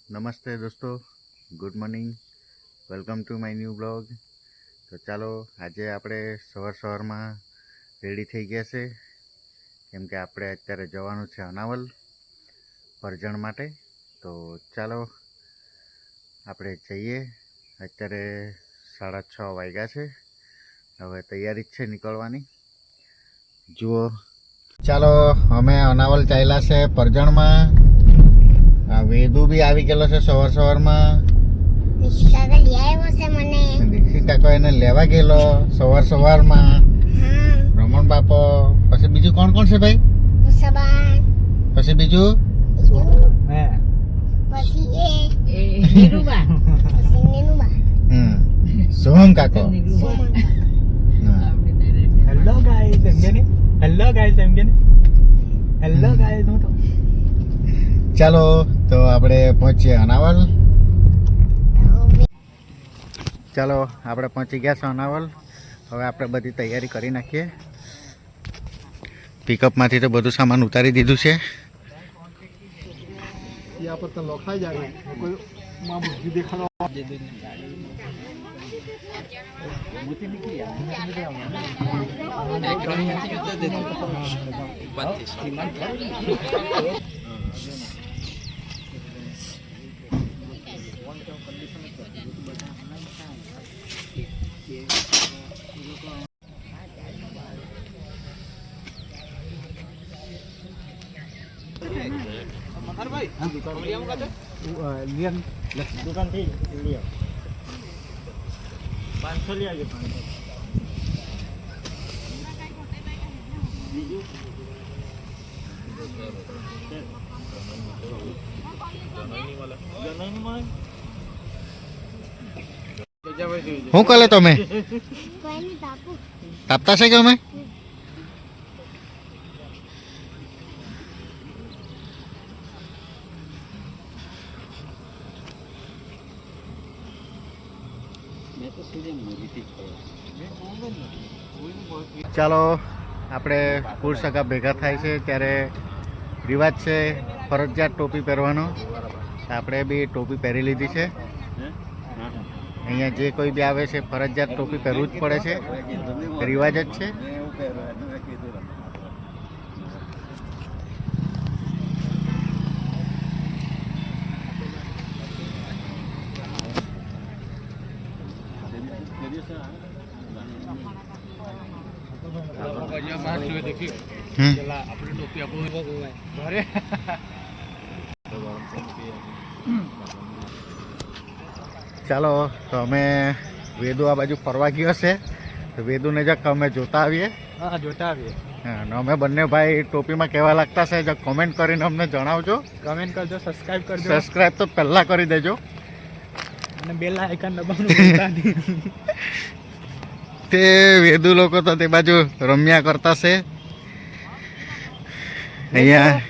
નમસ્તે દોસ્તો, good morning, welcome to my new blog. તો ચાલો આજે આપણે સવારમાં રેડી થઈ ગયા છે, કેમ કે આપણે અત્યારે જવાનું છે અનાવલ પરજણ માટે. તો ચાલો આપણે જઈએ. અત્યારે 6:30 વાગ્યા છે. હવે તૈયારી જ છે નીકળવાની. જુઓ, ચાલો અમે અનાવલ ચાલ્યા છે પરજણમાં. આ વેદુ બી આવી ગયેલો છે સવારમાં. દીક્ષિત કાકો એને લેવા ગયેલો સવારમાં. રમણ બાપો, પછી બીજું કોણ કોણ છે ભાઈ? પછી બીજું સોહમ કાકો. હેલો ગાઈસ એમ કે ને, હેલો ગાઈસ એમ કે ને, હેલો ગાઈસ. હું તો ચાલો તો આપણે પહોંચીએ અનાવલ. ચાલો આપણે પહોંચી ગયા છે અનાવલ. હવે આપણે બધી તૈયારી કરી નાખીએ. પિકઅપમાંથી તો બધું સામાન ઉતારી દીધું છે. યા પર તો લખાઈ જાય કોઈ માં બુદ્ધિ દેખાડો. દુકાન થી 500 લઈ આવજો. 500 બીજું શું કરે તમે? તાપતા છે કે અમે? ચાલો આપણે કુળ સગા ભેગા થાય છે ત્યારે રિવાજ છે ફરજિયાત ટોપી પહેરવાનો. આપણે બી ટોપી પહેરી લીધી છે. અહીંયા જે કોઈ બી આવે છે ફરજિયાત ટોપી પહેરવું જ પડે છે, રિવાજ જ છે. ચાલો તો અમે વેદુ આ બાજુ ફરવા ગયો છે, તો વેદુને જક અમે જોતા આવીએ. જોતા આવીએ. હા, અમે બંને ભાઈ ટોપીમાં કેવા લાગતા છે જક કોમેન્ટ કરીને અમને જણાવજો. કમેન્ટ કરજો, સબસ્ક્રાઇબ કરજો. સબસ્ક્રાઇબ તો પહેલા કરી દેજો અને બેલ આઇકન દબાવવાનું ભૂલતા નહીં. તે વેદુ લોકો તો તે બાજુ રમ્યા કરતા છે. અહીંયા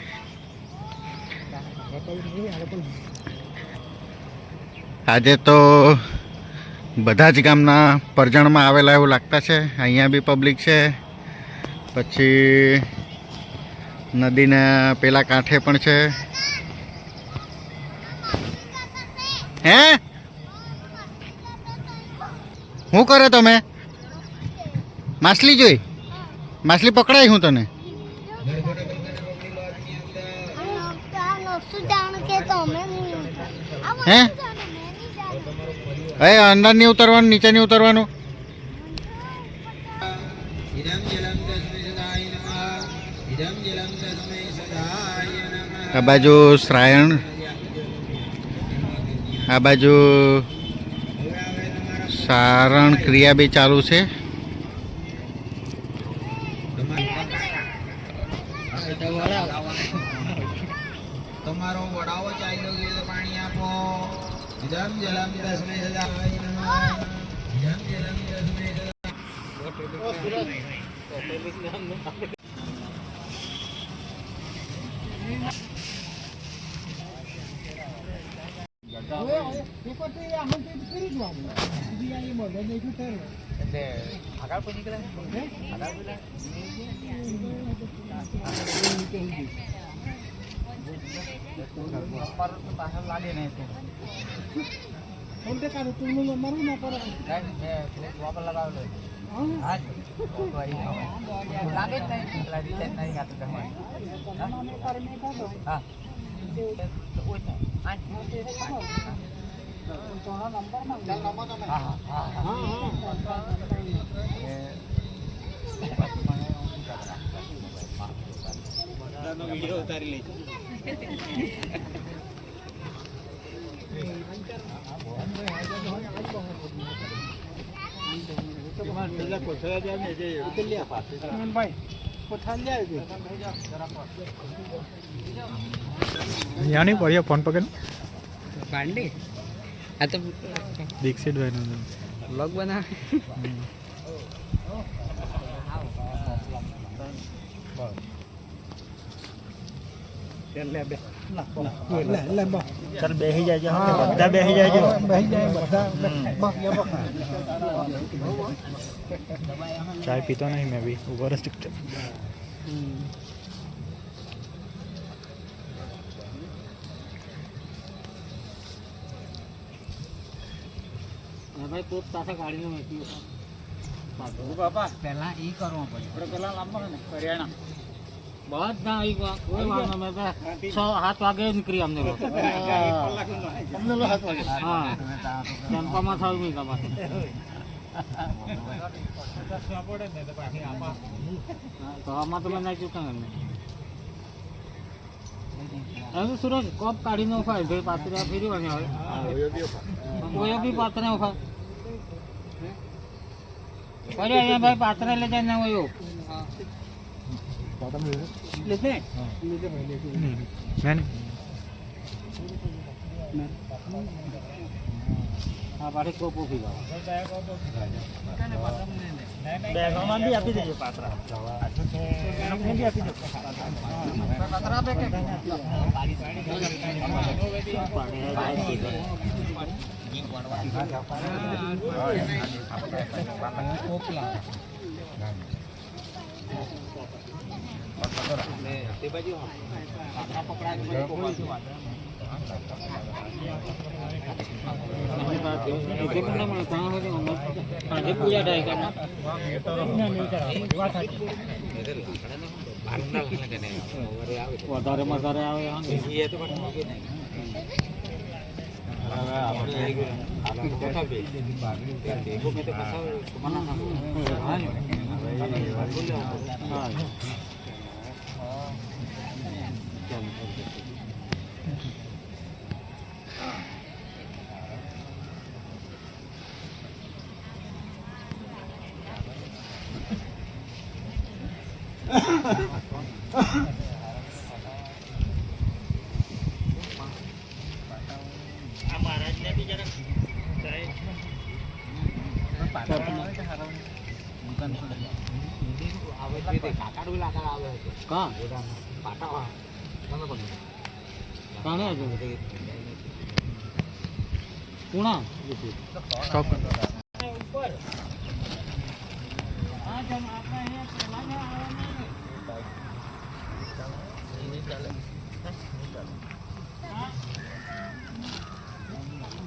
આજે તો બધા જ ગામના પરજણમાં આવેલા એવું લાગતા છે. અહીંયા બી પબ્લિક છે, પછી નદીના પેલા કાંઠે પણ છે. હે શું કરે તમે? માછલી જોઈ? માછલી પકડાય હું તને? હે હે અંદર નહીં ઉતરવાનું, નીચે નહીં ઉતરવાનું. આ બાજુ શ્રાયણ, આ બાજુ સારણ ક્રિયા બી ચાલુ છે. તમારો વડાવો ચાલ્યો ગયો, પાણી આપો. જલમ જલમ તસ્મે સદાય નમઃ. જલમ જલમ તસ્મે આગળ લાગે નહીં કોણ તે કાઢું તું મારું ના પર વાપર લગાવેલો હા લાગે જ નહીં પેલા રિચાર્જ નહીં ખાતું તમારે હા વિડીયો ઉતારી લઈ यहाँ नहीं पड़िया फोन पकड़ बांडी आ तो दीक्षित भाई ने व्लॉग बना चल बेही जाए बदा बेही जाए चाय पीता नहीं मैं भी ऊपर स्टिक भाई तो तासा गाड़ी में बैठी बापा पहला ई करवा पड़े पहला लांबा है हरियाणा बहुत ना आई कोई वाला मैं 6-7 वागे निकली हमने लोग हमने लोग 7 वागे हां चंपा में था मी का बात तो हम तो मैं नहीं चुका हमने अरे सूरज कब काढ़ी न उफाय भाई पात्र फेरी बने हो कोई भी पात्र न उफा अरे ये भाई पात्र ले जाना वो लेते मैंने हाँ बारे को पोफी का बैगों भी आपी दीजिए पात्रा हमने भी आपी दो पात्रा पे के पूजा ट्राई करना વધારે મસારે આવે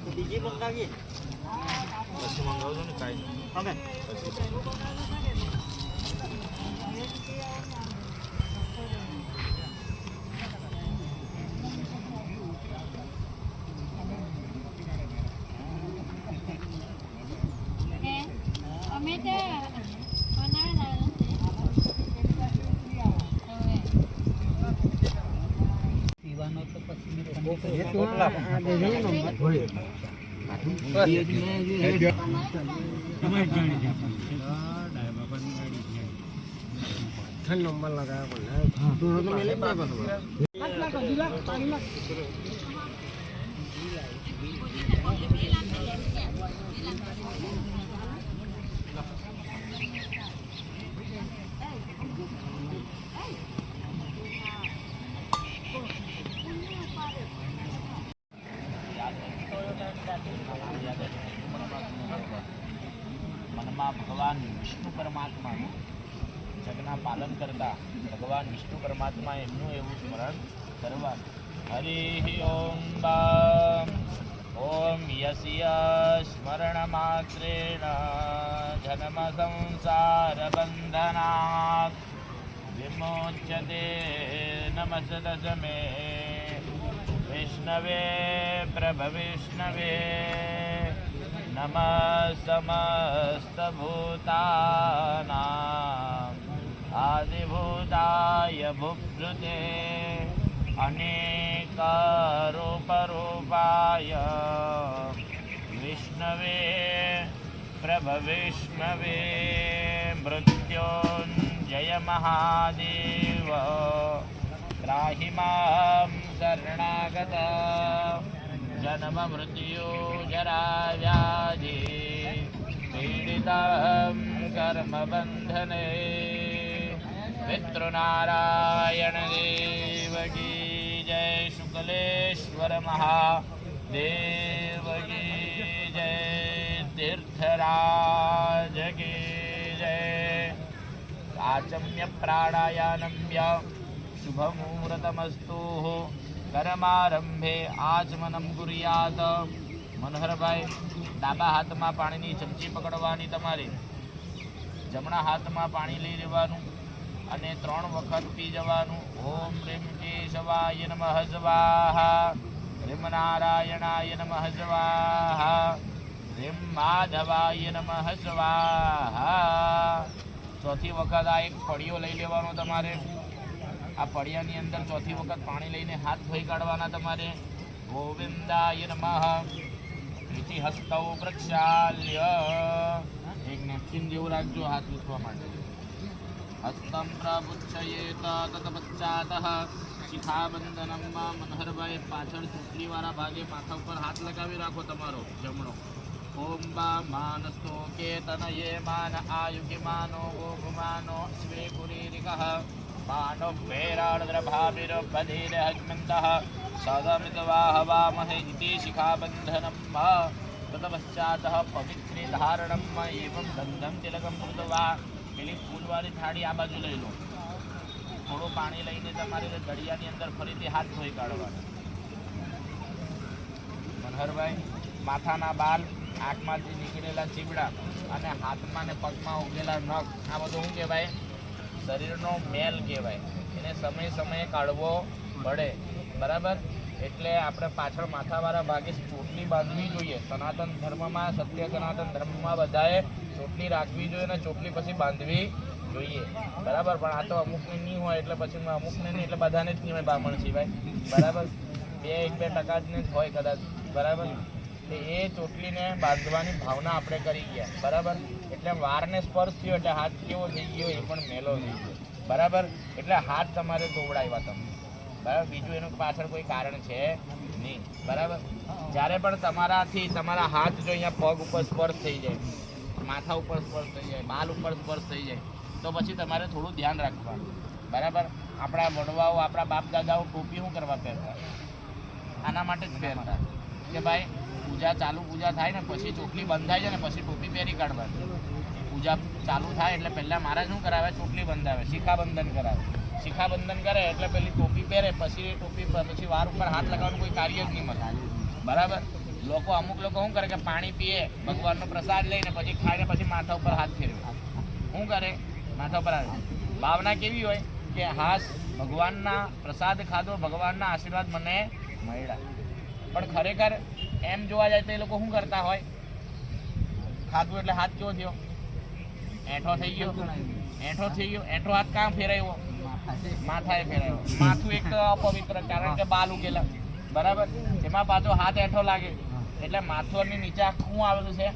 બીજી મંગાવીએ પછી મંગાવજો ને કાંઈ અમે પીવાનો તો नंबर लगाया મનમાં ભગવાન વિષ્ણુ પરમાત્મા જગના પાલન કરતા ભગવાન વિષ્ણુ પરમાત્મા એમનું એવું સ્મરણ કરવા हरिः ॐ ॐ यस्य स्मरणमात्रेण जन्मसंसारबन्धनात् विमोच्यते नमस्तस्मै विष्णवे प्रभविष्णवे नमः समस्तभूतानाम् आदिभूताय भुभृते अनेकरूपरूपाय विष्णवे प्रभविष्णवे मृत्युञ्जय महादेव त्राहि मां शरणागत जन्ममृत्युजराव्याधि पीडितं कर्मबन्धने पितृनारायण देव की जय शुक्लेश्वर महादेव की जय तीर्थराज की जय आचम्य प्राणायानम्य शुभमुहूर्तमस्तु कर्मारंभे आचमनं कुर्यात मनोहरभाई ડાબા હાથમાં પાણીની ચમચી પકડવાની તમારે જમણા હાથમાં પાણી લઈ લેવાનું અને 3 વખત પી જવાનું ઓમ રીમ કેશવાય નમઃ સ્વાહા રીમ નારાયણાય નમઃ સ્વાહા રીમ માધવાય નમઃ સ્વાહા ચોથી વખત આ એક પડિયો લઈ લેવાનો તમારે આ પડિયાની અંદર ચોથી વખત પાણી લઈને હાથ ધોઈ કાઢવાના તમારે ગોવિંદાય નમઃ इति हस्तौ प्रक्षाल्य एक नेपकिन जेवू राखजो हाथ लूछवा माटे हस्तं प्रपुच्छयेत तत्पश्चातः शिखाबंधनं मनोहरभाई पाछळ चूंटलीवाळा भागे माथा ઉપર हाथ लगावी राखो तमारो जमणो ओम बा मानस्तो केतनये मान आयुगे मानो गोगुमानो स्वे पुरीरिकः मानो पेराळद्रभाविर बधीर हज्मन्तः सदमितवाहवामहे इति शिखाबन्धनं ततपश्चातः पवित्रे धारणं एवं गन्धं तिलकं कृत्वा પેલી ફૂલવાળી થાળી આ બાજુ લઈ લો થોડું પાણી લઈને તમારે દળિયાની અંદર ફરીથી હાથ ધોઈ કાઢવાના મનહરભાઈ માથાના બાલ આંખમાંથી નીકળેલા ચીબડા અને હાથમાં ને પગમાં ઉગેલા નખ આ બધું શું કહેવાય શરીરનો મેલ કહેવાય એને સમય સમયે કાઢવો પડે બરાબર એટલે આપણે પાછળ માથાવાળા ભાગે ચોટલી બાંધવી જોઈએ સનાતન ધર્મમાં સત્ય સનાતન ધર્મમાં બધાએ ચોટલી રાખવી જોઈએ અને ચોટલી પછી બાંધવી જોઈએ બરાબર પણ આ તો અમુકને નહીં હોય એટલે પછી અમુકને નહીં એટલે બધાને જ નહીં હોય બ્રાહ્મણ સિવાય બરાબર 1-2% જ હોય કદાચ બરાબર તો એ ચોટલીને બાંધવાની ભાવના આપણે કરી ગયા બરાબર એટલે વારને સ્પર્શ થયો એટલે હાથ કેવો થઈ ગયો એ પણ મેલો થઈ ગયો બરાબર એટલે હાથ તમારે દોવડાવ્યા તમે બરાબર બીજું એનું પાછળ કોઈ કારણ છે નહીં બરાબર જ્યારે પણ તમારાથી તમારા હાથ જો અહીંયા પગ ઉપર સ્પર્શ થઈ જાય માથા ઉપર સ્પર્શ થઈ જાય બાલ ઉપર સ્પર્શ થઈ જાય તો પછી તમારે થોડું ધ્યાન રાખવાનું બરાબર આપણા વડવાઓ આપણા બાપ દાદાઓ ટોપી શું કરવા પહેરતા આના માટે જ પહેરતા કે ભાઈ પૂજા થાય ને પછી ચોટલી બંધાય છે ને પછી ટોપી પહેરી કાઢવાની પૂજા ચાલુ થાય એટલે પહેલાં મહારાજ શું કરાવે ચોટલી બંધાવે શિખાબંધન કરાવે શિખાબંધન કરે એટલે પેલી ટોપી પહેરે પછી એ ટોપી પછી વાર ઉપર હાથ લગાવવાનું કોઈ કાર્ય જ નહીં મળે બરાબર અમુક લોકો શું કરે કે પાણી પીએ ભગવાનનો પ્રસાદ લઈને પછી ખાઈને પછી માથા ઉપર હાથ ફેરવે શું કરે માથા ઉપર હાથ ભાવના કેવી હોય કે હાથ ભગવાનના પ્રસાદ ખાધો ભગવાનના આશીર્વાદ મને મળ્યા પણ ખરેખર એમ જોવા જાય તો એ લોકો શું કરતા હોય ખાધું એટલે હાથ કેવો થયો એઠો થઈ ગયો એઠો હાથ કાં ફેરાયો માથાએ ફેરાયો માથું એક તો અપવિત્ર કારણ કે બાલ ઉગેલા બરાબર એમાં પાછો હાથ એઠો લાગે એટલે માથુંની નીચે આખું આવેલું છે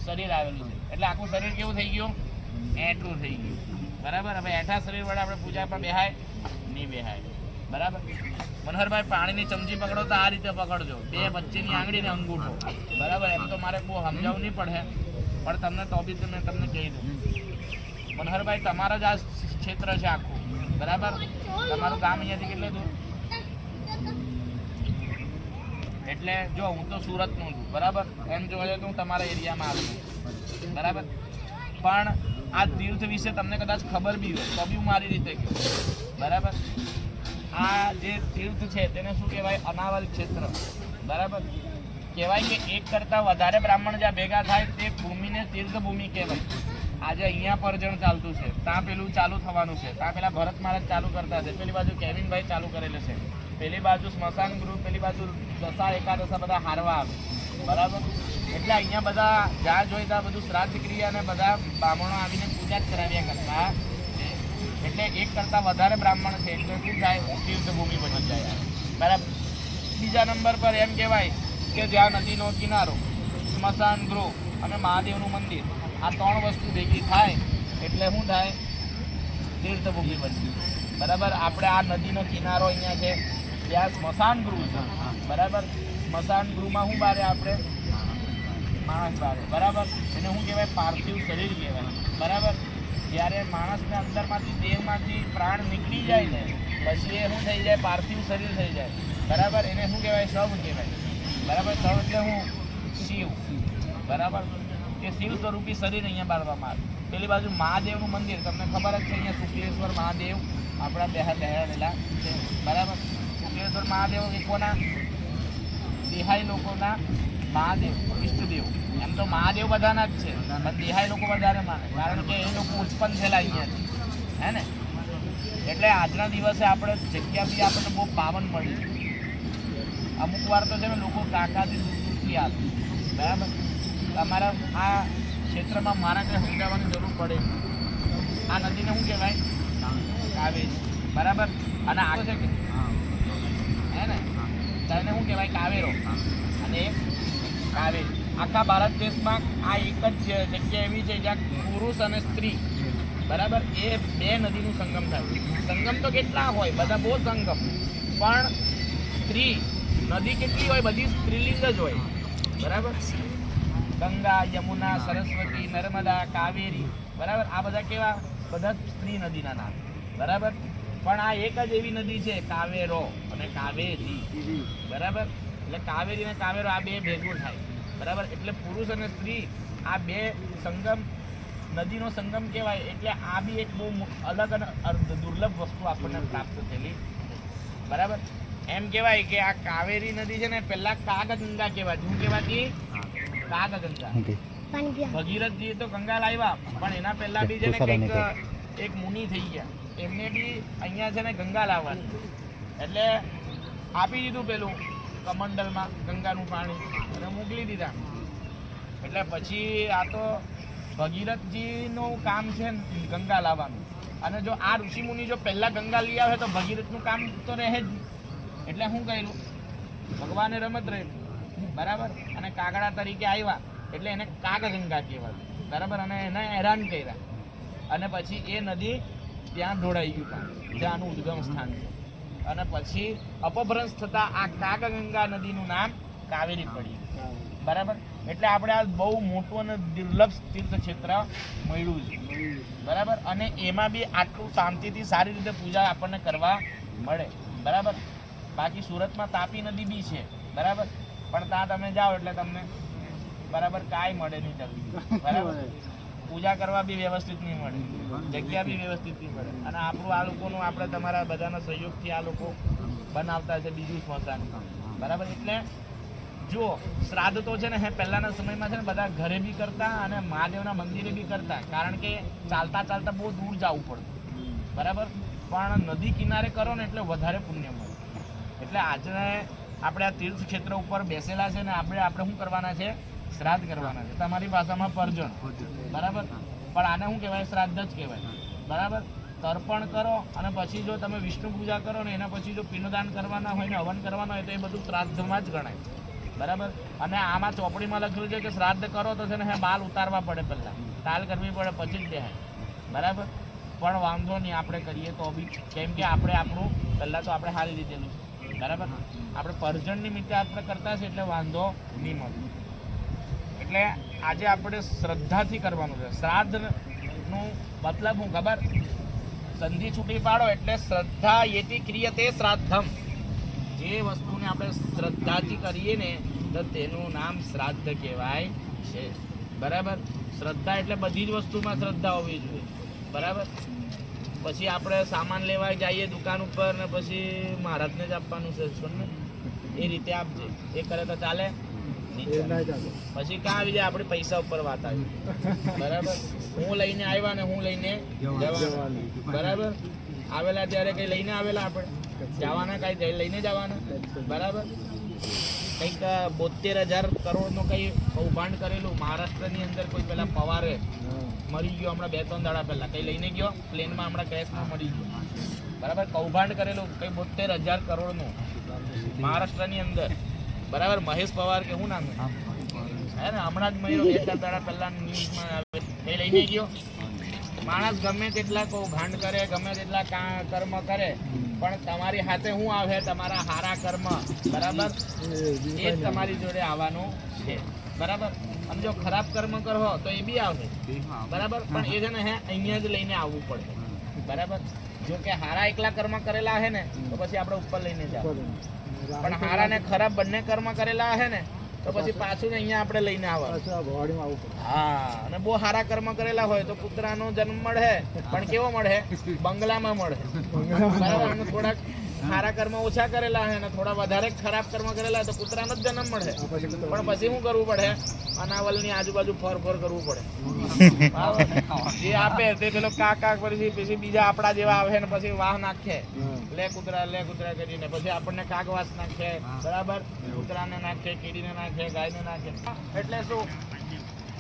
શરીર આવેલું છે એટલે આખું શરીર કેવું થઈ ગયું એઠું થઈ ગયું બરાબર હવે એઠા શરીર વડે આપણે પૂજા પર બેહાય નહીં બેહાય બરાબર મનોહરભાઈ પાણીની ચમચી પકડો તો આ રીતે પકડજો બે વચ્ચેની આંગળી ને અંગૂઠો બરાબર એમ તો મારે બહુ સમજાવવું નહીં પડે પણ તમને તો બી મેં તમને કહી દઉં મનોહરભાઈ તમારા જ આ ક્ષેત્ર છે આખું બરાબર તમારું ગામ અહીંયાથી કેટલું દૂર એટલે જો હું તો સુરતનું છું બરાબર એમ જોવા જાય તો હું તમારા એરિયામાં આવું બરાબર પણ આ તીર્થ વિશે તમને કદાચ ખબર બી હોય તો બી હું મારી રીતે કહું બરાબર આ જે તીર્થ છે તેને શું કહેવાય? અનાવલ ક્ષેત્ર. બરાબર. કહેવાય કે એક કરતાં વધારે બ્રાહ્મણ જ્યાં ભેગા થાય તે ભૂમિને તીર્થ ભૂમિ કહેવાય. આજે અહીંયા પરજણ ચાલતું છે, ત્યાં પેલું ચાલુ થવાનું છે, ત્યાં પેલા ભરત મહારાજ ચાલુ કરતા છે, પેલી બાજુ કેવિનભાઈ ચાલુ કરેલું છે, પેલી બાજુ સ્મશાન ગૃહ, પેલી બાજુ દશા એકાદશા બધા હારવા આવે. બરાબર. એટલે અહીંયા બધા જ્યાં જોઈ ત્યાં બધું શ્રાદ્ધ ક્રિયા અને બધા બ્રાહ્મણો આવીને પૂજા જ કરાવ્યા કરતા છે. એટલે એક કરતાં વધારે બ્રાહ્મણ છે એટલે શું થાય? તીર્થભૂમિ બની જાય. બરાબર. બીજા નંબર પર એમ કહેવાય કે જ્યાં નદીનો કિનારો, સ્મશાન ગૃહ અને મહાદેવનું મંદિર, આ 3 વસ્તુ ભેગી થાય એટલે શું થાય? તીર્થભૂમિ બની. બરાબર. આપણે આ નદીનો કિનારો અહીંયા છે, ત્યાં સ્મશાન ગૃહ છે. બરાબર. સ્મશાન ગૃહમાં શું બારે? આપણે માણસ બારે. બરાબર. એને શું કહેવાય? પાર્થિવ શરીર કહેવાય. બરાબર. જ્યારે માણસને અંદરમાંથી દેહમાંથી પ્રાણ નીકળી જાય ને પછી એ શું થઈ જાય? પાર્થિવ શરીર થઈ જાય. બરાબર. એને શું કહેવાય? શવ કહેવાય. બરાબર. શવ એટલે હું શિવ. બરાબર. એ શિવ સ્વરૂપી શરીર અહીંયા બાળવામાં આવે. પેલી બાજુ મહાદેવનું મંદિર તમને ખબર જ છે, અહીંયા શુક્લેશ્વર મહાદેવ આપણા બેહાડેલા છે. બરાબર. શુક્લેશ્વર મહાદેવ એ કોના? દેહાઈ લોકોના મહાદેવ, ઈષ્ટદેવ. એમ તો મહાદેવ બધાના જ છે, પણ દેહાઈ લોકો વધારે માને, કારણ કે એ લોકો ઉત્પન્ન થયેલા અહીંયાથી, હે ને? એટલે આજના દિવસે આપણે જગ્યા બી આપણને બહુ પાવન મળી. અમુક વાર તો છે ને લોકો કાકાથી દૂરથી આવે. બરાબર. તમારા આ ક્ષેત્રમાં મારા કંઈ સમજાવવાની જરૂર પડે. આ નદીને શું કહેવાય? કાવેરી. બરાબર. અને આ છે કે હે ને, તેને શું કહેવાય? કાવેરો. અને એક કાવેરી. આખા ભારત દેશમાં આ એક જ જગ્યા એવી છે જ્યાં પુરુષ અને સ્ત્રી, બરાબર, એ 2 નદીનું સંગમ થાય. સંગમ તો કેટલા હોય, બધા બહુ સંગમ, પણ સ્ત્રી નદી કેટલી હોય? બધી સ્ત્રીલિંગ જ હોય. બરાબર. ગંગા, યમુના, સરસ્વતી, નર્મદા, કાવેરી. બરાબર. આ બધા કેવા? બધા સ્ત્રી નદીના નામ. બરાબર. પણ આ એક જ એવી નદી છે કાવેરો અને કાવેરી. બરાબર. એટલે કાવેરી અને કાવેરો આ 2 ભેગું થાય. બરાબર. એટલે પુરુષ અને સ્ત્રી આ 2 સંગમ, નદીનો સંગમ કહેવાય. એટલે આ બી એક બહુ અલગ અને દુર્લભ વસ્તુ આપણને પ્રાપ્ત થયેલી. બરાબર. એમ કહેવાય કે આ કાવેરી નદી છે ને પહેલા કાગગંગા કહેવાતી. શું કહેવાતી? કાગગંગા. ભગીરથજી તો ગંગા લાવ્યા, પણ એના પહેલા બી છે ને કંઈક એક મુનિ થઈ ગયા, એમને બી અહીંયા છે ને ગંગા લાવવાની, એટલે આપી દીધું પેલું કમંડલમાં ગંગાનું પાણી અને મોકલી દીધા. એટલે પછી આ તો ભગીરથજીનું કામ છે ગંગા લાવવાનું. અને જો આ ઋષિમુનિ જો પહેલા ગંગા લઈ આવે તો ભગીરથનું કામ તો રહે જ. એટલે શું કર્યું? ભગવાને રમત રહી. બરાબર. અને કાગડા તરીકે આવ્યા એટલે એને કાગગંગા કહેવાય. બરાબર. અને એને હેરાન કર્યા અને પછી એ નદી ત્યાં ઢોળાઈ ગયું પાણી, જ્યાં આનું ઉદ્ગમ સ્થાન છે. અને પછી અપભ્રંશ થતાં આ કાગગંગા નદીનું નામ કાવેરી પડ્યું. બરાબર. એટલે આપણે આ બહુ મોટું અને દુર્લભ તીર્થ ક્ષેત્ર મળ્યું છે. બરાબર. અને એમાં બી આટલું શાંતિથી સારી રીતે પૂજા આપણને કરવા મળે. બરાબર. બાકી સુરતમાં તાપી નદી બી છે. બરાબર. પણ ત્યાં તમે જાઓ એટલે તમને બરાબર કાંઈ મળે નહીં જલ્દી. બરાબર. પૂજા કરવા બી વ્યવસ્થિત નહીં મળે, જગ્યા બી વ્યવસ્થિત નહીં મળે. અને આપણું આ લોકોનું, આપણે તમારા બધાના સહયોગથી આ લોકો બનાવતા છે બીજું સ્મશાન. બરાબર. એટલે જો શ્રાદ્ધ તો છે ને પહેલાંના સમયમાં છે ને બધા ઘરે બી કરતા અને મહાદેવના મંદિરે બી કરતા, કારણ કે ચાલતા ચાલતા બહુ દૂર જવું પડતું. બરાબર. પણ નદી કિનારે કરો ને એટલે વધારે પુણ્ય મળે. એટલે આજે આપણે આ તીર્થ ક્ષેત્ર ઉપર બેસેલા છે ને આપણે શું કરવાના છે? શ્રાદ્ધ કરવાના છે. તમારી ભાષામાં પરજણ. બરાબર. પણ આને શું કહેવાય? શ્રાદ્ધ જ કહેવાય. બરાબર. તર્પણ કરો અને પછી જો તમે વિષ્ણુ પૂજા કરો ને એના પછી જો પિંડદાન કરવાના હોય ને હવન કરવાના હોય તો એ બધું શ્રાદ્ધમાં જ ગણાય. બરાબર. અને આમાં ચોપડીમાં લખેલું છે કે શ્રાદ્ધ કરો તો છે ને બાલ ઉતારવા પડે, પહેલાં તાલ કરવી પડે પછી જ દેહાય. બરાબર. પણ વાંધો નહીં, આપણે કરીએ તો બી, કેમ કે આપણે આપણું પહેલાં તો આપણે હારી લીધેલું છે. બરાબર. આપણે પરજણ નિમિત્તે આપણે કરતા છે એટલે વાંધો નહીં મળે. એટલે આજે આપણે શ્રદ્ધાથી કરવાનું છે. શ્રાદ્ધનું મતલબ હું ખબર? સંધિ છૂટી પાડો એટલે શ્રદ્ધા યેતિ ક્રિયતે શ્રાદ્ધમ. જે વસ્તુને આપણે શ્રદ્ધાથી કરીએ ને તો તેનું નામ શ્રાદ્ધ કહેવાય છે. બરાબર. શ્રદ્ધા એટલે બધી જ વસ્તુમાં શ્રદ્ધા હોવી જોઈએ. બરાબર. પછી આપણે સામાન લેવા જઈએ દુકાન ઉપર ને પછી મહારાજને જ આપવાનું છે ને એ રીતે આપજે. એ કરે તો ચાલે નહીં ચાલે. પછી ક્યાં આવી જાય આપણે પૈસા ઉપર વાત આવી. બરાબર, હું લઈને આવ્યા ને હું લઈને જવાનું. બરાબર, આવેલા ત્યારે કઈ લઈને આવેલા આપણે જવાના, કઈ લઈને જવાના. બરાબર, કંઈક 72,000 કરોડનું કંઈ કૌભાંડ કરેલું મહારાષ્ટ્રની અંદર. કોઈ પેલા પવારે મરી ગયો હમણાં 2-3 દાડા પહેલા, કંઈ લઈને ગયો પ્લેનમાં, હમણાં ક્રેશમાં મરી ગયો. બરાબર, કૌભાંડ કરેલું કંઈ 72,000 કરોડનું મહારાષ્ટ્રની અંદર. બરાબર, મહેશ પવાર કે શું નામ હે ને, હમણાં જ મહિનો 2-4 દાડા પહેલા ન્યૂઝમાં આવે. એ લઈને ગયો. માણસ ગમે તેટલા કૌભાંડ કરે, ગમે તેટલા કર્મ કરે, પણ તમારી હાથે શું આવે? તમારા હારા કર્મ. બરાબર, એ જ તમારી જોડે આવવાનું છે. બરાબર, અને જો ખરાબ કર્મ કરો તો એ બી આવશે. બરાબર, પણ એ છે ને અહીંયા જ લઈને આવવું પડે. બરાબર, જો કે હારા એકલા કર્મ કરેલા હે ને તો પછી આપણે ઉપર લઈને જાવ, પણ હારા ને ખરાબ બંને કર્મ કરેલા હે ને તો પછી પાછું અહીંયા આપણે લઈને આવવાનું. હા, અને બહુ સારા કર્મ કરેલા હોય તો કૂતરાનો જન્મ મળે, પણ કેવો મળે? બંગલામાં મળે. બરાબર, અને થોડાક સારા કર્મ ઓછા કરેલા હે ને થોડા વધારે ખરાબ કર્મ કરેલા તો કૂતરાનો જ જન્મ મળે. પણ પછી શું કરવું પડે? અનાવલની આજુબાજુ ફર કરવું પડે. જે આપે તે પેલો કાક પછી બીજા આપણા જેવા આવે ને પછી વાહ નાખે, લે કૂતરા કરીને પછી આપણને કાક વાસ નાખે. બરાબર, કૂતરાને નાખે, કીડીને નાખે, ગાયને નાખે. એટલે શું?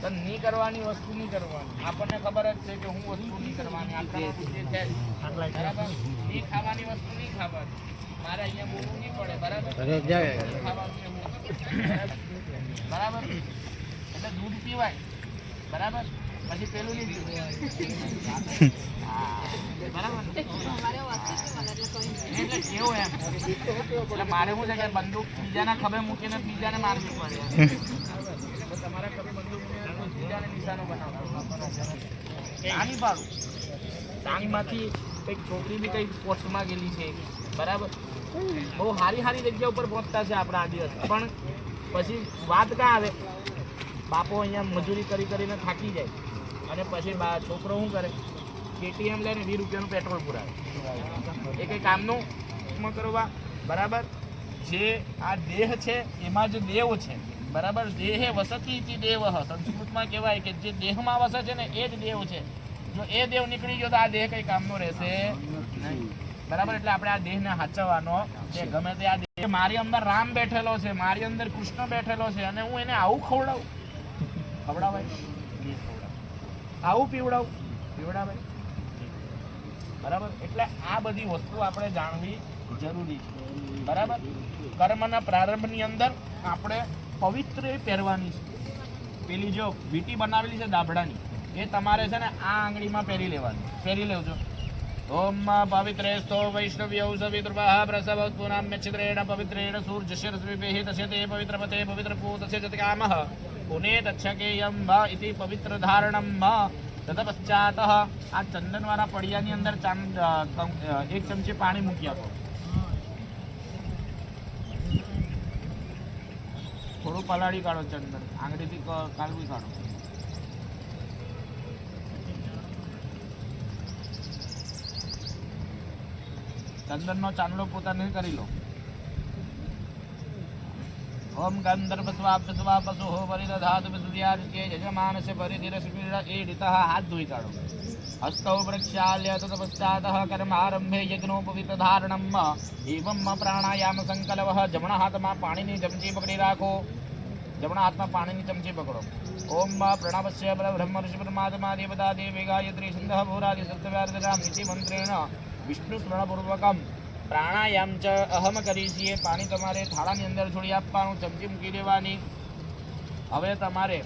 તો નહીં કરવાની વસ્તુ નહીં કરવાની. આપણને ખબર જ છે કે હું વસ્તુ નહીં કરવાની. આપણામાં બુદ્ધિ છે. બરાબર, નહીં ખાવાની વસ્તુ નહીં ખાવાની. મારે અહીંયા બોલવું નહીં પડે. બરાબર, બરાબર, એટલે દૂધ પીવાય. બરાબર, પછી પેલું નહીં પીવાય. બરાબર, એટલે કેવું એમ, એટલે મારે શું છે કે બંદૂક બીજાના ખભે મૂકીને બીજાને મારવી પડે. તમારા ખભે બંદૂક બીજાને નિશાનો બનાવવાનો. આની પાડું ટાંગમાંથી કંઈક છોકરી બી કંઈક સ્પોર્ટ્સમાં ગયેલી છે. બરાબર, બહુ સારી જગ્યા ઉપર પહોંચતા છે આપણા આદિવાસી. પણ પછી વાત ક્યાં આવે? બાપો અહીંયા મજૂરી કરીને થાકી જાય અને પછી છોકરો શું કરે? KTM લઈને 20 રૂપિયાનું પેટ્રોલ પુરાવે. એ કંઈ કામનું કરવા. બરાબર, જે આ દેહ છે એમાં જ દેવ છે. બરાબર, દેહે વસતી ઇતિ દેવ. સંસ્કૃતમાં કહેવાય કે જે દેહમાં વસે છે ને એ જ દેવ છે. જો એ દેવ નીકળી ગયો તો આ દેહ કંઈ કામનો રહેશે નહીં. બરાબર, એટલે આપણે આ દેહને સાચવવાનો છે. ગમે તે આ દેહ, મારી અંદર રામ બેઠેલો છે, મારી અંદર કૃષ્ણ બેઠેલો છે, અને હું એને આવું ખવડાવું? ખવડાવાય? આવું પીવડાવાય? બરાબર, એટલે આ બધી વસ્તુ આપણે જાણવી જરૂરી છે. બરાબર, કર્મના પ્રારંભની અંદર આપણે પવિત્ર પહેરવાની છે. પેલી જો વીંટી બનાવેલી છે દાબડાની, એ તમારે છે ને આ આંગળીમાં પહેરી લેવજો. ઓમ પવિત્રેસ્તો વૈષ્ણવ્યૌ સવિતૃભઃ પ્રસવસ્તુનામ્ય છિદ્રેણ પવિત્રેણ સૂર્યસ્ય રશ્મિભિઃ તસ્યતે પવિત્રપતે પવિત્રભૂતસ્ય જતકામઃ પુનેતચ્છકેયં વા ઇતિ પવિત્ર ધારણમ તદપશ્ચાત આ ચંદનવાળા પડિયાની અંદર 1 ચમચી પાણી મૂકી આપો. થોડું પલાળી કાઢો ચંદન, આંગળીથી કાઢવી કાઢો. ચંદનનો ચાંદલો પોતાને કરી લો. ઓમ ગંધર્વ સ્વાપ પશુ પરિદધાતુ વિસુદ્યાદિત્ય યજમાનસ્ય પરિધિરસ્પીડા એડિતઃ. હાથ ધોઈ કાઢો. હસ્તૌ પ્રક્ષાલ્ય તત્પશ્ચાત કર્મારંભે યજ્ઞોપવિત ધારણમ એવમ પ્રાણાયામ સંકલ્પઃ. જમણા હાથમાં પાણીની ચમચી પકડી રાખો. ઓમ પ્રણવસ્ય બ્રહ્મ ઋષિ પરમાત્મા દેવતા દેવી ગાયત્રી છંદઃ ભૂરાદિ સપ્તવ્યાર્ધનામ ઇતિ મંત્રેણ વિષ્ણુ સ્મરણપૂર્વકમ પ્રાણાયામ ચ અહમ કરી છીએ. પાણી તમારે થાળાની અંદર છોડી આપવાનું, ચમચી મૂકી દેવાની. હવે તમારે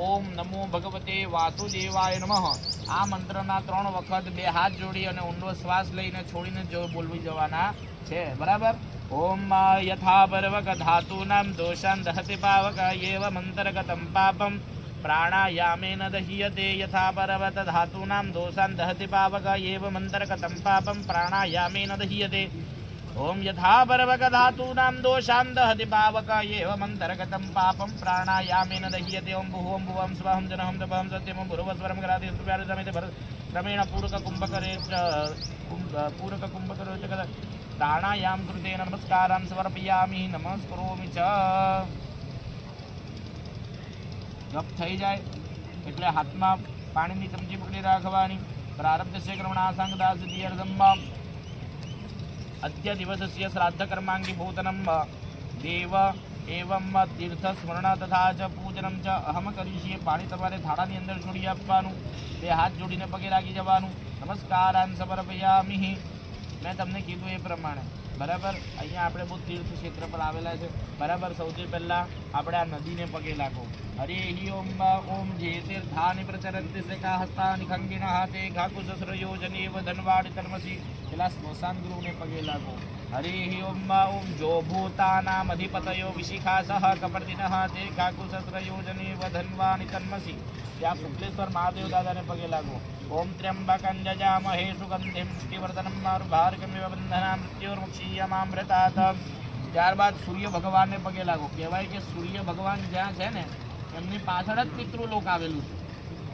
ઓમ નમો ભગવતે વાસુદેવાય નમઃ આ મંત્રના 3 વખત 2 હાથ જોડી અને ઊંડો શ્વાસ લઈને છોડીને બોલવી જવાના છે. બરાબર, ઓમ યથા પર્વક ધાતુનામ દોષાન દહતિ પાવક એવ મંતરગતમ પાપમ પ્રાણાયામેન દહ્યતે. યથા પર્વત ધાતુનામ દોષાન દહતિ પાવક એવ મંતરગતમ પાપમ પ્રાણાયામેન દહ્યતે. ओम यथा परवक धातूनां दोषान् दहति पावक एवमन्तर्गतं पापं प्राणायामेन दह्यते। ओम भुवं भुवं स्वहं जनहं तपहं सत्यं भुवस्वरं कराति सुव्यारसमिति क्रमेण पूरककुम्भकरे च प्राणायाम कृते नमस्कारान् समर्पयामि नमस्करोमि च। जप થઈ જાય એટલે હાથમાં પાણીની ચમચી પકડી રાખવાની। પ્રારબ્ધસ્ય કર્મણાસાંગતા સિદ્ધિયર્થમ अद्य दिवसस्य श्राद्धकर्मांगी भूतनं देव एवं तीर्थ स्मरण तथा च पूजनम च अहम करीशीए। पाणी तमारे थाळानी अंदर છોડી આપવાનું, બે હાથ જોડીને પગે લાગી જવાનું। નમસ્કારાન સમર્પયામિ। મેં તમને કીધું એ પ્રમાણે બરાબર। અહીંયા આપણે બહુ તીર્થ ક્ષેત્ર પર આવેલા છે બરાબર। સૌથી પહેલા આપણે આ નદીને પગે લાગો। હરે हि ओम ओम जे तीर्थानि प्रचरन्ति सेका हस्तानि खंगिणः ते घाकुसस्रयोजनेव धनवाडि तन्मसि। પેલા સ્મશાન ગૃહને પગે લાગો। હરે हि ओम जो भूतानामधिपतयो विशिखासः कपर्दिनः ते घाकुसस्रयोजनेव धन्वानि तन्मसि। ત્યાં શુક્લેશ્વર મહાદેવ દાદાને પગે લાગો। ओम त्र्यंबकं जजामहे सुगंधिं पुष्टिवर्धनं मारुभार्गमिव बन्धना मृत्योर्मुक्षीयमामृतात्। ત્યારબાદ સૂર્ય ભગવાનને પગે લાગો। કહેવાય કે સૂર્ય ભગવાન જ્યાં છે ને એમની પાછળ જ પિતૃલોક આવેલું છે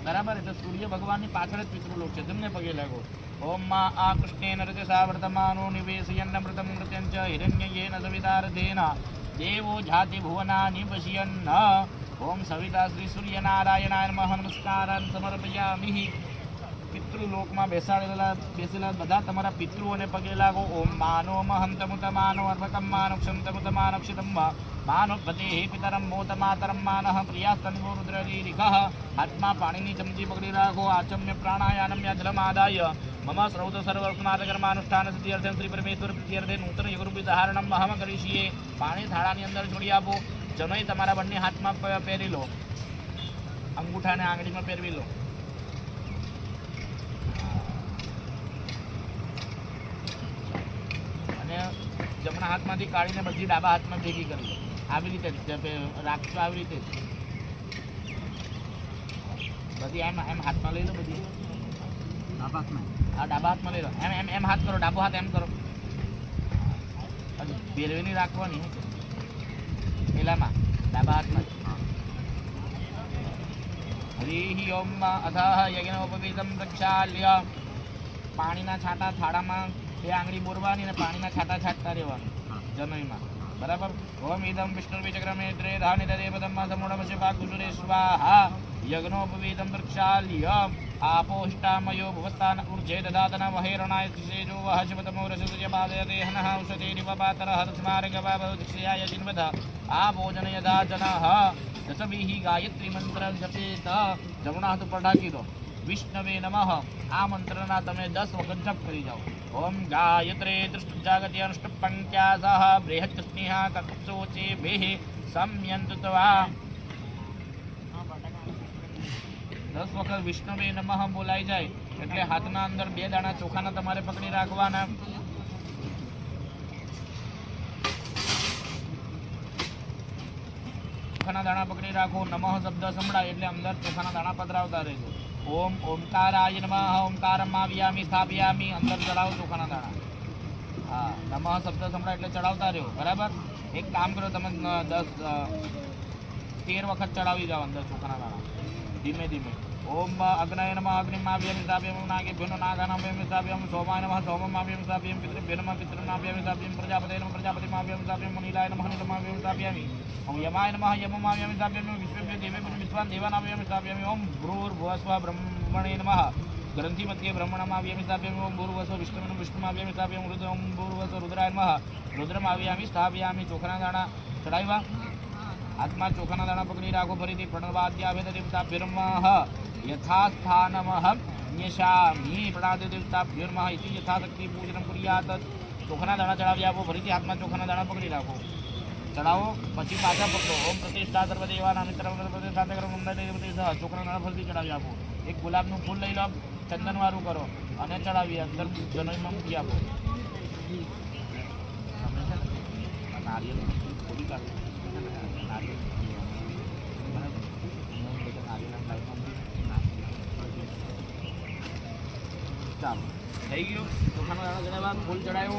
બરાબર। એટલે સૂર્ય ભગવાનની પાછળ જ પિતૃલોક છે, તેમને પગે લાગો। ओम मा आ कृष्णेन रजसा वर्तमानो निवेशयन्नमृतं मृत्यं च हिरण्ययेन सवितारथेन देवो जाति भुवनानि पश्यन्। ओम सविता श्री सूर्यनारायणाय नमः नमस्कारान् समर्पयामि। પિતૃલોકમાં બેસેલા બધા તમારા પિતૃઓને પગે લાગો। ઓમ માનો મહંતમુત માનો અર્ભકમ માનો ક્ષમતમુત માનો ક્ષિતમ માનોપતે પિતરમ મોત માતરમ માનઃ પ્રિયાસ્તનિવો રુદ્રરીરિકઃ। હાથમાં પાણીની ચમચી પકડી રાખો। આચમ્ય પ્રાણાયાનમ્ય જલમાદાય મમ શ્રૌત સર્વસ્નાતકર્માનુષ્ઠાન સિદ્ધિયર્થમ શ્રી પરમેશ્વર પ્રીત્યર્થે નૂતન યુગરૂપી ધારણમ અહમ કરીશીએ। પાણી થાળાની અંદર છોડી આપો। જનોઈ તમારા બંને હાથમાં પહેરી લો, અંગૂઠાને આંગળીમાં પહેરવી લો। જમણા હાથમાંથી કાઢીને બધી ડાબા હાથમાં ભેગી કરી લો। આવી રીતે રાખજો, આવી રીતે બધી એમ એમ હાથમાં લઈ લો। બધી ડાબા હાથમાં લઈ લો। એમ એમ એમ હાથ કરો, ડાબો હાથ એમ કરો। બેલવેની રાખવાની પેલામાં ડાબા હાથમાં। હરિ ઓમ અથઃ યજ્ઞોપવીતમ પ્રક્ષાલ્ય। પાણીના છાંટા થાળામાં બે આંગળી બોરવાની અને પાણીના છાંટા છાંટતા રહેવાનું જનોઈમાં બરાબર। ઓમ ઇદમ વિષ્ણુર્વિચક્રમે ત્રેધાનિ તદેવદમ સમૂઢમસ્ય પાકુસુરે સ્વાહા। યજ્ઞોપવીતમ પ્રક્ષાલ્ય आपोष्टामयो भुवस्तान ऊर्जे ददातन वहेरणाय तिसेजो वह शिवतमो रसुजय पादयते हनः उषते निपपातर हरस्मारगवाभवदिक्षयाय जिन्वध आभोजन यदा जनः दशभिः गायत्री मंत्र जपेत। जमणा हाथ ઉપર ઢાંકી દો। વિષ્ણવે નમઃ આ મંત્રના તમે 10 વખત જપ કરી જાઓ। ઓમ ગાયત્રે દૃષ્ટજાગતિ અનુષ્ટપંક્યા સહ બૃહત્સ્નેહ કક્ષોચે બેહ સંયંતવા। 10 વખત વિષ્ણવે નમઃ બોલાઈ જાય એટલે હાથના અંદર 2 દાણા ચોખાના તમારે પકડી રાખવાના। ચોખાના દાણા પકડી રાખો। નમઃ શબ્દ સંભળાય એટલે અંદર ચોખાના દાણા પધરાવતા રહેજો। ઓમ ઓમકારાય નમઃ ઓમકારમ આવ્યામિ સ્થાપ્યામિ અંદર ચડાવો ચોખાના દાણા। હા, નમઃ શબ્દ સંભળાય એટલે ચડાવતા રહ્યો બરાબર। એક કામ કરો, તમે 13 વખત ચડાવી જાઓ અંદર ચોખાના દાણા ધીમે ધીમે। ओम अग्नय नमः अग्निमाभ्यं स्थाप्यं नागेभ्यो नागानाभ्यं स्थाप्यं सोमाय नमः सोममाभ्यं स्थाप्यं पितृभ्यो नमः पितॄणाभ्यं स्थाप्यं प्रजापतये नमः प्रजापतिमाभ्यं स्थाप्यं नीलाय नमः नीलमाभ्यं स्थाप्यामि। ओम यमाय नमः यममाभ्यं स्थाप्यं विश्वेभ्यो देवेभ्यो विश्वान् देवानाभ्यं स्थाप्यामि। ओम भूर्भुवस्वः ब्रह्मणे नमः ग्रन्थिमध्ये ब्रह्मणमाभ्यं स्थाप्यामि। ओम भूर्भुवस्वः विष्णुमाभ्यं स्थाप्यामि। रुद्र ओम भूर्भुवस्वः रुद्राय नमः रुद्रमाभ्यामि स्थाप्यामि। ચોખાના દાણા ચડાવ્યા, હાથમાં ચોખાના દાણા પકડી રાખો। ફરીથી પ્રણવાદ્યાભ્યદેવતાભ્યર્મઃ यथास्थानमहं न्यसामि। प्रणादेवताभ्यर्मः इति यथाशक्ति पूजनं कुर्यात्। ચોખાના દાણા ચડાવી આપો। ફરીથી હાથમાં ચોખાના દાણા પકડી રાખો, ચડાવો, પછી પાછા પકડો। ઓમ પ્રતિષ્ઠા સર્વદેવાનાં મિત્રમ પ્રતિષ્ઠા કર્મ દેવતે સહ ચોખાના દાણા ફરીથી ચડાવી આપો। એક ગુલાબનું ફૂલ લઈ લો, ચંદનવાળું કરો અને ચડાવી અંદર જનોઈમાં મૂકી આપો। નારિયેળ થોડી કાઢો, નારિયેળ ચાલો થઈ ગયું। ચોખાનો દાણો ચડાવ્યા, ફૂલ ચડાવ્યો,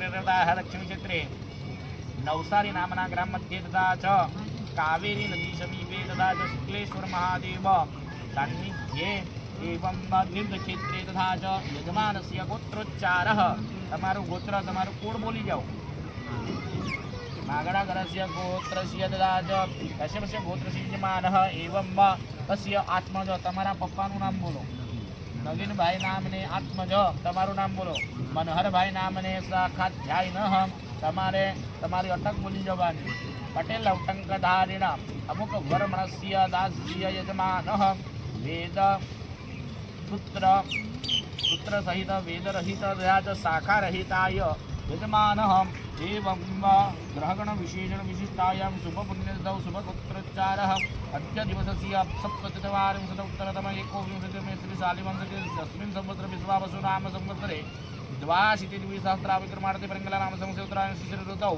નગરતા દક્ષિણ ક્ષેત્રે નવસારી નામના ગ્રામ મધ્યે તથા ચ કાવેરી નદી સમીપે તથા ચ શુક્લેશ્વર મહાદેવ સાન્નિધ્યે એવં તીર્થક્ષેત્રે તથા ચ યજમાનસ્ય ગોત્રોચ્ચારઃ તમારું ગોત્ર તમારું કોડ બોલી જાઓ માગડા કરસ્ય ગોત્રસ્ય તથા ચ કશ્યપસ્ય ગોત્રસ્ય યજમાનઃ એવં તસ્ય આત્મજ તમારા પપ્પાનું નામ બોલો નવીનભાઈ નામને આત્મજ તમારું નામ બોલો મનોહરભાઈ નામને સાખાધ્યાય તમારે તમારી અટક બોલી જવાની પટેલ અવટંકધારિણ અમુક વર્મણસ્ય દાસ્ય યજમાન વેદ પુત્ર સહિત વેદરહિત શાખા રહિતાય યજમાન એવં ગ્રહગણ વિશેષણ વિશિષ્ટાયામ શુભ પુણ્યદૌ શુભ ગોત્રોચ્ચાર અદ્ય દિવસસ્ય સપ્તચત્વારિંશદુત્તરતમ એકોવિંશતિમે શ્રી શાલિવંશસ્મિन् સંવત્સરે વિશ્વાવસુ નામ સંવત્સરે द्वाशीतिद्विसहस्राविक्रमार्थे परिङ्गलानाम संवत्सरोत्तरायण ऋतौ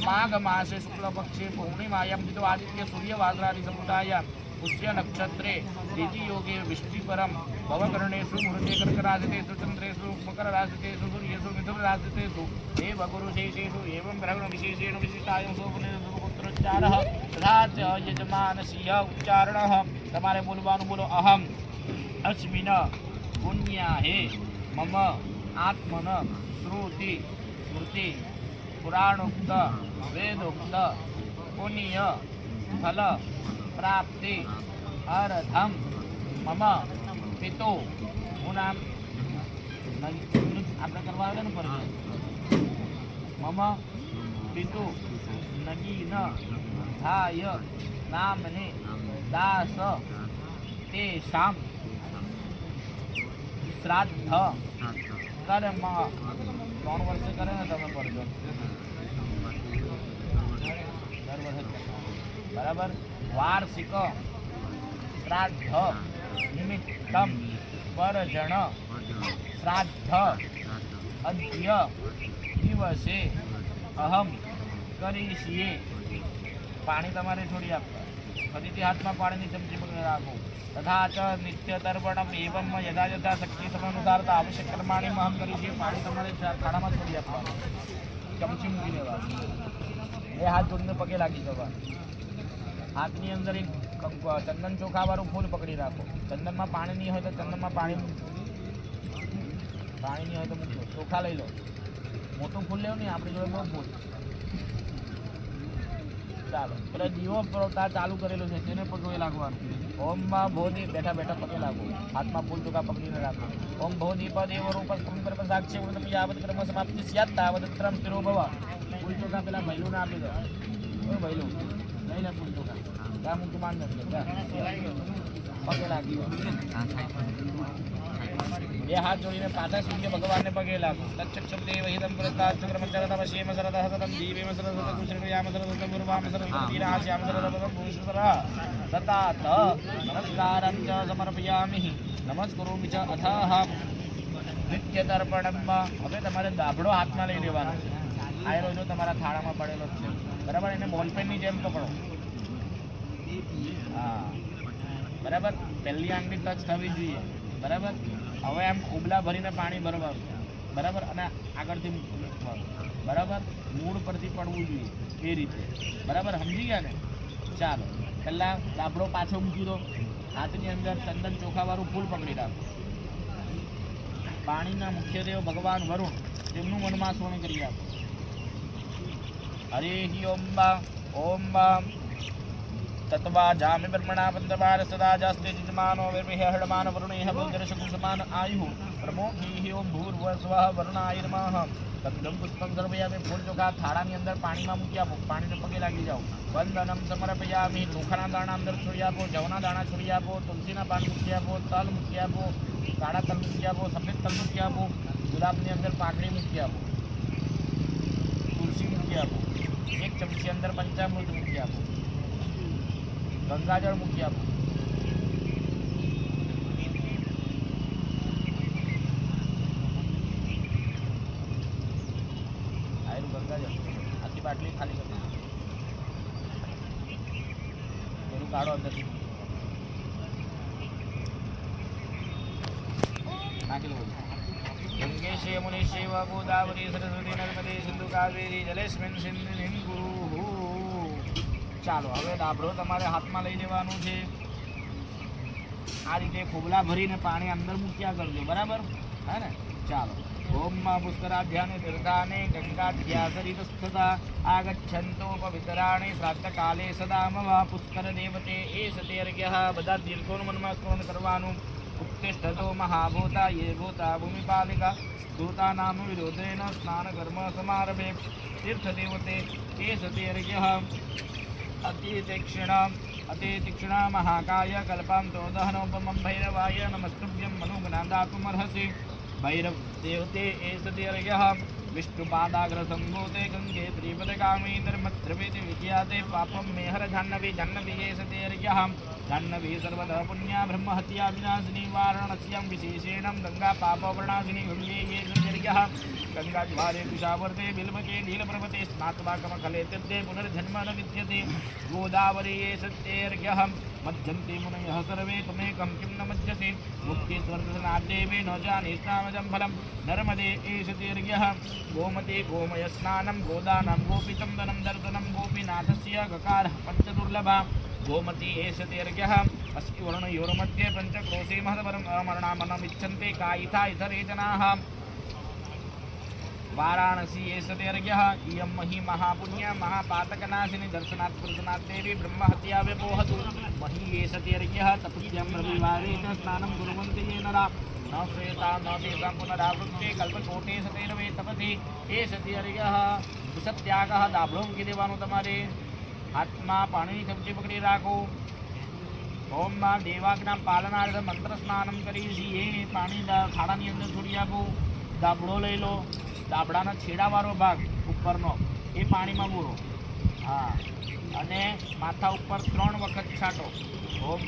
माघमासे शुक्लपक्षे पूर्णिमायां दितो आदित्य सूर्यवासरादि सम्भूतायां पुष्य नक्षत्रे द्वितीयोगे विष्टिपरं भवकर्णेषु मुहूर्ते कर्कराशितेषु चन्द्रेषु मकरराशितेषु सूर्येषु मिथुनराशितेषु देवगुरुशेषेषु एवं ग्रहणविशेषेण विशिष्टायं सोपनिर्गोत्रोच्चारः तथा च यजमानस्य उच्चारणः તમારે બોલવાનું બોલો અહમ અસ્મિન પુણ્યાહે મમ આત્મન શ્રુતિ સ્મૃતિ પુરાણોક્ત વેદોક્ત પુણ્ય ફલ પ્રાપ્તિ અર્થમ મમ પિતો હું નામ આપણે કરવા આવે ને પરિચય મમ પિતુ નગીન ધાય નામને દાસ તેષામ શ્રાદ્ધ કર્મ 3 વર્ષે કરે ને તમે પડજો દર વર્ષે બરાબર વાર્ષિક શ્રાદ્ધ નિમિત્તમ પરજણ શ્રાદ્ધ અદ્ય દિવસે અહમ કરીશીએ પાણી તમારે છોડી આપવા ફરીથી હાથમાં પાણીની ચમચી પકડી રાખો. તથા ચ નિત્ય તર્પણમ એવમ યથા યથા શક્તિ સમયાનુસાર આવશ્યક કર્માણી મહમ કરી છે. પાણી તમારે ખાડામાં છોડી આપવાનું, ચમચી મૂકી દેવાની. એ હાથ જોડીને પગે લાગી જવા. હાથની અંદર એક ચંદન ચોખા વાળું ફૂલ પકડી રાખો. ચંદનમાં પાણી નહીં હોય તો ચંદનમાં પાણી નહીં હોય તો મૂકજો. ચોખા લઈ લો. મોટું ફૂલ લેવું નહીં, આપણી જોડે બહુ ફૂલ. ચાલો, પેલા દીવો પ્રવતા ચાલુ કરેલું છે તેને પગે લાગવાનું. ઓમમાં ભોદી બેઠા બેઠા પગે લાગો. હાથમાં ફૂલ ચોખા પકડીને રાખો. ઓમ ભોદીપ દેવ રૂપ સુંદર સાક્ષી વૃદ્ધ યાવત કર્મ સમાપ્તિ સ્યાત તાવત ત્રમ સ્થિરો ભવ. ફૂલ ચોખા પેલા ભૈલુને આપી દો. ઓ ભૈલું લઈ લે ફૂલ ચોખા. ત્યાં મૂકી માન નથી પગે લાગી દો. બે હાથ જોડીને પાછા સૂર્ય ભગવાનને પગે લાગો. તચ્છક્ષમ દેવ હિતમ પુરસ્તા ચક્રમચરતઃ શેમ સરતઃ સતમ દીવેમ સરતઃ કુશળયામ સરતઃ પૂર્વામ સરતઃ તીરાશ્યામ સરતઃ ભૂષુતરઃ તથાત નમસ્કારં ચ સમર્પયામિ નમસ્કરોમિ ચ અથઃ નિત્ય તર્પણમ. હવે તમારે દાબડો હાથમાં લઈ લેવાનો છે. આયરો જો તમારા થાળામાં પડેલો જ છે, બરાબર. એને બોલપેનની જેમ પકડો. હા, બરાબર. પહેલી આંગળી ટચ થવી જોઈએ, બરાબર. હવે એમ ઉબલા ભરીને પાણી ભરવાનું, બરાબર. અને આગળથી મૂકવાનું, બરાબર. મૂળ પરથી પડવું જોઈએ એ રીતે, બરાબર. સમજી ગયા ને? ચાલો, પહેલાં દાબડો પાછો મૂકી દો. હાથની અંદર ચંદન ચોખાવાળું ફૂલ પકડી રાખો. પાણીના મુખ્ય દેવ ભગવાન વરુણ, તેમનું મનમાં સ્મરણ કરી આપો. હરે હિ ઓમ બા ઓમ બા તત્વા જામિ બ્રહ્મણા પંચવાર સદા જાસ્તે જિજમાનો વિર્મિહ હડમાન વરુણેહ ભૂજરશકુસમાન આયુ પ્રમોખી ઓમ ભૂર્ભુવ સ્વઃ વરુણાયર્મઃ તદ્દમ પુષ્પમ સમર્પયામિ. ફૂલ ચોખા થાળાની અંદર પાણીમાં મૂકી આપો. પાણીને પગે લાગી જાઓ. વંદનમ સમર્પયામિ. ચોખાના દાણા અંદર છોડી આપો, જવના દાણા છોડી આપો, તુલસીના પાન મૂકી આપો, તલ મૂકી આપો, કાળા તલ મૂકી આપો, સફેદ તલ મૂકી આપો, ગુલાબની અંદર પાકડી મૂકી આપો, તુલસી મૂકી આપો, એક ચમચી અંદર પંચામૃત મૂકી આપો, ગંગાજળ મૂકી આપો. આયરું ગંગાજળ આખી બાટલી ખાલી કરી એનું કાઢો અંદરથી નાખી લો. ગંગે શેમુનિ શૈવ ગોદાવરી સરસ્વતી નર્મદે સિંધુ કાવેરી જલેસ્મિન સિંધુનિ ગુરુ. ચાલો, હવે દાબડો તમારે હાથમાં લઈ લેવાનું છે. આ રીતે ખોબલા ભરીને પાણી અંદર મૂક્યા કરજો, બરાબર. હે ને? ચાલો. ઓમ પુષ્કરાધ્યાને તીર્થાને ગંગાધ્યાસરિતસ્થતા આગચ્છન્તો પવિતરાણી શ્રાદ્ધકાલે સદા મમ પુષ્કર દેવતે એ સતેર્ઘ્યઃ. બધા તીર્થોનું મનમાં સ્મરણ કરવાનું. ઉત્તિષ્ઠતો મહાભૂતા યે ભૂતા ભૂમિપાલિકા ભૂતા નામ વિરોધેન સ્નાન કર્મ સમારભે. તીર્થદેવતે એ સતેર્ઘ્યઃ અતિતીક્ષ્ણ મહાકાય કલ્પાં તો દહનોપમં ભૈરવાય નમસ્તુભ્યં મનોગનાદાતુમર્હસि. ભૈરવ દેવતે એ સતેર્ઘ્યઃ વિષ્ણુપાદાગ્ર સંભૂતે ગંગે ત્રિપદગામી ધર્મદ્રવેતિ વિદ્યાતે પાપમ મેહર જાહ્નવી. જાહ્નવી એ સતેર્ઘ્યઃ. જાહ્નવી સર્વદઃ પુણ્યા બ્રહ્મહત્યા વિનાશિની વારાણસ્યાં વિશેષેણ ગંગા પાપવર્ણાશિની. ગંગે એ સતેર્ઘ્યઃ. ગંગા દ્વારે કુશાવર્તે બિલ્વકે નીલપર્વતે સ્નાત્વા કમખલે તીર્થે પુનર્જન્મ ન વિદ્યતે. ગોદાવરી એ સતેર્ઘ્યઃ. મજ્જન્તે મુનયઃ સર્વે ત્વમેકં કિં ન મજ્જસે. મુક્તિસ્વર્ગસ્નાદ્દેવે ન જાનેષ્ણામજં ફલં. નર્મદે એ સતેર્ઘ્યઃ. गोमते गोमय स्नानं गोदानं गोपीचन्दनं दर्शनं गोपीनाथस्य गकारः पञ्चदुर्लभा. गोमती एष तीर्घ्यः. अस्ति वर्णयोर्मध्ये पञ्चक्रोशे महदमरणामनमिच्छन्ते कायिथा इतरे जनाः. वाराणसी एष तीर्घ्यः. इयं मही महापुण्या महापातकनाशिनी. दर्शनात् प्रदर्शनात् देवी ब्रह्महत्या व्यपोहतु. मही एष तीर्घ्यः. तपस्यां रविवारे च स्नानं कुर्वन्ति ये नरा. न श्वेता न तेषां पुनरावृत्ते कल्पकोटे सतैरवे तपति. એ સતીર્ઘ્યઃ. સત્યાગઃ. દાબડો મૂકી દેવાનો તમારે. હાથમાં પાણીની ચમચી પકડી રાખો. ઓમમાં દેવાજ્ઞા પાલનાર્થ મંત્ર સ્નાનમ કરી છીએ. પાણી ખાડાની અંદર છોડી આપો. દાબડો લઈ લો. દાબડાના છેડાવાળો ભાગ ઉપરનો એ પાણીમાં બોરો. હા, અને માથા ઉપર 3 વખત છાંટો. ओम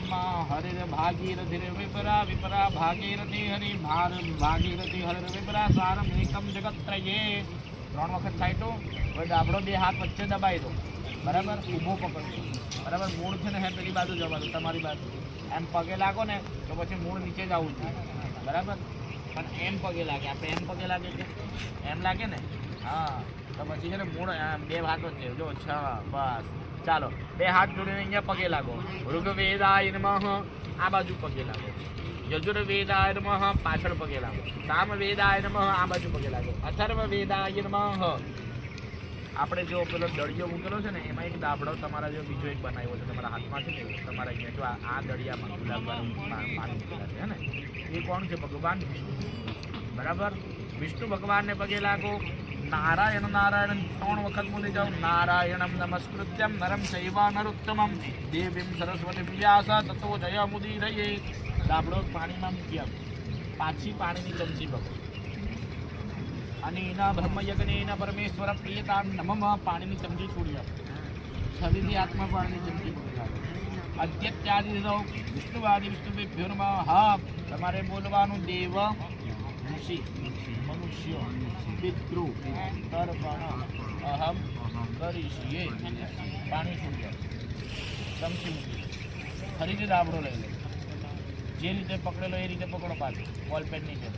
हरिर भागीरथि विपरा विपरा भागीरथि हरि भार भागीरथि हरिर विपरा सारम एकम जगत्रये. 3 વખત છાંટો. હવે દાબડો 2 હાથ વચ્ચે દબાઈ દો. બરાબર ઊભો પકડજો બરાબર મૂળ છે ને હે પેલી બાજુ જવાનું તમારી બાજુ એમ પગે લાગો ને તો પછી મૂળ નીચે જ આવવું જોઈએ બરાબર પણ એમ પગે લાગે આપણે એમ પગે લાગે છે એમ લાગે ને હા તો પછી છે ને મૂળ બે હાથ છે જો છ બસ ચાલો બે હાથ જોડીને અહીંયા પગે લાગો ઋગ્વેદાય નમઃ આ બાજુ પગે લાગો યજુર્વેદાય નમઃ પાછળ પગે લાગો સામવેદાય નમઃ આ બાજુ પગે લાગો અથર્વવેદાય નમઃ આપણે જો પેલો દળિયો મૂકેલો છે ને એમાં એક દાબડો તમારા જો બીજો એક બનાવ્યો છે તમારા હાથમાં છે ને તમારા અહીંયા જો આ દળિયામાં ગુલાબનું પાન મૂકેલા છે ને એ કોણ છે ભગવાન વિષ્ણુ બરાબર વિષ્ણુ ભગવાનને પગે લાગો નારાયણ નારાયણ 3 વખત બોલી જાઓ નારાયણમ નમસ્કૃત્યમ નરમ ચૈવ નરોત્તમમ દેવીમ સરસ્વતી વ્યાસા તતો જયમુદીરયે દાબડો પાણીમાં મૂકી આપો પાછી પાણીની ચમચી પકડો અને એના બ્રહ્મયજ્ઞેના પરમેશ્વર પ્રિયતા નમઃ પાણીની ચમચી છોડી આપો છબીથી હાથમાં પાણીની ચમચી છોડી આપો અદ્યત્યાદિ વિષ્ણુવાદી વિષ્ણુભ્યો નમઃ હા તમારે બોલવાનું દેવ ઋષિ મનુષ્ય પિતૃ તર્પણ અહમ કરીશીએ પાણી છોડી આપો ચમચી મૂકી ફરીથી દાબડો લઈ લો જે રીતે પકડેલો એ રીતે પકડો પાછું બોલપેનની જેમ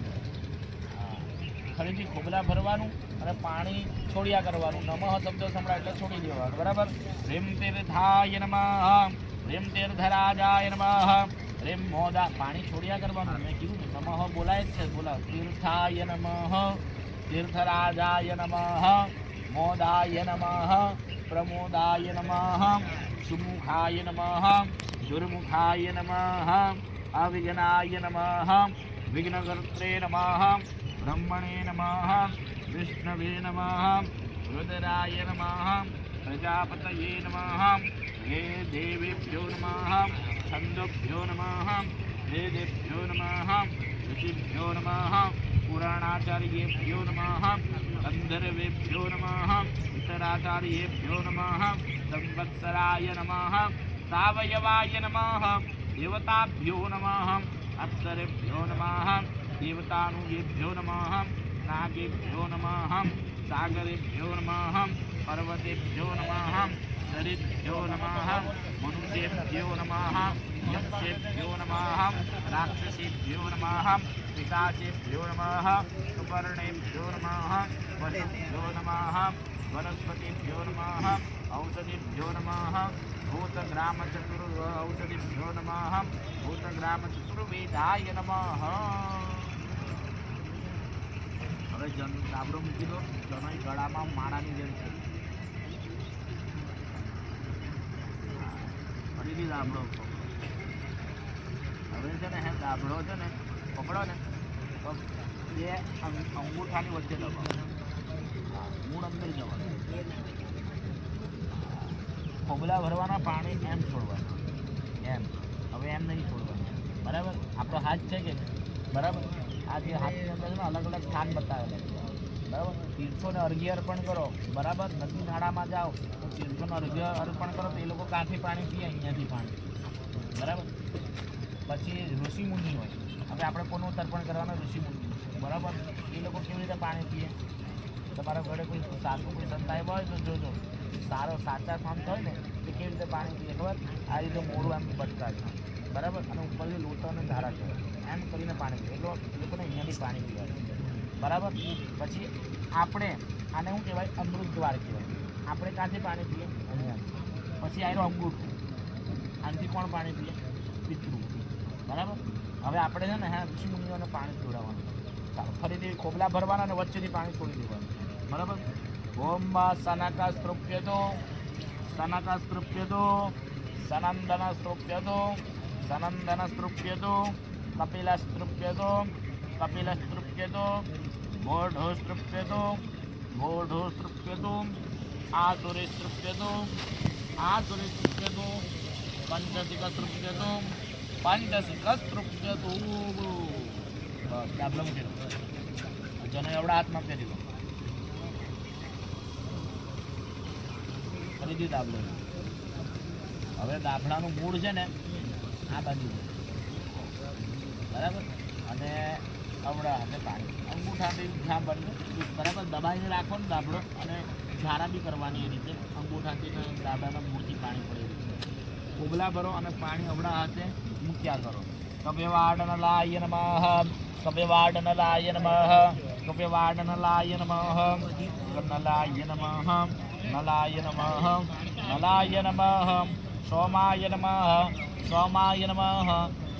ફરીથી ખોબલા ભરવાનું અને પાણી છોડ્યા કરવાનું નમઃ શબ્દ સંભળાય એટલે છોડી દેવાનું બરાબર રેમ તીર્થાય નમઃ રેમ તીર્થરાજાય નમઃ રેમ મોદા પાણી છોડ્યા કરવાનું મેં કીધું ને નમઃ બોલાય જ છે બોલા તીર્થાય નમઃ તીર્થરાજાય નમઃ મોદાય નમઃ પ્રમોદાય નમઃ સુમુખાય નમઃ દુર્મુખાય નમઃ અવિઘ્નાય નમઃ વિઘ્નકર્ત્રે નમઃ બ્રહ્મણે નમઃ વિષ્ણવે નમઃ રુદ્રાય નમઃ પ્રજાપતયે નમઃ હે દેવેભ્યો નમઃ છંદોભ્યો નમઃ વેદેભ્યો નમઃ ઋષિભ્યો નમઃ પુરાણાચાર્યેભ્યો નમઃ ગંધર્વેભ્યો નમઃ ઇતરાચાર્યેભ્યો નમઃ સંવત્સરાય નમઃ સાવયવાય નમઃ દેવતાભ્યો નમઃ અપ્સરેભ્યો નમઃ દેવતાનુગેભ્યો નમઃ નાગેભ્યો નમઃ સાગરેભ્યો નમઃ પર્વતેભ્યો નમઃ સરિભ્યો નમઃ મનુષ્યેભ્યો નમઃ યક્ષેભ્યો નમઃ રાક્ષસેભ્યો નમઃ પિશાચેભ્યો નમઃ સુપર્ણેભ્યો નમઃ વસુભ્યો નમઃ વનસ્પતિભ્યો નમઃ ઔષધિભ્યો નમઃ ઔષધિભ્યો નમઃ ભૂતગ્રામચતુર્વેદાય નમઃ હવે દાબડો મૂકી દો જનોઈ ગળામાં માળાની જેમ છે ફરીથી દાબડો હવે છે ને હે દાબડો છે ને પકડો ને તો બે અંગૂઠાની વચ્ચે દબાવો મૂળ અંદર જવાનું ખોબલા ભરવાના પાણી એમ છોડવાનું એમ હવે એમ નહીં છોડવાનું બરાબર આપણો હાથ છે કે બરાબર આ જે હાથની અંદર છે ને અલગ અલગ સ્થાન બતાવેલા છે બરાબર તીર્થોને અર્ઘ્ય અર્પણ કરો બરાબર નદી નાળામાં જાઓ તો તીર્થોને અર્ઘ્ય અર્પણ કરો તો એ લોકો કાંથી પાણી પીએ અહીંયાથી પાણી બરાબર પછી ઋષિમુનિ હોય હવે આપણે કોનું તર્પણ કરવાનું ઋષિમુનિ બરાબર એ લોકો કેવી રીતે પાણી પીએ તમારા ઘરે કોઈ સાચું કોઈ સંતાય હોય તો જોજો સારો સાચા સંત હોય ને એ કેવી રીતે પાણી પીએ ખબર આ રીતે મોડું એમ બટકાવે બરાબર અને ઉપરથી લોટો અને ધારા છે એમ કરીને પાણી પીએ એટલે એ લોકોને અહીંયાથી પાણી પીવાય બરાબર પછી આપણે આને શું કહેવાય અમૃત દ્વાર કહેવાય આપણે ક્યાંથી પાણી પીએ અહીંયાથી પછી આવ્યો અંગૂઠું આનાથી કોણ પાણી પીએ પિતૃ બરાબર હવે આપણે છે ને હા ઋષિમુનિઓને પાણી પીવડાવવાનું ચાલો ફરીથી ખોબલા ભરવાના અને વચ્ચેથી પાણી છોડી દેવાનું બરાબર ઓમ સનકસ્તૃપ્યતો સનકસ્તૃપ્યતો સનંદનસ્તૃપ્યતો સનંદનસ્તૃપ્યતો કપિલસ્તૃપ્યતો કપિલસ્તૃપ્યતો મોઢોસ્તૃપ્યતો મોઢોસ્તૃપ્યતો આસુરેસ્તૃપ્યતો આસુરેસ્તૃપ્યતો પંચસિકસ્તૃપ્યતો પંચસિકસ્તૃપ્યતો બસ ડાબલો મૂકી દો જનો એવડા હાથમાં કરી દો ફરીથી દાબલો હવે દાબલાનું મૂળ છે ને આ બાજુ બરાબર અને આવડા હાથે પાણી અંગૂઠાથી જ્યાં બને બરાબર દબાઈને રાખો ને દાબડો અને ઝારા બી કરવાની એ રીતે અંગૂઠાથી ને દાબાના મૂળથી પાણી પડે એ રીતે ઉબલા ભરો અને પાણી અવડા હાથે મૂક્યા કરો. કવ્યવાડનલાય નમઃ કવ્યવાડનલાય નમઃ કવ્યવાડનલાય નમઃ નલાય નમઃ નલાય નમઃ નલાય નમઃ સોમાય નમઃ સોમાય નમઃ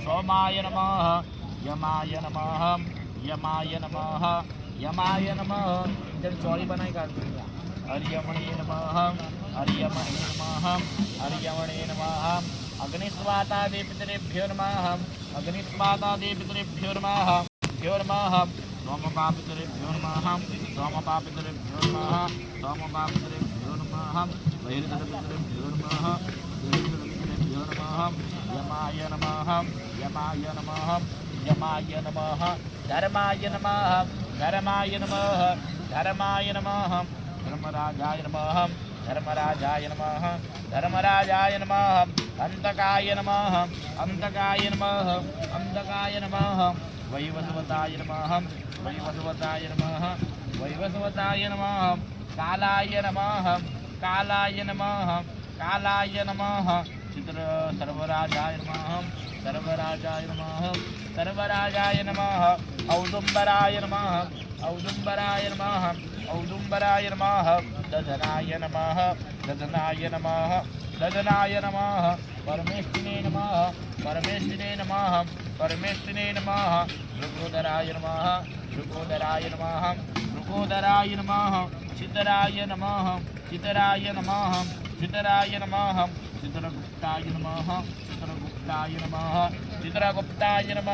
સોમાય નમઃ યમાય નમઃ યમાય નમઃ યમાય નમઃ જણ ચોરી બનાવી કાઢજો. હરિયમણે નમઃ હરિયમણે નમઃ હરિયમણે નમઃ અગ્નિસ્વાતાદે પિતરેભ્યો નમઃ અગ્નિસ્વાતાદે પિતરેભ્યો નમઃ ભ્યો નમઃ સોમપાપિતરેભ્યો નમઃ સોમપાપિતરેભ્યો નમઃ સોમપાપિતરેભ્યો નમઃ બહિર્ગતપિતરેભ્યો નમઃ બહિર્ગતપિતરેભ્યો નમઃ યમાય નમઃ યમાય નમઃ યમાય નમઃ ધર્માય નમઃ ધર્માય નમઃ ધર્માય નમઃ ધર્મરાજાય નમઃ ધર્મરાજાય નમઃ ધર્મરાજાય નમઃ અંતકાય નમઃ અંતકાય નમઃ અંતકાય નમઃ વૈવસ્વતાય નમઃ વૈવસ્વતાય નમઃ વૈવસ્વતાય નમઃ કાલાય નમઃ કાલાય નમઃ કાલાય નમઃ ચિત્ર સર્વરાજાય નમઃ સર્વરાજાય નમઃ સર્વરાજાય નમઃ ઔદુંબરાય નમઃ ઔદુંબરાય નમઃ ઔદુંબરાય નમઃ દધનાય નમઃ દધનાય નમઃ દધનાય નમઃ પરમેષ્ઠિને નમઃ પરમેષ્ઠિને નમઃ પરમેષ્ઠિને નમઃ ઋગોદરાય નમઃ ઋગોદરાય નમઃ ઋગોદરાય નમઃ ચિતરાય નમઃ ચિતરાય નમઃ ચિતરાય નમઃ ચિત્રગુપ્તાય નમઃ ચિત્રગુપ્તાય નમઃ ચિત્રગુપ્તાય નમઃ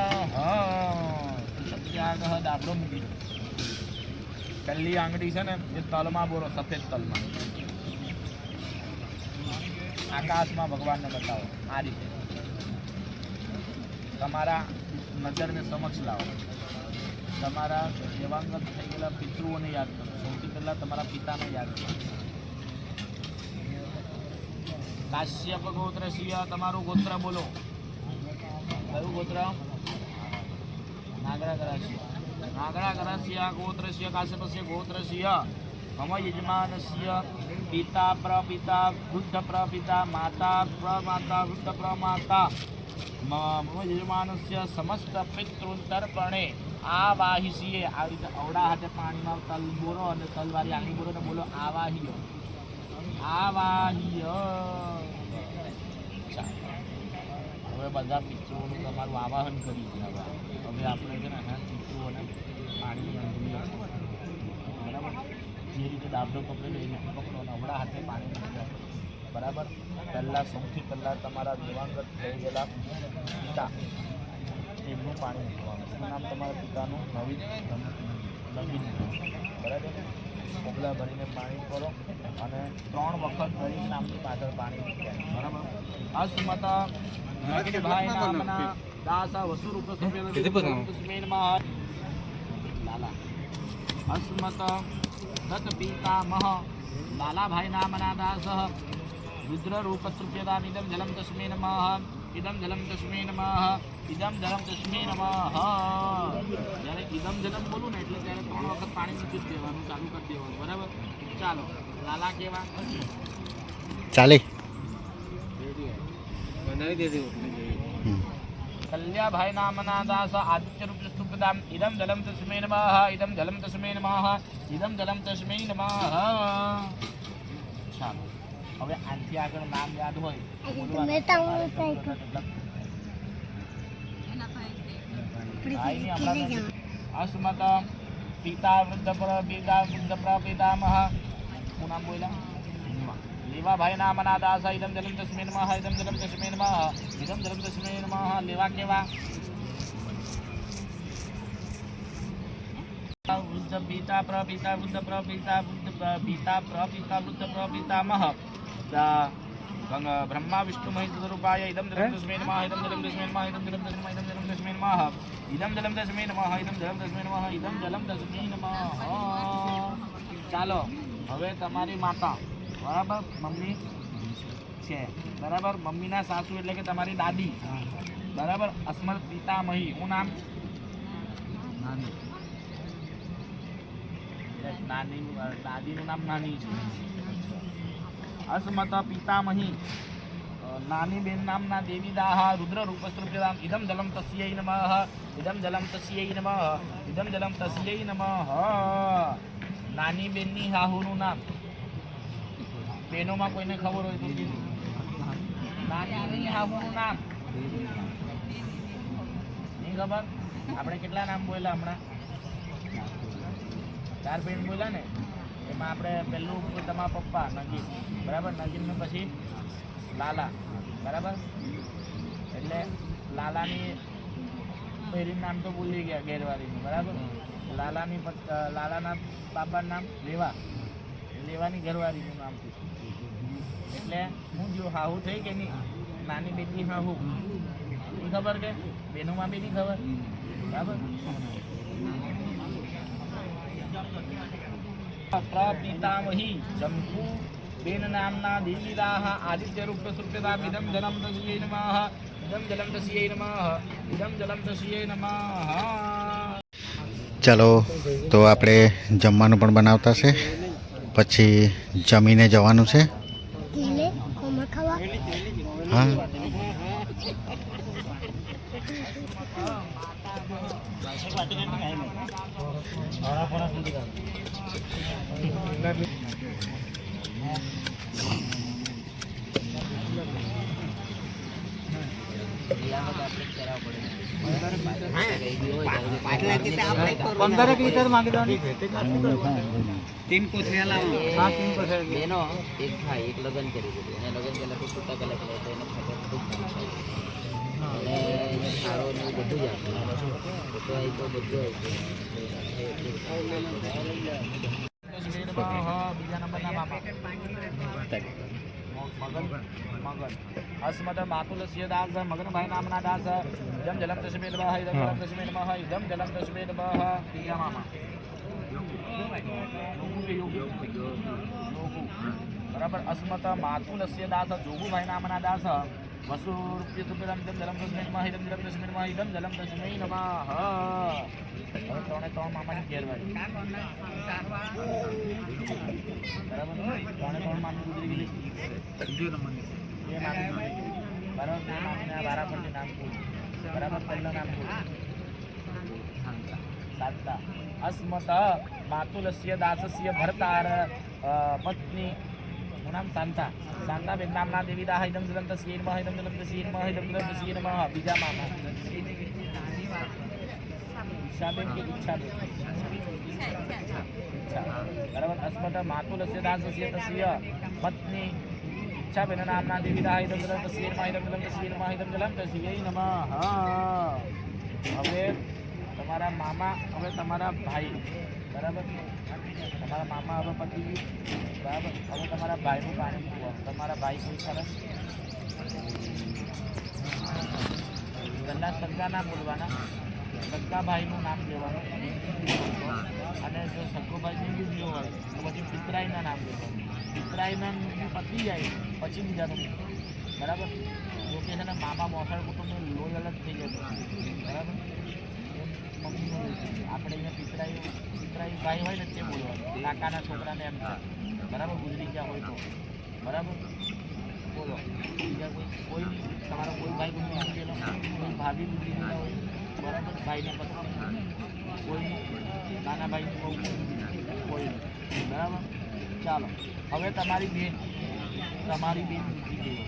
સત્યાગહ દાબડો મૂકી પહેલી આંગળી છે ને એ તલમાં બોલો સફેદ તલમાં આકાશમાં ભગવાનને બતાવો આ રીતે તમારા નજરને સમક્ષ લાવો. તમારા દેવાંગત થઈ ગયેલા પિતૃઓને યાદ કરો. સૌથી પહેલાં તમારા પિતાને યાદ કરો. કાશ્યપ ગોત્રસિંહ તમારું ગોત્ર બોલો. કયું ગોત્ર? નાગરા ગરાસિંહ. નાગરા ગરાસિંહ ગોત્રસિંહ કાશ્યપસ્ય ગોત્રસિંહ મમ યજમાનસ્ય પિતા પ્રપિતા વૃદ્ધ પ્રપિતા માતા પ્રમાતા વૃદ્ધ પ્રમાતા મમ યજમાનસ્ય સમસ્ત પિતૃતર્પણે આવાહિસીએ. આ રીતે અવડા હાથે પાણીમાં તલ બોલો અને તલવાળી આંગળી બોલો ને બોલો આવાહીય આવાહીય. હવે બધા પિતૃઓનું તમારું આવાહન કરી ગયા. હવે આપણે છે ને હા પિતૃઓને પાણીની અંજલિ બરાબર જે રીતે દાબડો પકડેલો એ રીતે પકડો અને અવડા હાથે પાણી મૂકી બરાબર. પહેલાં સૌથી પહેલાં તમારા દેવાંગત થઈ ગયેલા પિતા એમનું પાણી મૂકવાનું. શું નામ તમારા પિતાનું? નવીન બરાબર. પગલા ભરીને પાણી કરો અને 3 વખત દરેક નામની પાછળ પાણી મૂકવાનું બરાબર. અસ્મત ભાઈ નામના દાસ વસુરૂપ લાલા અસ્મત દત્ત પિતામહ લાલાભાઈ નામના દાસ રુદ્રરૂપ તૃપ્યદામિદમ જલમ તસ્મે નમઃ ઇદમ જલમ તસ્મે નમઃ ઇદમ જલમ તસ્મે નમઃ. જ્યારે ઇદમ જલમ બોલું ને એટલે ત્યારે 3 વખત પાણી મૂકી જ દેવાનું, ચાલુ કરી દેવાનું બરાબર. ચાલો લાલા કેવા ચાલે બનાવી દેજો. કલ્યાભાઈ નામના દાસ આદિત્ય રૂપ સ્તુપદામ ઇદમ જલમ તસ્મે નમઃ ઇદમ જલમ તસ્મે નમઃ ઇદમ જલમ તસ્મે નમઃ. ચાલો હવે આનથી આગળ નામ યાદ હોય અસ્મત પિતા વૃદ્ધ પિતા વૃદ્ધ પ્રપિતામહ. શું નામ બોલ્યા? લેવાભાઈ નામના દાસ ઇદમ જલમ તસ્મે નમઃ ઇદમ જલમ તસ્મે નમઃ ઇદમ જલમ તસ્મે નમઃ. લેવા કેવા? વૃદ્ધ પિતા પ્રપિતા વૃદ્ધ પ્રપિતા વૃદ્ધ પિતા પ્રપિતા વૃદ્ધ પ્રપિતામહ. બ્રહ્મા વિષ્ણુ મહેશ સ્વરૂપાય ઇદમ જલમ તસ્મે નમઃ ઇદમ જલમ તસ્મે નમઃ ઇદમ જલમ તસ્મે ઇદમ જલમ તસ્મે નમઃ ઇદમ જલમ તસ્મે નમઃ ઇદમ જલમ તસ્મે નમઃ ઇદમ જલમ તસ્મે નમઃ. ચાલો હવે તમારી માતા બરાબર મમ્મી છે બરાબર. મમ્મીના સાસુ એટલે કે તમારી દાદી બરાબર. અસ્મત પિતામહી. શું નામ? દાદીનું નામ નાની છે. અસ્મત પિતામહી નાની બેન નામના દેવી દાહ રુદ્ર રૂપસ્તૃપ્યતામ ઇદમ જલમ તસ્યૈ નમઃ ઇદમ જલમ તસ્યૈ નમઃ ઇદમ જલમ તસ્યૈ નમઃ. નાની બેનની હાહુનું નામ બેનોમાં કોઈને ખબર હોય તો કીધું. નાની હાહુનું નામ નહીં ખબર? આપણે કેટલા નામ બોલ્યા હમણાં? 4 બેન બોલ્યા ને, એમાં આપણે પહેલું તમારા પપ્પા નગીન, બરાબર? નગીનનું પછી લાલા, બરાબર? એટલે લાલાની પહેરીનું નામ તો ભૂલી ગયા, ઘેરવાળીનું, બરાબર? લાલાના બાપાનું નામ લેવા, લેવાની ઘરવાળીનું નામ પૂછ્યું. એટલે હું જો હાહુ થઈ કે નહીં, નાની બેટી હાહુ એ ખબર કે બેનોમાં બી નહીં ખબર, બરાબર? પ્રપિતામહી જંબુ બેન નામના દેવી દાહ આદિત્ય રૂપ સુપ્યતા ઇદમ જલમ તસ્યૈ નમઃ ઇદમ જલમ તસ્યૈ નમઃ ઇદમ જલમ તસ્યૈ નમઃ. ચાલો, તો આપણે જમવાનું પણ બનાવતા છે, પછી જમીને જવાનું છે. હા, પંદર લીટર માંગી દો. 3 કોથળિયા લાવો. હા, 3 કોથળિયા. બેનો એક ભાઈ એક લગ્ન કરી દીધું અને લગ્ન પહેલા તો છૂટા કલા કરે તો એને ખબર ખૂબ અને એને સારો ને એવું બધું જ આપ્યું. તો એ તો બધું બીજા નંબરના બાપા મગન અસ્મત માતુલસ્ય દાસ મગનભાઈ નામના દાસ ઇદમ જલમ તસ્મૈ નમઃ ઇદમ જલમ તસ્મૈ નમઃ ઇદમ જલમ તસ્મૈ નમઃ. બીજા મામા બરાબર. અસ્મત માતુલસ્ય દાસ જોગુભાઈ નામના દાસ વસુરૂપ્યતુપેદમ ઇદમ જલમ તસ્મૈ નમઃ ઇદમ જલમ તસ્મૈ નમઃ ઇદમ જલમ તસ્મૈ નમઃ. હવે 3 મામાની ઘેરવાળી, બરાબર? 3 મામી ગુજરી ગયેલી. બે મામી, બરાબર? બે મામીના વારાફરતી નામ બોલ, બરાબર? પહેલું નામ બોલ શાંતા. અસ્મત માતુલસ્ય દાસસ્ય ભરતાર પત્ની નું નામ શાંતા. શાંતાબેન નામના દેવી દાહ ઇદમ જલમ તસ્યૈ નમઃ ઇદમ જલમ તસ્યૈ નમઃ ઇદમ જલમ તસ્યૈ નમઃ. બીજા મામા ઈચ્છાબેન કે ઈચ્છાબેન? બરાબર. અસ્મત માતુલસ્ય દાસસ્ય તસ્ય પત્ની ઈચ્છાબેન નામના દેવી દાહ ઇદમ જલમ તસ્યૈ નમઃ ઇદમ જલમ તસ્યૈ નમઃ ઇદમ જલમ તસ્યૈ નમઃ. હવે તમારા મામા, હવે તમારા ભાઈ, બરાબર? તમારા મામા હવે પતી ગયું, બરાબર? હવે તમારા ભાઈનું પાણી મૂકવાનું. તમારા ભાઈ કોઈ સરસ પહેલાં સગા નામ બોલવાના, સગા ભાઈનું નામ લેવાનું, અને જો સગો ભાઈ નહીં બીજો હોય તો પછી પિતરાઈના નામ લેવાનું. પિતરાઈના પતી જાય પછી બીજાનું, બરાબર? જો કે છે ને મામા મોસાળ કુટુંબનું લોહી અલગ થઈ જતું, બરાબર? મમ્મીનું આપણે અહીંયા પિતરાઈ ભાઈ હોય ને તે બોલવાનું, કાકાના છોકરાને એમ છે, બરાબર? ગુજરી ગયા હોય તો, બરાબર? બોલો બીજા કોઈ તમારો કોઈ ભાઈ ગુજરી ગયેલો, કોઈ ભાભી ગુજરી ગયેલા હોય, બરાબર? ભાઈને પત્ની, કોઈ નાના ભાઈની બહુ, કોઈ, બરાબર? ચાલો, હવે તમારી બેન ગુજરી ગઈ,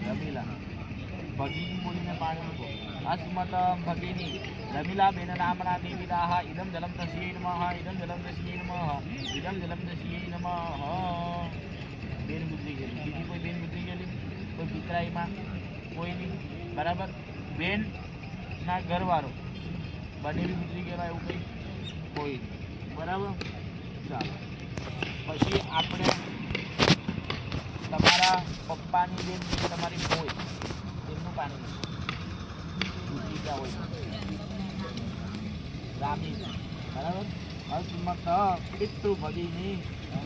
રમીલા ભગીની બોલીને પાણી મૂકો. અસ્મત ભગીની રમીલા બેન નામના દેવી દાહ ઇદમ જલમ તસ્યૈ નમઃ ઇદમ જલમ તસ્યૈ નમઃ ઇદમ જલમ તસ્યૈ નમઃ. બેન ગુજરી ગયેલી. બીજી કોઈ બેન ગુજરી ગયેલી? કોઈ પિતરાઈમાં કોઈ નહીં, બરાબર? બેનના ઘરવાળો બનેવી ગુજરી ગયેલા એવું કંઈ કોઈ નહીં, બરાબર? ચાલો, પછી આપણે તમારા પપ્પાની બેન, તમારી કોઈ એમનું પાણી ગુજરી ગયા હોય, રામી, બરાબર? અસ્મત પિતૃ ભગીની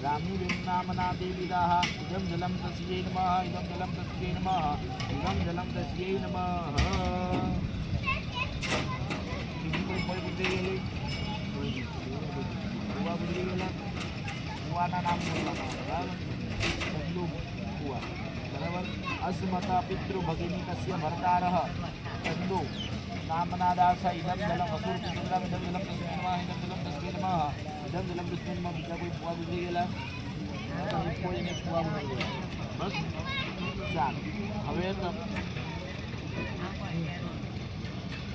રામી બેન નામના દેવી દાહ ઇદમ જલમ તસ્યૈ નમઃ ઇદમ જલમ તસ્યૈ નમઃ ઇદમ જલમ તસ્યૈ નમઃ. પિતૃભગિની કસ્ય ભર્તારઃ ચંદુ નામના દાસ ઇદમ જલમ અસુર પુત્રમ ઇદમ જલમ તસ્मै નમઃ ઇદમ જલમ તસ્मै નમઃ ઇદમ જલમ તસ્मै નમઃ બીજા કોઈ ફુવા ગુજરી ગયેલા કોઈને ફુવા ગુજરી ગયેલા બસ ચાલ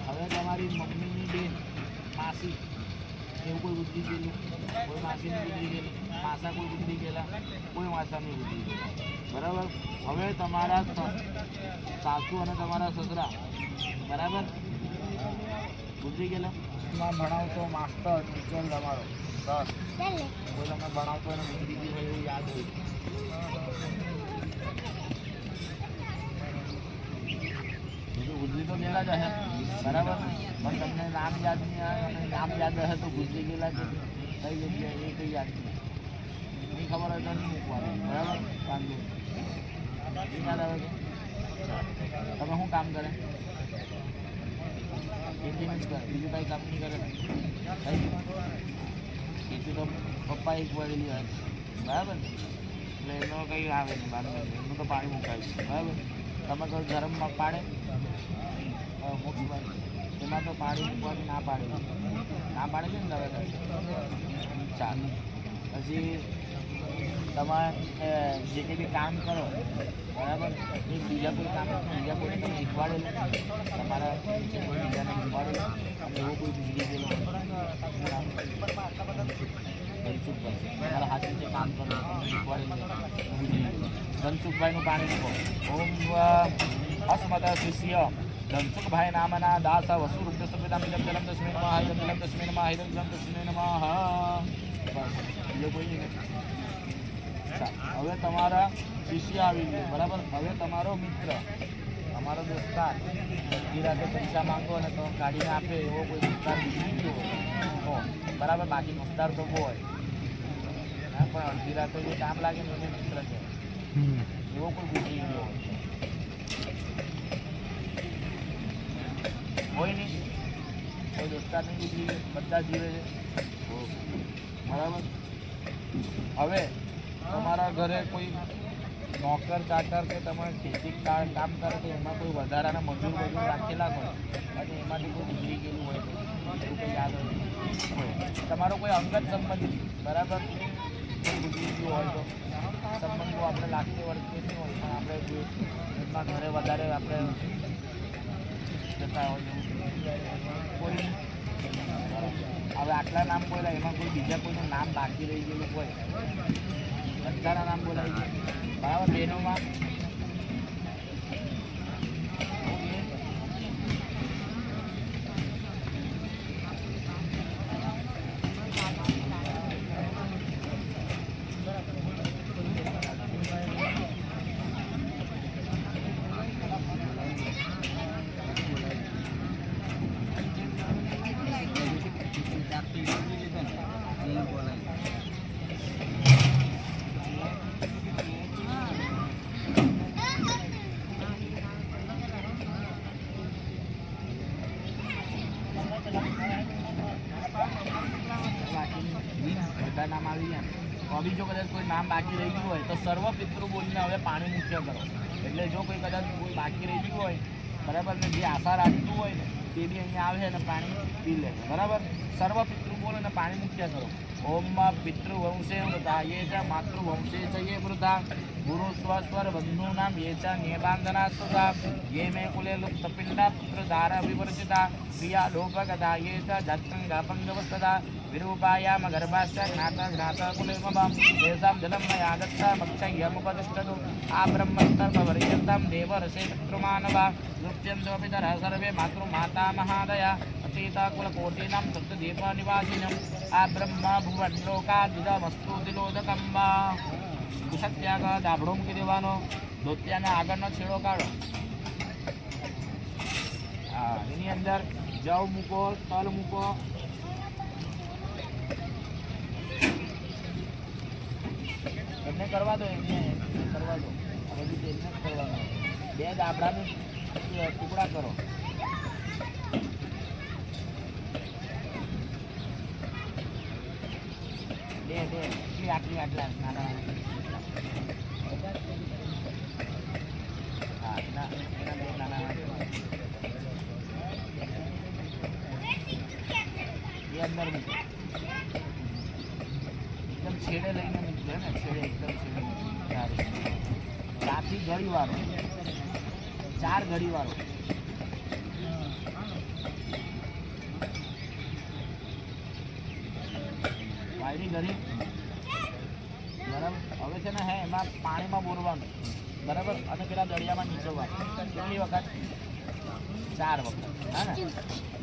હવે તમારી મમ્મીની બેન માસી એવું કોઈ ગુજરી ગયેલું કોઈ માસીની ગુજરી ગયેલી માસા કોઈ ગુજરી ગયેલા કોઈ માસાની ગુજરી ગયેલા બરાબર હવે તમારા સાસુ અને તમારા સસરા બરાબર ગુજરી ગયેલા માં ભણાવતો માસ્ટર ટીચર તમારો સર કોઈ તમે ભણાવતો અને ગુજરી ગયું હોય એવું યાદ હોય બીજું ગુજરી તો ગયેલા જ હશે બરાબર પણ તમને નામ યાદ નહીં આવે અને નામ યાદ હશે તો ગુજરી ગયેલા છે કઈ જગ્યાએ એ કંઈ યાદ નહીં ખબર હોય તો નહીં મૂકવાનું બરાબર વાંધો યાદ આવે તમે શું કામ કરે ખેતી જ કરે બીજું કાંઈ કામ નહીં કરે ખેતી તો પપ્પા એક વળેલી હોય બરાબર એટલે એનો કંઈ આવે નહીં બહાર એનું તો પાણી મુકાય છે બરાબર તમે તો ગરમમાં પાડે મોટી વાત એમાં તો પાણી મૂકવાની ના પાડે છે ને દવા ચાલો પછી તમારે જે કંઈ બી કામ કરો બરાબર એ બીજા કોઈ કામ બીજા કોઈને તમે શીખવાડેલું તમારા નીચે કોઈ બીજાને શીખવાડેલું અને એવો કોઈ બીજી ગયેલો ધનસુખભાઈ તમારા હાથ નીચે કામ કરો શીખવાડેલું ધનસુખભાઈનું પાણી મૂકો ઓમ અસ્મદ શિષ્ય ધનસુખભાઈ નામના દાસ વસુરૂપ્યસ્તપિતામ ઇદમ જલમ તસ્मै નમઃ ઇદમ જલમ તસ્मै નમઃ ઇદમ જલમ તસ્मै નમઃ બીજો કોઈ નહીં હવે તમારા શિષ્ય આવી ગયો બરાબર હવે તમારો મિત્ર તમારો દોસ્તાર અડધી રાતે પૈસા માંગો અને તો કાઢીને આપે એવો કોઈ દોસ્તાર બીજી ગયો તો બરાબર બાકી દોસ્તાર તો હોય હા પણ અડધી રાતે જે કામ લાગે ને એને મિત્ર છે એવો કોઈ ગુજરી ગયો હોય નહીં કોઈ દોસ્તાર નહીં ગુજરી ગયો બધા જીવે છે બરાબર હવે તમારા ઘરે કોઈ નોકર ચાકર કે તમારે ખેતી કામ કરે તો એમાં કોઈ વધારાના મજૂર રાખેલા હોય અને એમાંથી કોઈ ગુજરી ગયેલું હોય તો એવું કંઈ યાદ હોય તમારો કોઈ અંગત સંબંધ બરાબર કોઈ ગુજરી ગયું હોય તો સંબંધો આપણે લાગતી વળતી નહીં હોય પણ આપણે એમના ઘરે વધારે આપણે જતા હોય કોઈ હવે આટલા નામ બોલ્યા એમાં કોઈ બીજા કોઈનું નામ બાકી રહી ગયેલું હોય બધાના નામ બોલાવી છે બરાબર બહેનોમાં બધા નામ આવી ગયા તો બી જો કદાચ કોઈ નામ બાકી રહી ગયું હોય તો સર્વ પિતૃ બોલીને હવે પાણી મુખ્ય કરો એટલે જો કોઈ કદાચ કોઈ બાકી રહી ગયું હોય બરાબર ને જે આશા રાખતું હોય ને તે બી અહીંયા આવે અને પાણી પી લે બરાબર સર્વ પિતૃ બોલ અને પાણી મુખ્ય કરો ઓમ પિતૃવંશે વૃતા યે ચ માતૃવંશે ચ યે વૃતા ગુરુ સ્વસ્વર બંધૂનામ યે ચ નિબાંધના સુતા યે મે કુલે લુપ્તપિંડા પુત્રધારા વિવર્જિતા ક્રિયા લોપગતા યે ચ જાત્રંગાપંગવસ્તતા વિરૂપાયામ ગર્ભાશ્ચ જ્ઞાતા જ્ઞાતા કુલેમબમ તેષાં જલમ મયાગત્તા મક્ષય્યમુપતિષ્ઠતુ આ બ્રહ્મસ્તર્પર્યન્तं દેવર્ષે પિતૃમાનવા નૃત્યંતોપિ તરઃ સર્વે માતૃમાતા મહાદયા અતીતા કુલકોટીનાં સપ્તદીપનિવાસિનम् આ બ્રહ્મ ભુવન લોકાદિદમસ્તુ દિલોદકં વા સત્યાગ દાભડો મૂકી દેવાનો દોત્યાના આગળનો છેડો કાઢો હા એની અંદર જવ મૂકો તલ મૂકો એમને કરવા દો એમને કરવા દો આ બધું એમને જ કરવાનું બે દાબડાનું ટુકડા કરો બે આટલા નાના હા એના બે નાના એ અંદર મૂકો, એકદમ છેડે લઈને મૂકજો ને, છેડે એકદમ છેડે રાતી ઘડી વાળો, 4 ઘડી વાળો. વાયરી ઘડી બરાબર. હવે છે ને હે એમાં પાણીમાં બોરવાનું બરાબર, અને પેલા દરિયામાં નીચોવાનું. કેટલી વખત? 4 વખત. હા ને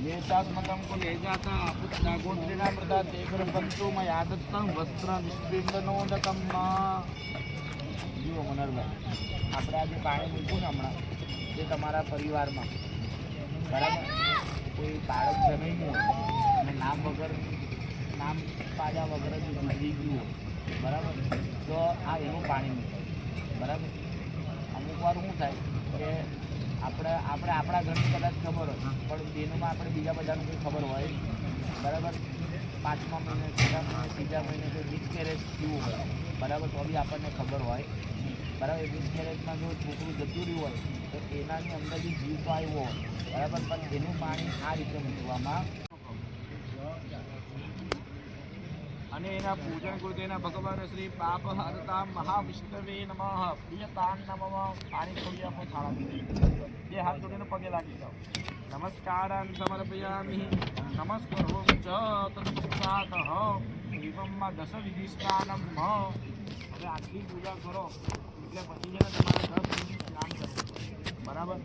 લેચાસ્મતમ કો લે જાતા પુત્રા ગોત્રીના પ્રદા તેગ્ર બંતુમ યાદત્તમ વસ્ત્ર નિષ્પિંડનોદકમ. જુઓ મનોહરભાઈ, આપણે આજે પાણી મૂક્યું ને હમણાં, તે તમારા પરિવારમાં બરાબર કોઈ બાળક જન્મ્યું અને નામ વગર, નામ પાડ્યા વગર જ ગુજરી ગયું બરાબર, તો આ એનું પાણી મૂકે બરાબર. અમુક વાર શું થાય કે આપણે આપણા ઘરની કદાચ ખબર હોય, પણ બેનોમાં આપણે બીજા બધાનું કંઈ ખબર હોય બરાબર. 5મા મહિને, 6મા મહિને, 3જા મહિને કોઈ મિસકેરેજ થયું હોય બરાબર, તો બી આપણને ખબર હોય બરાબર. મિસકેરેજમાં જો છોકરું જતું રહ્યું હોય તો એનાની અંદર જે જીવ તો આવ્યો હોય બરાબર, પણ એનું પાણી આ રીતે મૂકવામાં અને એના પૂજન કૃત એના ભગવાન શ્રી પાપ હરતા મહાવિષ્ણવે નમઃ પ્રિયતાન નમઃ. પાણી થોડી આપો થાળા, બે હાથ જોડીને પગે લાગી જાઓ. નમસ્કારાન સમર્પયામિ નમસ્કરો ચ તત્પશ્ચાત દીપમમાં 10 વિધિ સ્નાનમ. હવે આટલી પૂજા કરો એટલે પછી છે ને તમારે 10 વિધિ સ્નાન કરવું બરાબર.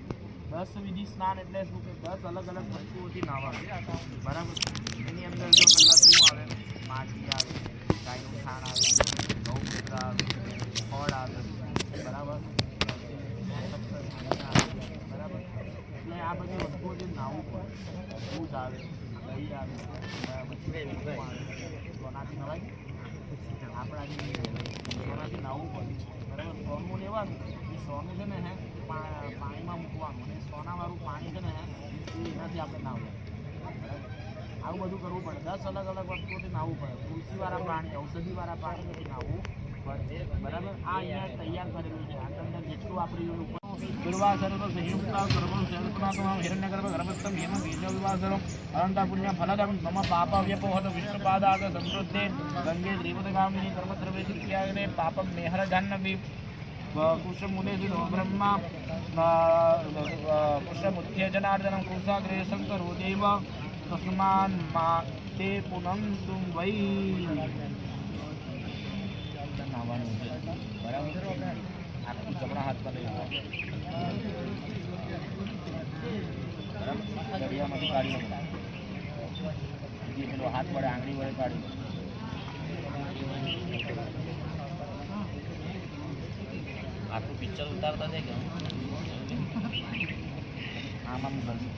10 વિધિ સ્નાન એટલે શું કે 10 અલગ અલગ વસ્તુઓથી નાહવાનું બરાબર. એની અંદર જો પહેલાં શું આવે? માટી આવે, ગાયનું છાણ આવે, ગૌમૂત્ર આવે, ફળ આવે બરાબર, બરાબર. એટલે આ બધી વસ્તુઓ જે નાહવું પડે, દૂધ આવે, દહીં આવે, સોનાથી નવાય આપણાથી સોનાથી નાહવું પડે બરાબર. સોનું લેવાનું, એ સોનું છે ને હે પાણીમાં મૂકવાનું, અને સોનાવાળું પાણી છે ને હે એનાથી આપણે નાહવું બરાબર. આવું બધું કરવું પડે. 10 અલગ અલગ વસ્તુઓથી નાહવું પડે. તુલસીવાળા પાણી, ઔષધિવાળા પાણીથી નાહવું પડે બરાબર. આ અહીંયા તૈયાર કરેલું છે. આ અંદર જેટલું આપણી ઉપર દુર્વાસરો સંયુક્ત સર્વમ સર્વનાથમ હિરણ્યગર્ભ ગર્ભસ્થમ હેમ બીજ વિવાસરો અનંતા પુણ્ય ફલદમ મમ પાપ વ્યપોહત વિષ્ણુપાદાગ સમૃદ્ધે ગંગે શ્રીમદગામિની કર્મદ્રવ્ય ક્રિયાને પાપમ મેહર જાહ્નવી કુશમુને બ્રહ્મા કુશમુખ્ય જનાર્દનમ કુશાગ્રે શંકરો દેવ તસ્માન મા તે પુનંતુ વૈ. નાવાનું છે બરાબર. આખું જમણા હાથ પર લઈ બરાબર. દરિયામાંથી કાઢી લો, બીજી પેલો હાથ વડે આંગળી વડે કાઢી લો. આખું પિક્ચર ઉતારતા જાય કે આમ કરશું.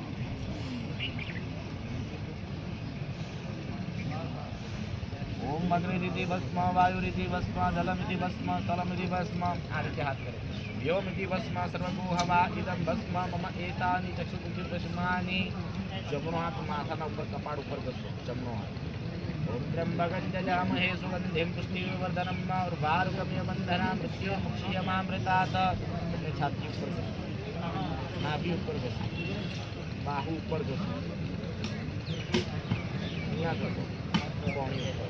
ઓમ અગ્નિરિતિ ભસ્મ, વાયુરિતિ ભસ્મ, જલમિતિ ભસ્મ, સ્થલમિતિ ભસ્મ. આ રીતે હાથ કરે. વ્યોમિતિ ભસ્મ, સર્વગોહવા ઇદમ ભસ્મ મમ એતાની ચક્ષુતિ ભસ્માની. જમણો હાથ માથાના ઉપર, કપાળ ઉપર ઘસો, જમણો હાથ. ઓમ ત્ર્યંબકં જજામહે સુગંધિં પુષ્ટિવર્ધનમ ઉર્વારુકમિય બંધના મૃત્યુ મુક્ષીયમામૃતાત. એટલે છાતી ઉપર ઘસો, નાભી ઉપર ઘસો, બાહુ ઉપર ઘસો, અહીંયા ઘસો, કોણી ઉપર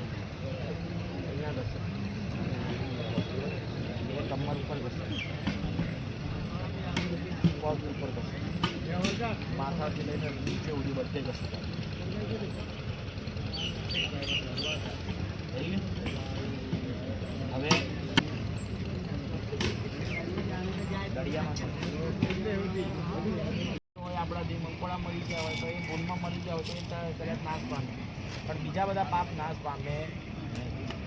અહીંયા ઘસો, કમર ઉપર ઘસો, પગ ઉપર ઘસો, માથાથી લઈને નીચે ઉડી બધે ઘસો. હવે આપણા જે મંકોડા મરી ગયા હોય તો એ ભૂલમાં મરી ગયા હોય તો એ કદાચ નાશ પામે, પણ બીજા બધા પાપ નાશ પામે.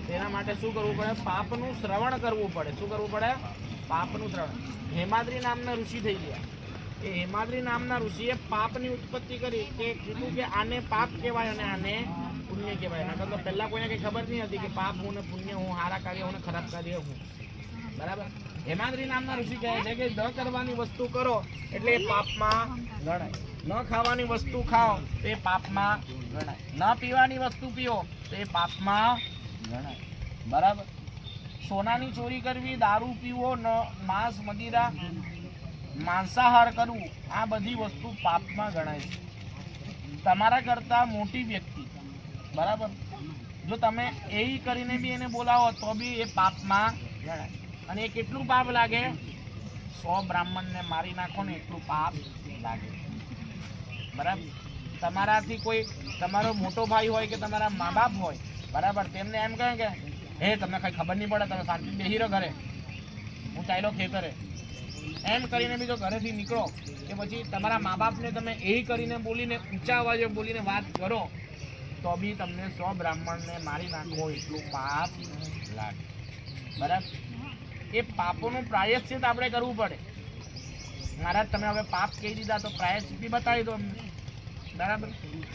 તેના માટે શું કરવું પડે? પાપનું શ્રવણ કરવું પડે. શું કરવું પડે? પાપનું શ્રવણ. હેમાદ્રી નામના ઋષિ થઈ ગયા. એ હેમાદ્રી નામના ઋષિએ પાપની ઉત્પત્તિ કરી કે કીધું કે આને પાપ કહેવાય અને આને પુણ્ય કહેવાય. નકર તો પહેલાં કોઈને કંઈ ખબર નહીં હતી કે પાપ હું ને પુણ્ય હું, સારા કાર્ય હું ને ખરાબ કાર્ય હું બરાબર. હેમાદ્રી નામના ઋષિ કહે છે કે ન કરવાની વસ્તુ કરો એટલે એ પાપમાં ગણાય, ન ખાવાની વસ્તુ ખાઓ તો એ પાપમાં ગણાય, ન પીવાની વસ્તુ પીઓ તો એ પાપમાં ગણાય બરાબર. સોનાની ચોરી કરવી, દારૂ પીવો, માંસ મદિરા માંસાહાર કરવું આ બધી વસ્તુ પાપમાં ગણાય છે. તમારા કરતાં મોટી વ્યક્તિ બરાબર જો તમે એ કરીને બી એને બોલાવો તો બી એ પાપમાં ગણાય. અને એ કેટલું પાપ લાગે? 100 બ્રાહ્મણને મારી નાખો ને એટલું પાપ લાગે. બરાબર. તમારાથી કોઈ તમારો મોટો ભાઈ હોય કે તમારા મા બાપ હોય બરાબર, તેમને એમ કહે કે હે તમને કંઈ ખબર નહીં પડે, તમે શાંતિ બેહી રહો ઘરે, હું ચાલ્યો ખેતરે, એમ કરીને બી જો ઘરેથી નીકળો કે પછી તમારા મા બાપને તમે એ કરીને બોલીને ઊંચા અવાજે બોલીને વાત કરો તો બી તમને 100 બ્રાહ્મણને મારી નાખો એટલું પાપ લાગે. બરાબર. એ પાપોનું પ્રાયશ્ચિત આપણે કરવું પડે. મહારાજ તમે હવે પાપ કહી દીધા તો પ્રાયશ્ચિત બી બતાવી દો અમને. બરાબર.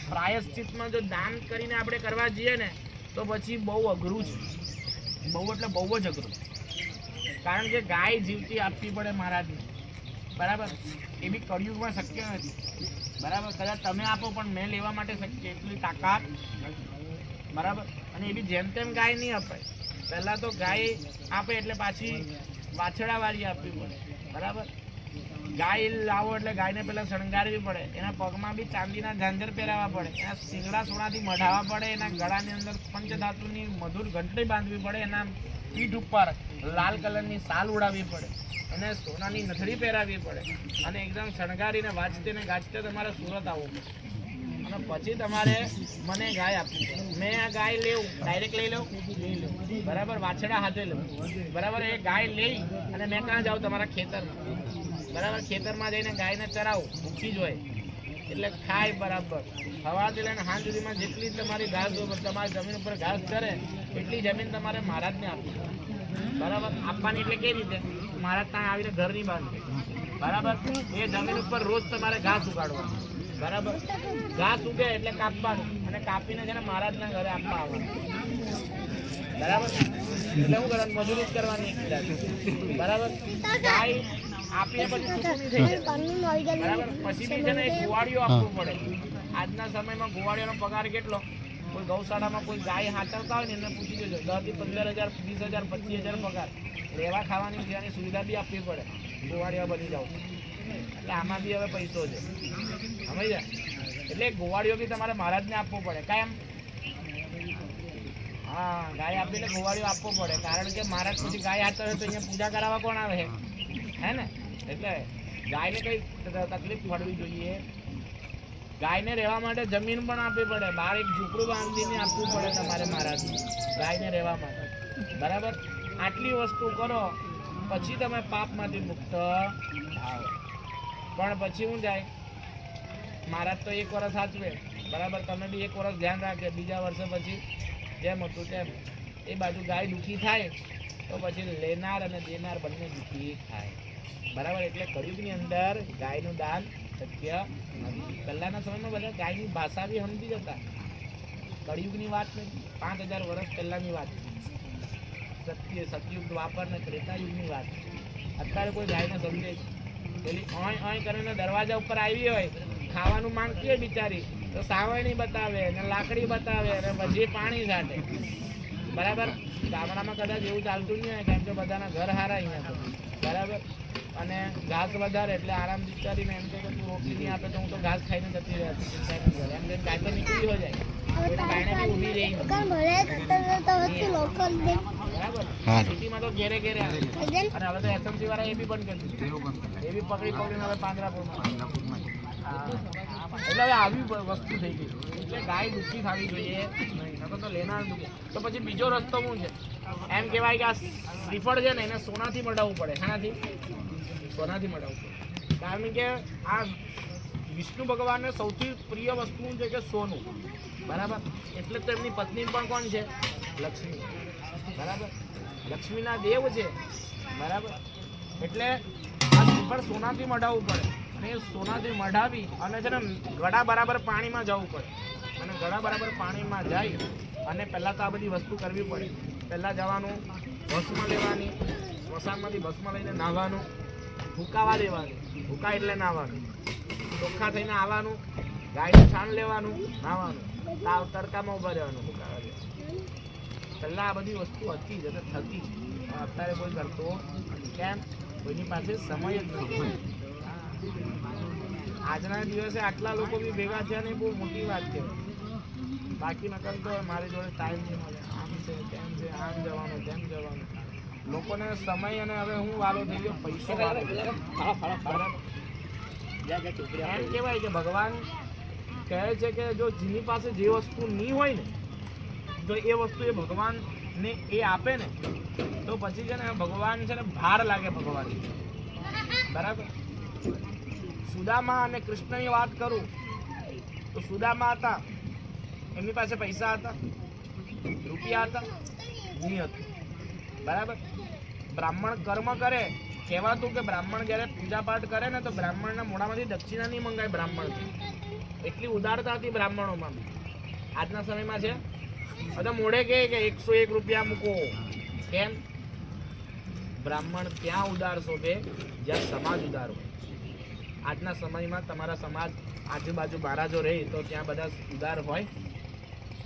પ્રાયશ્ચિતમાં જો દાન કરીને આપણે કરવા જઈએ ને તો પછી બહુ અઘરું છે. બહુ એટલે બહુ જ અઘરું. કારણ કે ગાય જીવતી આપવી પડે મહારાજને. બરાબર. એ બી કળિયુગમાં શક્ય નથી. બરાબર. કદાચ તમે આપો પણ મેં લેવા માટે શક્ય એટલી તાકાત નથી. બરાબર. અને એ બી જેમ તેમ ગાય નહીં અપાય. પહેલાં તો ગાય આપે એટલે પાછી વાછડાવાળી આપવી પડે. બરાબર. ગાય લાવો એટલે ગાયને પહેલાં શણગારવી પડે, એના પગમાં બી ચાંદીના ઝાંઝર પહેરાવવા પડે, એના શિંગડા સોનાથી મઢાવવા પડે, એના ગળાની અંદર પંચધાતુની મધુર ઘંટડી બાંધવી પડે, એના પીઠ ઉપર લાલ કલરની સાલ ઉડાવવી પડે, એને સોનાની નથડી પહેરાવવી પડે અને એકદમ શણગારીને વાંચતે ને ગાજતે તમારે સુરત આવવું પડે. અને પછી તમારે મને ગાય આપવી પડે. મેં આ ગાય લેવું, ડાયરેક્ટ લઈ લઉં? બરાબર. વાછડા હાથે લઉં. બરાબર. એ ગાય લઈ અને મેં ક્યાં જાઉં? તમારા ખેતરમાં. બરાબર. ખેતરમાં જઈને ગાયને ચરાવું, ભૂખી જ હોય એટલે ખાય. બરાબર. સવારથી લઈને સાંજ સુધીમાં જેટલી તમારી ઘાસ તમારી જમીન ઉપર ઘાસ ચરે એટલી જમીન તમારે મહારાજને આપવી. બરાબર. આપવાની એટલે કઈ રીતે? મહારાજ ત્યાં આવીને ઘર નહીં બાંધે. બરાબર. એ જમીન ઉપર રોજ તમારે ઘાસ ઉગાડવાનું. બરાબર. ઘાસ ઉગે એટલે કાપવાનું અને કાપીને છે ને મહારાજના ઘરે આપવા આવવાનું. બરાબર. એટલે શું કરવાનું? મજૂરી જ કરવાની. બરાબર. ગાય આપીને પછી છૂટું નહીં થઈ જાય. બરાબર. પછી બી છે ને એક ગોવાળીઓ આપવું પડે. આજના સમયમાં ગોવાળીઓનો પગાર કેટલો? કોઈ ગૌશાળામાં કોઈ ગાય હાચવતા હોય ને એને પૂછી જજો, 10 થી 15,000, 20,000, 25,000 પગાર. રહેવા ખાવાની પીવાની સુવિધા બી આપવી પડે. ગોવાળીઓ બની જાવ એટલે આમાં બી હવે પૈસો છે. સમજ જાય? એટલે ગોવાળીઓ બી તમારે મહારાજને આપવો પડે. કાયમ હા, ગાય આપીને ગોવાળીઓ આપવો પડે. કારણ કે મહારાજ પછી ગાય હાચવે તો અહીંયા પૂજા કરાવવા કોણ આવે છે? હે ને? એટલે ગાયને કઈ તકલીફ પડવી જોઈએ. ગાયને રહેવા માટે જમીન પણ આપવી પડે. બહાર એક ઝૂંપડું બાંધીને આપવું પડે તમારે મહારાજને ગાયને રહેવા માટે. બરાબર. આટલી વસ્તુ કરો પછી તમે પાપમાંથી મુક્ત થાઓ. પણ પછી શું જાય? મહારાજ તો 1 વર્ષ સાચવે. બરાબર. તમે બી 1 વર્ષ ધ્યાન રાખે. બીજા વર્ષે પછી જેમ હતું તેમ એ બાજુ ગાય દુઃખી થાય તો પછી લેનાર અને દેનાર બંને દુઃખી થાય. બરાબર. એટલે કળિયુગની અંદર ગાયનું દાન શક્ય નથી. પહેલાના સમયમાં બધા ગાયની ભાષા બી સમજી જતા. કળિયુગની વાત નથી, 5000 વર્ષ પહેલાની વાત. સતયુગ, દ્વાપર ને ત્રેતાયુગની વાત. અત્યારે કોઈ ગાયને સમજે છે? પેલી ઓય કરીને દરવાજા ઉપર આવી હોય, ખાવાનું માંગતી હોય બિચારી તો સાવરણી બતાવે ને લાકડી બતાવે અને પછી પાણી છાંટે. બરાબર. ગામડામાં કદાચ એવું ચાલતું નહીં હોય કેમ કે બધાના ઘર હારા અહીંયા તો. બરાબર. અને ઘાસ વધારે એટલે આરામ વિચારીને એમ કે તું રોટલી નહીં આપે તો હું તો ઘાસ ખાઈને જતી રહે એમ કે ગાય તો નીકળી હો જાય. ગાયને બી ઊભી રહી. બરાબર. સિટીમાં તો ઘેરે ઘેરે આવે. અને હવે તો એસએમસી વાળા એ બી બંધ કરી દીધું. એ બી પકડીને હવે પાંજરાપુરમાં. એટલે હવે આવી વસ્તુ થઈ ગઈ. એટલે ગાય દુઃખી થવી જોઈએ નહીં, તો લેનાર દુઃખી. તો પછી બીજો રસ્તો શું છે? એમ કહેવાય કે આ શ્રીફળ છે ને એને સોનાથી મઢાવવું પડે. શાનાથી? સોનાથી મઢાવવું પડે. કારણ કે આ વિષ્ણુ ભગવાનને સૌથી પ્રિય વસ્તુ છે કે સોનું. બરાબર. એટલે તો એમની પત્ની પણ કોણ છે? લક્ષ્મી. બરાબર. લક્ષ્મીના દેવ છે. બરાબર. એટલે આ શ્રીફળ સોનાથી મઢાવવું પડે. અને એ સોનાથી મઢાવી અને છે ને ગળા બરાબર પાણીમાં જવું પડે. અને ગળા બરાબર પાણીમાં જાય અને પહેલાં તો આ બધી વસ્તુ કરવી પડે. પહેલાં જવાનું, ભસ્મ લેવાની, સ્મશાનમાંથી ભસ્મ લઈને નાહવાનું, ભૂકાવા દેવાનું. ભૂકા એટલે નાહવાનું. ચોખ્ખા થઈને આવવાનું, ગાયનું છાણ લેવાનું, નાહવાનું, તડકામાં ઊભા રહેવાનું, ભૂકાવા દેવાનું. પહેલાં આ બધી વસ્તુ હતી જ અને થતી. અત્યારે કોઈ કરતો કેમ? કોઈની પાસે સમય જ નથી. આજના દિવસે આટલા લોકો બી ભેગા થયા ને એ બહુ મોટી વાત છે. બાકી નકર તો મારી જોડે ટાઈમ નહીં મળે, આમ છે તેમ છે, આમ જવાનું તેમ જવાનું. લોકોને સમય અને હવે હું વાલો થઈ ગયો પૈસો વાલો. બરાબર. એમ કહેવાય કે ભગવાન કહે છે કે જો જેની પાસે જે વસ્તુ નહીં હોય ને તો એ વસ્તુ એ ભગવાનને એ આપે ને તો પછી છે ને ભગવાન છે ને ભાર લાગે ભગવાન. બરાબર. સુદામા અને કૃષ્ણની વાત કરું તો સુદામા હતા, એમની પાસે પૈસા હતા, રૂપિયા હતા, નહીં હતું. બરાબર. બ્રાહ્મણ કર્મ કરે, કહેવાતું કે બ્રાહ્મણ જ્યારે પૂજા પાઠ કરે ને તો બ્રાહ્મણના મોઢામાંથી દક્ષિણા નહીં મંગાય બ્રાહ્મણ. એટલી ઉદારતા હતી બ્રાહ્મણોમાં. આજના સમયમાં છે બધા મોઢે કહે કે 101 રૂપિયા મૂકો. કેમ? બ્રાહ્મણ ત્યાં ઉદાર શોભે જ્યાં સમાજ ઉદાર હોય. આજના સમયમાં તમારા સમાજ આજુબાજુ મહારાજો રહે તો ત્યાં બધા ઉદાર હોય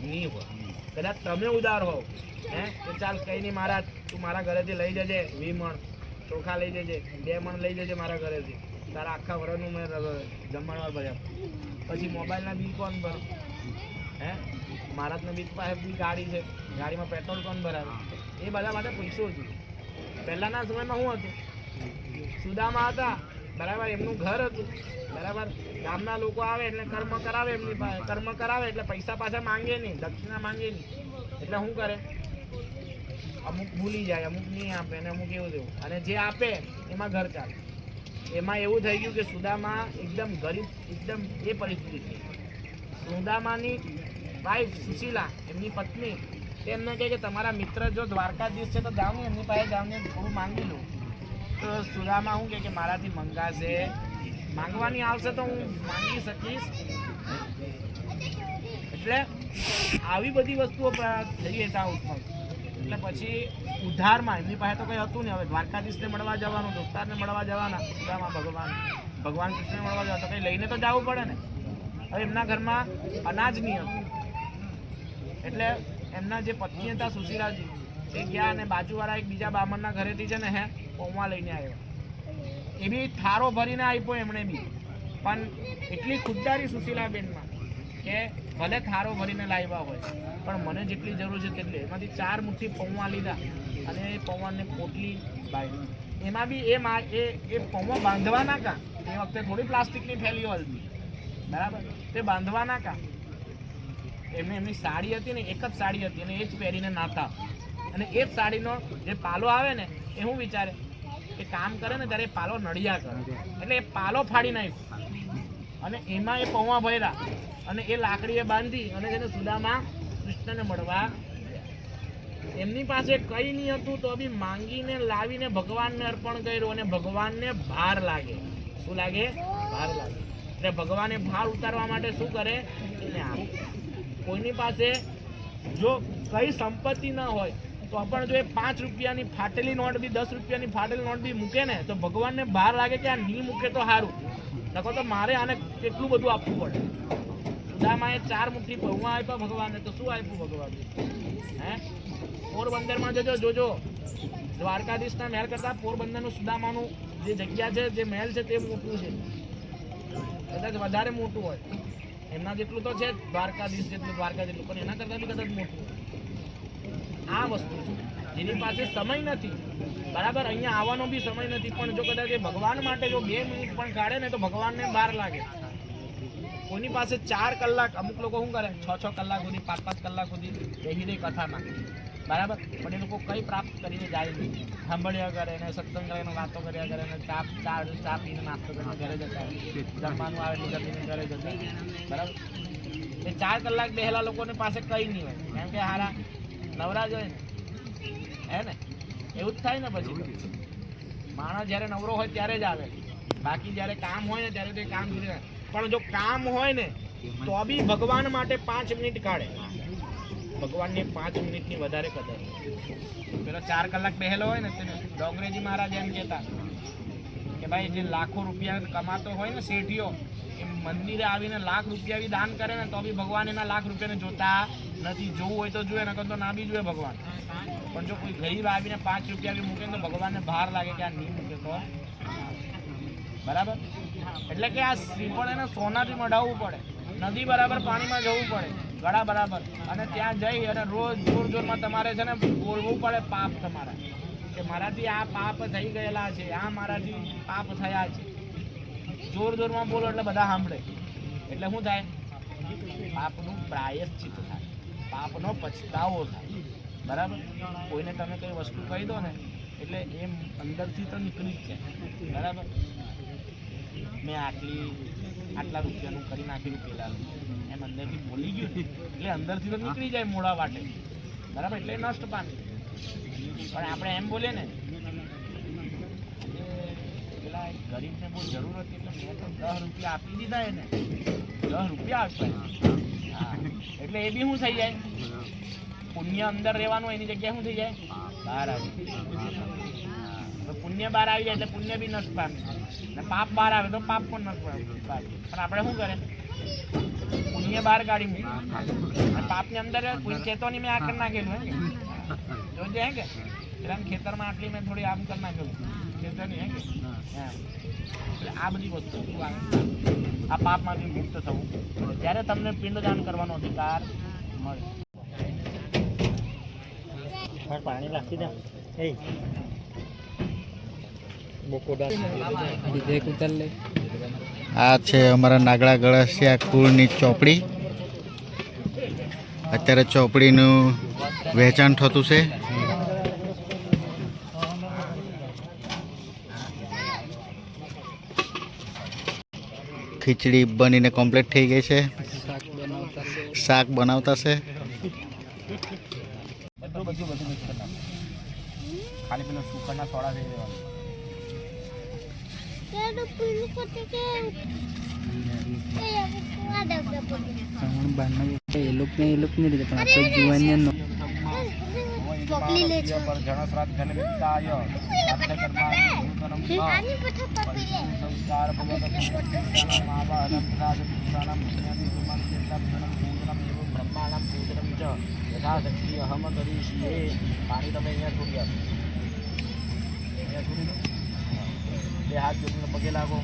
નહીં હોય. કદાચ તમે ઉદાર હોવ કે ચાલ કંઈ નહીં મહારાજ તું મારા ઘરેથી લઈ જજે 20 મણ ચોખા લઈ જજે, 2 મણ લઈ જજે મારા ઘરેથી, તારા આખા વર્ષનું મેં જમણવાર ભર્યા. પછી મોબાઈલના બિલ કોણ ભરે? મહારાજના બિલ પાસે બી ગાડી છે, ગાડીમાં પેટ્રોલ કોણ ભરાવે? એ બધા માટે પૈસો હતું. પહેલાંના સમયમાં શું હતું? સુદામા હતા, બરાબર, એમનું ઘર હતું, બરાબર. ગામના લોકો આવે એટલે કર્મ કરાવે એમની પાસે, કર્મ કરાવે એટલે પૈસા પાછા માંગે નહીં, દક્ષિણા માંગે નહીં. એટલે શું કરે? અમુક ભૂલી જાય, અમુક નહીં આપે અને અમુક એવું તેવું. અને જે આપે એમાં ઘર ચાલે. એમાં એવું થઈ ગયું કે સુદામા એકદમ ગરીબ, એકદમ એ પરિસ્થિતિ થઈ. સુદામાની વાઈફ સુશીલા, એમની પત્ની, તેમને કહે કે તમારા મિત્ર જો દ્વારકાધીશ છે તો જાઓ ને એમની પાસે જાઓ ને થોડું માંગી લો. તો સુદામા શું કે મારાથી મંગાશે, માંગવાની આવશે તો હું માંગી શકીશ. એટલે આવી બધી વસ્તુઓ થઈ હતા ઉત્પન્ન. એટલે પછી ઉધારમાં એમની પાસે તો કંઈ હતું નહીં. હવે દ્વારકાધીશને મળવા જવાનું, દોસ્તારને મળવા જવાના, સુદામા ભગવાન કૃષ્ણને મળવા જવા તો કંઈ લઈને તો જવું પડે ને. હવે એમના ઘરમાં અનાજ નહીં હતું એટલે એમના જે પત્ની હતા સુશીલાજી એ ગયા અને બાજુવાળા એક બીજા બ્રાહ્મણના ઘરેથી છે ને પૌવા લઈને આવ્યો. એ બી થારો ભરીને આપ્યો એમણે બી. પણ એટલી ખુદદારી સુશીલાબેનમાં કે ભલે થારો ભરીને લાવ્યા હોય પણ મને જેટલી જરૂર છે તેટલી, એમાંથી 4 મુઠ્ઠી પૌવા લીધા અને એ પૌવાને પોટલી બાંધી. એમાં બી એ પૌવા બાંધવાના કા એ વખતે થોડી પ્લાસ્ટિકની થેલીઓ હતી, બરાબર, તે બાંધવાના કા. એમની સાડી હતી ને એક જ સાડી હતી અને એ જ પહેરીને નાતા. અને એ જ સાડીનો જે પાલો આવે ને એ શું વિચારે કે કામ કરે ને ત્યારે એ પાલો નડિયા કરે એટલે એ પાલો ફાડી નાખ્યો અને એમાં એ પૌવા ભર્યા અને એ લાકડીએ બાંધી અને તેને સુદામા કૃષ્ણને મળવા. એમની પાસે કંઈ નહીં હતું તો બી માંગીને લાવીને ભગવાનને અર્પણ કર્યું અને ભગવાનને ભાર લાગે. શું લાગે? ભાર લાગે. એટલે ભગવાને ભાર ઉતારવા માટે શું કરે? એને આપે. કોઈની પાસે જો કઈ સંપત્તિ ન હોય તો પણ જો એ 5 રૂપિયાની ફાટેલી નોટ બી 10 રૂપિયાની ફાટેલી નોટ બી મૂકે ને તો ભગવાનને બહાર લાગે કે આ નહીં મૂકે તો સારું, નકો તો મારે આને કેટલું બધું આપવું પડે. સુદામાએ 4 મુઠ્ઠી પૌવા આપ્યા ભગવાનને તો શું આપ્યું ભગવાન? પોરબંદરમાં જોજો દ્વારકાધીશના મહેલ કરતાં પોરબંદરનું સુદામાનું જે જગ્યા છે, જે મહેલ છે તે મોટું છે, કદાચ વધારે મોટું હોય. એમના જેટલું તો છે દ્વારકાધીશ જેટલું, દ્વારકા જેટલું, પણ એના કરતાં બી કદાચ મોટું. આ વસ્તુ છે જેની પાસે સમય નથી, બરાબર, અહીંયા આવવાનો બી સમય નથી, પણ જો કદાચ એ ભગવાન માટે જો 2 મિનિટ પણ કાઢે ને તો ભગવાનને બહાર લાગે. કોઈની પાસે 4 કલાક, અમુક લોકો શું કરે 6 કલાક સુધી 5 કલાક સુધી બેસી દે કથામાં, બરાબર, પણ એ લોકો કંઈ પ્રાપ્ત કરીને જાય નહીં. સાંભળ્યા કરે ને સત્સંગ કરીને વાતો કર્યા કરે ને ચા પીને નાસ્તો કરીને ઘરે જતા, જમવાનું આવે એટલે જમીને ઘરે જતા, બરાબર. એ 4 કલાક બેહેલા લોકોની પાસે કંઈ નહીં હોય કેમ કે હારા નવરાજ હોય ને એવું જ થાય ને. પછી માણસ જ્યારે નવરો હોય ત્યારે જ આવે, બાકી જ્યારે કામ હોય ને ત્યારે તો એ કામ કરી. પણ જો કામ હોય ને તો બી ભગવાન માટે 5 મિનિટ કાઢે. ભગવાનને 5 મિનિટની વધારે કદર. પેલો 4 કલાક બેહેલો હોય ને તેને ડોંગરેજી મહારાજ એમ કહેતા કે ભાઈ જે લાખો રૂપિયા કમાતો હોય ને શેઠીઓ, એ મંદિરે આવીને લાખ રૂપિયા બી દાન કરે ને તો બી ભગવાન એના લાખ રૂપિયાને જોતા નથી. જોવું હોય તો જોઈએ, નકર તો ના બી જોઈએ ભગવાન. પણ જો કોઈ ગરીબ આવીને 5 રૂપિયા બી મૂકે તો ભગવાનને ભાર લાગે કે આ નહીં મૂકે તો, બરાબર. એટલે કે આ શ્રીફળ એને સોનાથી મઢાવવું પડે, નદી બરાબર પાણીમાં જવું પડે, ગળા બરાબર, અને ત્યાં જઈ અને રોજ જોર જોરમાં તમારે છે ને બોલવું પડે પાપ તમારા, કે મારાથી આ પાપ થઈ ગયેલા છે, આ મારાથી પાપ થયા છે. જોર જોરમાં બોલો એટલે બધા સાંભળે, એટલે શું થાય? પાપનું પ્રાયશ્ચિત થાય, પાપનો પછતાવો થાય. બરાબર. કોઈને તમે કઈ વસ્તુ કહી દો ને એટલે એમ અંદરથી તો નીકળી જ જાય. બરાબર. મેં આટલા રૂપિયાનું કરી નાખેલું પેલા એમ અંદરથી બોલી ગયું એટલે અંદરથી તો નીકળી જાય મોડા વાટે. બરાબર. એટલે નષ્ટ પામે. પણ આપણે એમ બોલીએ ને પેલા ગરીબને બહુ જરૂર હતી એટલે મેં તો 10 રૂપિયા આપી દીધા એને, 10 રૂપિયા આપ્યા. હા, એટલે એ બી શું થઈ જાય? પુણ્ય અંદર રહેવાનું, એની જગ્યાએ શું થઈ જાય? બહાર આવી. પુણ્ય બહાર આવી જાય એટલે પુણ્ય બી નષ્ટ પામે, ને પાપ બહાર આવે તો પાપ પણ નષ્ટ પામે. પણ આપણે શું કરે? પુણ્ય બહાર કાઢી મૂકે અને પાપની અંદર કોઈ કહેતો નહીં મેં આ કરી નાખેલું હે જોજે હે કે પેલા ખેતરમાં આટલી મેં થોડી આમ કરી નાખેલું કહેતો નહીં હે કે. એટલે આ બધી વસ્તુ શું આવે? આ પાપમાંથી મુક્ત થવું ત્યારે તમને પિંડદાન કરવાનો અધિકાર મળે. પાણી રાખી દે. આ છે અમારા નાગડા ગળસિયા કુળની ચોપડી. અત્યારે ચોપડીનું વહેંચાણ થતું છે. ખીચડી બનીને કમ્પ્લીટ થઈ ગઈ છે, શાક બનાવતા છે. બધું મિક્સ કરી નાખો. ખાલી પેલો સુકરના સોડા થઈ દેવાનું. યથાશક્તિ અહમ કરીશીએ. પાણી તમે અહીંયા છોડી આપો, અહીંયા છોડી દો. બે હાથ જોડીને પગે લાગો.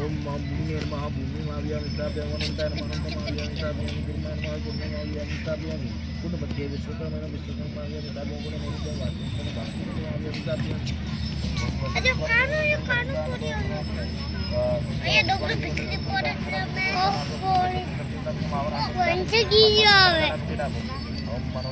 ઓમ ભૂમિર્મહાભૂમિમાવ્યા વિશ્વાભ્યમનંતાનમનંતમાવ્યા વિશ્વાભ્યમ ગુરુર્મહાગુરુર્મહાવ્યા વિશ્વાભ્યમ પુનઃપદ્યે વિશ્વકર્મણ વિશ્વકર્માવ્યા વિશ્વાભ્યમ ગુણમોદિત્ય વાસ્તુવ્યા વિશ્વાભ્યમ ઓમ મનો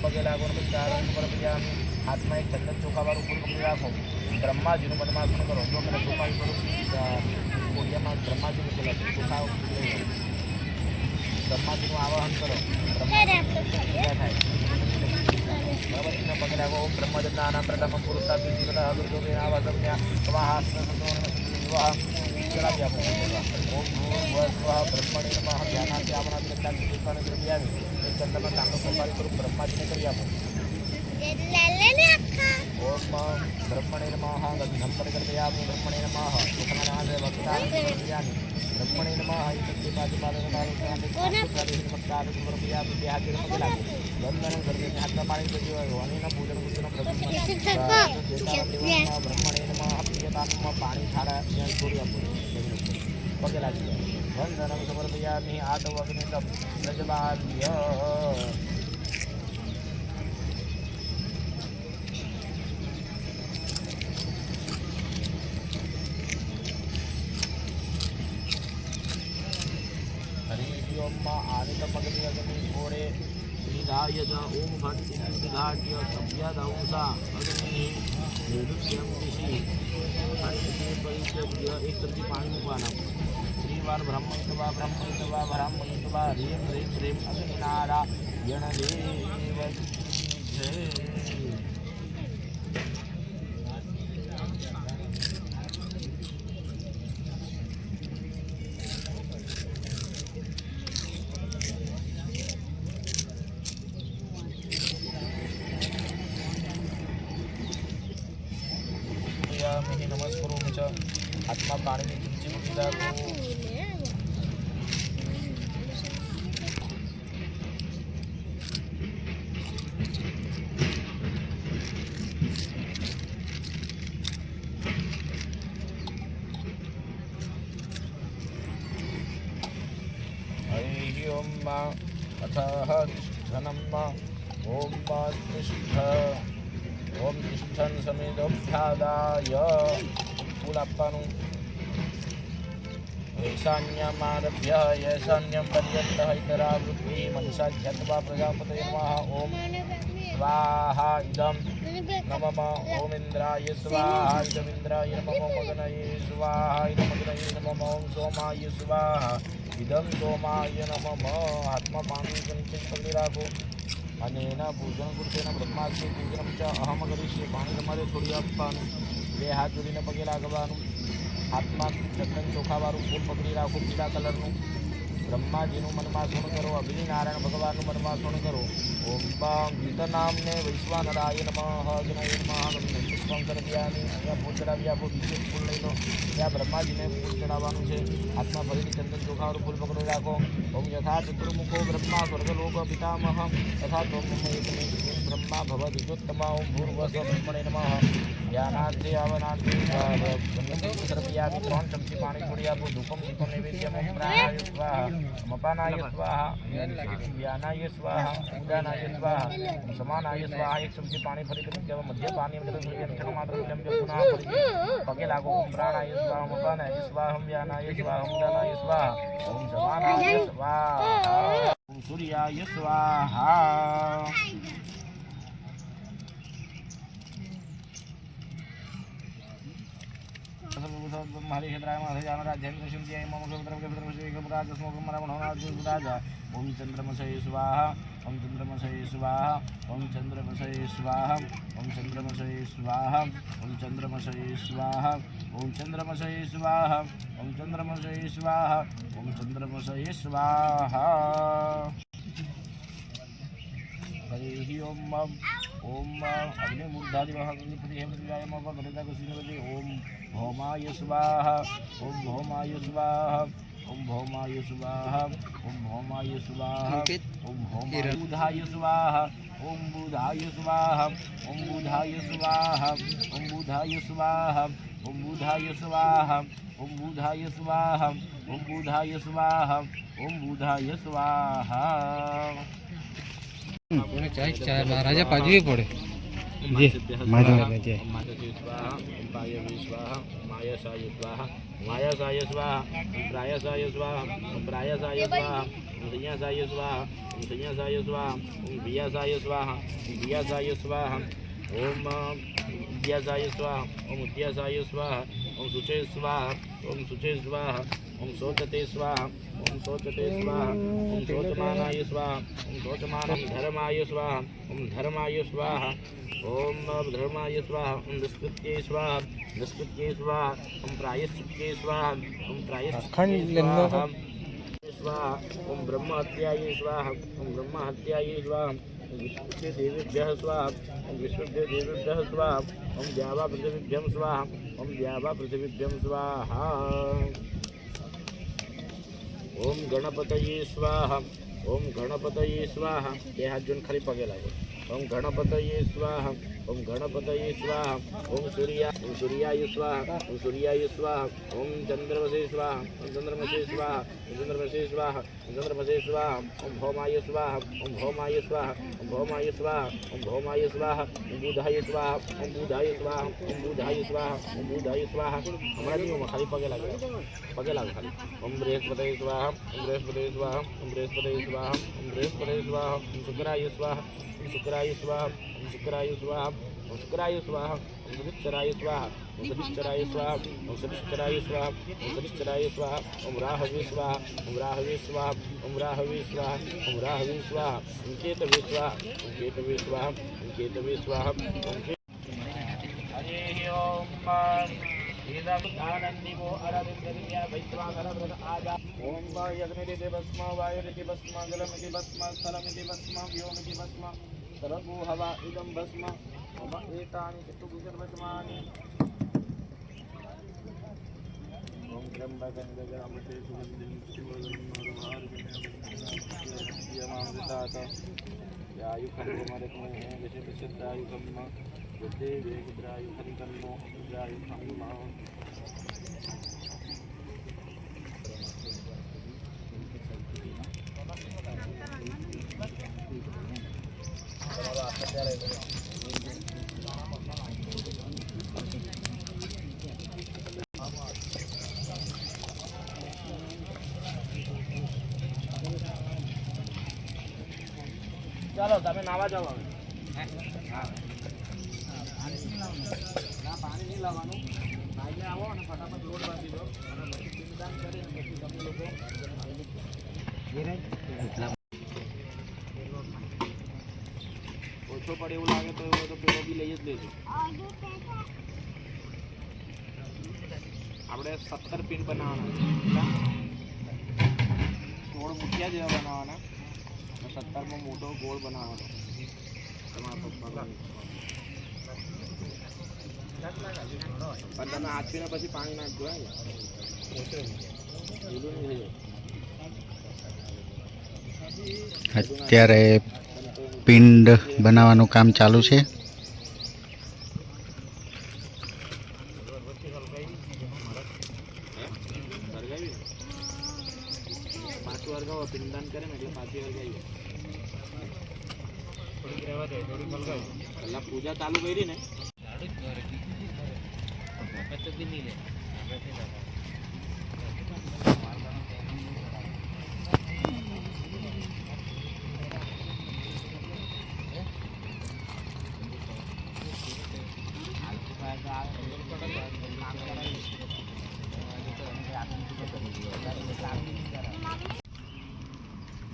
પગે લાગો. હાથમાં એક ચંદન ચોખાવાળું ફૂલ પકડી રાખો. બ્રહ્માજીનું પદ્માસન કરો. જો મને ચોખા કોડિયામાં બ્રહ્માજીનું ચોખા બ્રહ્માજીનું આવાહન કરો. થાય બરાબર. પગે લાગો. ઓમ બ્રહ્મજન્નાનામ પ્રથમ પુરુષાભિ ચલાવી આપો. ઓમ બ્રહ્મણે નમઃ ધ્યાનાથી આપણા દ્રવ્ય આવી એ ચંદ્રમાં ચાંદો સંભાળી કરું બ્રહ્માજીને કરી આપો. ઓમ બ્રહ્મણે નમઃ ગંધમ પરિકલ્પયામિ. બ્રહ્મણે નમઃ સુખનાનાદ ભક્તાન કર્યામિ. બ્રહ્મણે નમઃ ઇતિ પાદપાદનકાલે સમર્પયામિ. બે હાથ જોડીને પગે લાગો. વંદન કરીને હાથમાં પાણી ભર્યું હોય અનિના પૂજન પૂજન બ્રહ્મણે નમઃ પ્રિયતામાં પાણી થાળા ત્યાં છોડી આપો. પગે લાગી જાય. વંદનમ સમર્પયામિ. આદવગ્નિતમ પ્રજબાલ્ય. આનિતમગ્નિ અગ્નિ ઘોરે નિધાય ચ ઓમ ભટ્ટ નિધાટ્ય સભ્યદંસા અગ્નિ નિરુચ્યમ દિશી. પરિચય એક તરફથી પાણી મૂકવાના. ત્રિવાર બ્રહ્મૈતવા બ્રહ્મૈતવા બ્રહ્મૈતવા રેમ રેમ રેમ અગ્નિનારા યણ દેવ. હાથમાં પાણીની ચમચી મૂકી રાખો. हरि ओम अथ धनम ओम तिष्ठ ओम तिष्ठन समेदोत्थादाय फूल आपવાનું ईशान्यमारभ्य ईशान्यं पर्यन्तः इतरावृत्ति मनसाध्यात्वा प्रजापतये नमः. ओम स्वाहा इदं नमः. ओम इंद्राय स्वाहा इदमिन्द्राय नमः. मगनये स्वाहा इदमग्नये नमः. ओम सोमाय स्वाहा इदं सोमाय नमः. हाथમાં પાણી ચમચી પકડી રાખો અને એના પૂજન કૃત્યના બ્રહ્માસ્ત્રી પૂજનમ ચ અહમ કરીશ. પાણી તમારે છોડી આપવાનું. બે હાથ જોડીને પગે લાગવાનું. હાથમાં ચંદન ચોખાવાળું ફૂલ પકડી રાખો પીળા કલરનું. બ્રહ્માજીનું મનમાં સ્મરણ કરો. અગ્નિ નારાયણ ભગવાનનું મનમાં સ્મરણ કરો. ઓમ ગીતનામને વૈશ્વાનરાય નમઃ. અગ્નયે નમઃ. પુષ્પં કરવ્યામિ. અહીંયા ફૂલ ચડાવી આપો. બીજે ફૂલ લઈ લો. ત્યાં બ્રહ્માજીને ફૂલ ચડાવવાનું છે. હાથમાં ભરીને ચંદન ચોખાવાળું ફૂલ પકડી રાખો. ઓમ યથા ચતુર્મુખો બ્રહ્મા સ્વર્ગલોક પિતામહ તથા તો બ્રહ્મા ભવદ્યોત્તમા. ઓમ ભૂર્વસ્વ બ્રહ્મણે નમઃ. જ્ઞાનાર્થે આવનાર્થે સર્વયામિ. 3 ચમચી પાણી છોડી આપો. ધૂપમ દીપમ નૈવેદ્યમ. ઓમ પ્રાણાય સ્વાહા. મપાનાય સ્વાહા. જ્ઞાનાય સ્વાહા. ઉદાનાય સ્વાહા. સમાનાય સ્વાહા. 1 ચમચી પાણી ફરી મધ્ય પાણી પગે લાગો. ઓમ પ્રાણાય સ્વાહા. મપાનાય સ્વાહા. જ્ઞાનાય સ્વાહા. ઉદાનાય સ્વાહા. ઓમ સમાનાય સ્વાહા. ઓમ સૂર્યાય સ્વાહા. हरि क्षेत्राय हरि जान राज्य शिवजय मम राजा. ओम चंद्रमसये स्वाहा. ओम चंद्रमसये स्वाहा. ओम चंद्रमसये स्वाहा. ओम चंद्रमसये स्वाहा. ओम चंद्रमसये स्वाहा. ओम चंद्रमसये स्वाहा. ओम चंद्रमसये स्वाहा. ओम चंद्रमसये स्वाहा. हरि ओम ओम अग्निमूर्धादिवहगणपति हेमदेवाय नमः. गणेशाय ओम भौमाय स्वाहा. ओम भौमाय स्वाहा. ओम भौमाय स्वाहा. ओम भौमाय स्वाहा. ओम बुधाय स्वाहा. ओम बुधाय स्वाहा. ओम बुधाय स्वाहा. ओम बुधाय स्वाहा. ओम बुधाय स्वाहा. ओम बुधाय स्वाहा. ओम बुधाय स्वाहा. ओम बुधाय स्वाहा. રાજા પાજવી પડે मायासाय स्वाहा. मायासाय स्वाहा. प्रायासाय स्वाहा. प्रायासाय स्वाहा. संयासाय स्वाहा. संयासाय स्वाहा. बियासाय स्वाहा. बियासाय स्वाहा. ओम विद्यासाय स्वाहा. ओम उद्यासाय स्वाहा. ओम शुचे स्वाहा. ओम शुचे स्वाहा. ओम शोचते स्वाहा. ओम शोचते स्वाहा. ओम शोचमानाय स्वाहा. ओम शोचमानं धर्माय स्वाहा. ओम धर्माय स्वाहा. ओम धर्माय स्वाहा. ओम निष्कृत्ये स्वाहा. निष्कृत्ये स्वाहा. ओम प्रायश्चित्ते स्वाहा. ओम प्रायश्चित्ते स्वाहा. स्वाहा. ओम ब्रह्म हत्याय स्वाहा. ओम ब्रह्म हत्याय स्वाहा. ओम विष्णुभ्य देवेभ्यः स्वाहा. ओम विष्णुभ्य देवेभ्यः स्वाहा. ओम द्यावा पृथिवीभ्यं स्वाहा. ओम द्यावा पृथिवीभ्यं स्वाहा. ओम गणपतये स्वाहा. ओम गणपतये स्वाहा. બે હાથ જોઈને ખાલી પગે લાગો. ओम गणपतये स्वाहा. ओम गणपतये स्वाहा. ओम सूर्याय स्वाहा. ओम सूर्याय स्वाहा. ओम चंद्रमसे स्वाहा. ओम चंद्रमसे स्वाहा. ओम चंद्रमसे स्वाहा. ओम चंद्रमसे स्वाहा. ओम भौमाय स्वाहा. ओम भौमाय स्वाहा. ओम भौमाय स्वाहा. ओम भौमाय स्वाहा. ओम बुधाय स्वाहा. ओम बुधाय स्वाहा. ओम बुधाय स्वाहा. ओम बुधाय स्वाहा. हमारा नहीं होगा खाली पगे लागो. पगे लागो खाली. ओम बृहस्पतये स्वाहा. ओम बृहस्पतये स्वाहा. ओम बृहस्पतये स्वाहा. ओम बृहस्पतये स्वाहा. ओम शुक्राय स्वाहा. ओम शुक्राय स्वाहा. ओम शुक्राय स्वाहा. ओम शुक्राय स्वाहा. ओम शनिश्चराय स्वाहा. ओम शनिश्चराय स्वाहा. ओम शनिश्चराय स्वाहा. ओम शनिश्चराय स्वाहा. ओम राहवे स्वाहा. ओम राहवे स्वाहा. ओम राहवे स्वाहा. ओम राहवे स्वाहा. ओम केतवे स्वाहा. ओम केतवे स्वाहा. ओम केतवे स्वाहा. हरि ओम इदं आनन्दिवो अरविन्दविद्या वैश्वानरव्रत आजा. ओम यज्ञनिधि भस्म वायुनिधि भस्म जलमिधि भस्म स्थलमिधि भस्म व्योमिधि भस्म सर्वो हवा इदं भस्म मम एतानि चतुर्भुजर्वचमानि ચાલો તમે નાવા જાઓ હવે. પાણી નહીં લાવવાનું. નાઈને આવો અને ફટાફટ લોટ બાંધી દો અને પછી પિંડદાન કરીને પછી તમે લોકો ઓછો પડે એવું લાગે તો પેલો બી લઈ જ લેજો. આપણે 17 પિંડ બનાવવાના, 16 મુઠિયા જેવા બનાવવાના, 17માં મોટો ગોળ બનાવવાનો. તમારા પપ્પા પણ તમે આથીને પછી પાણી નાખજો. અત્યારે પિંડ બનાવવાનું કામ ચાલુ છે. પાછું વર્ગાવો, પિંડદાન કરે ને એટલે પાછી વર્ગાવી. પહેલા પૂજા ચાલુ કરી ને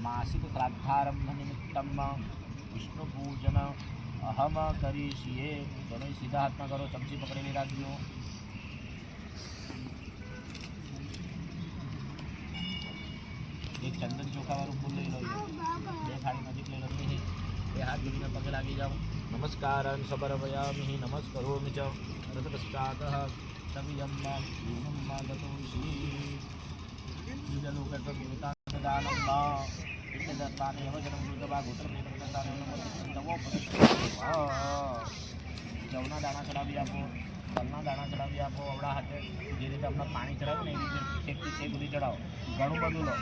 માસિક શ્રાદ્ધારંભ નિમિત્તમ વિષ્ણુ પૂજન અહમ કરીશીએ. તમે સીધા હાથમાં કરો, ચમચી પકડેલી રાખજો. એક ચંદન ચોખાવાળું ફૂલ લઈ લો, 2 થાળી નજીક લઈ લો, 2 હાથ જોડીને પગે લાગી જાઓ. નમસ્કાર સમર્પયામિ નમસ્કરોમિ ચ રથપશ્ચાત સવિયમ ગતોષી જવના દાણા ચડાવી આપો, તલના દાણા ચડાવી આપો. અવળા હાથે જે રીતે આપણે પાણી ચડાવ્યું ને એવી રીતે છેકથી છેક સુધી ચડાવો. ઘણું બધું લો,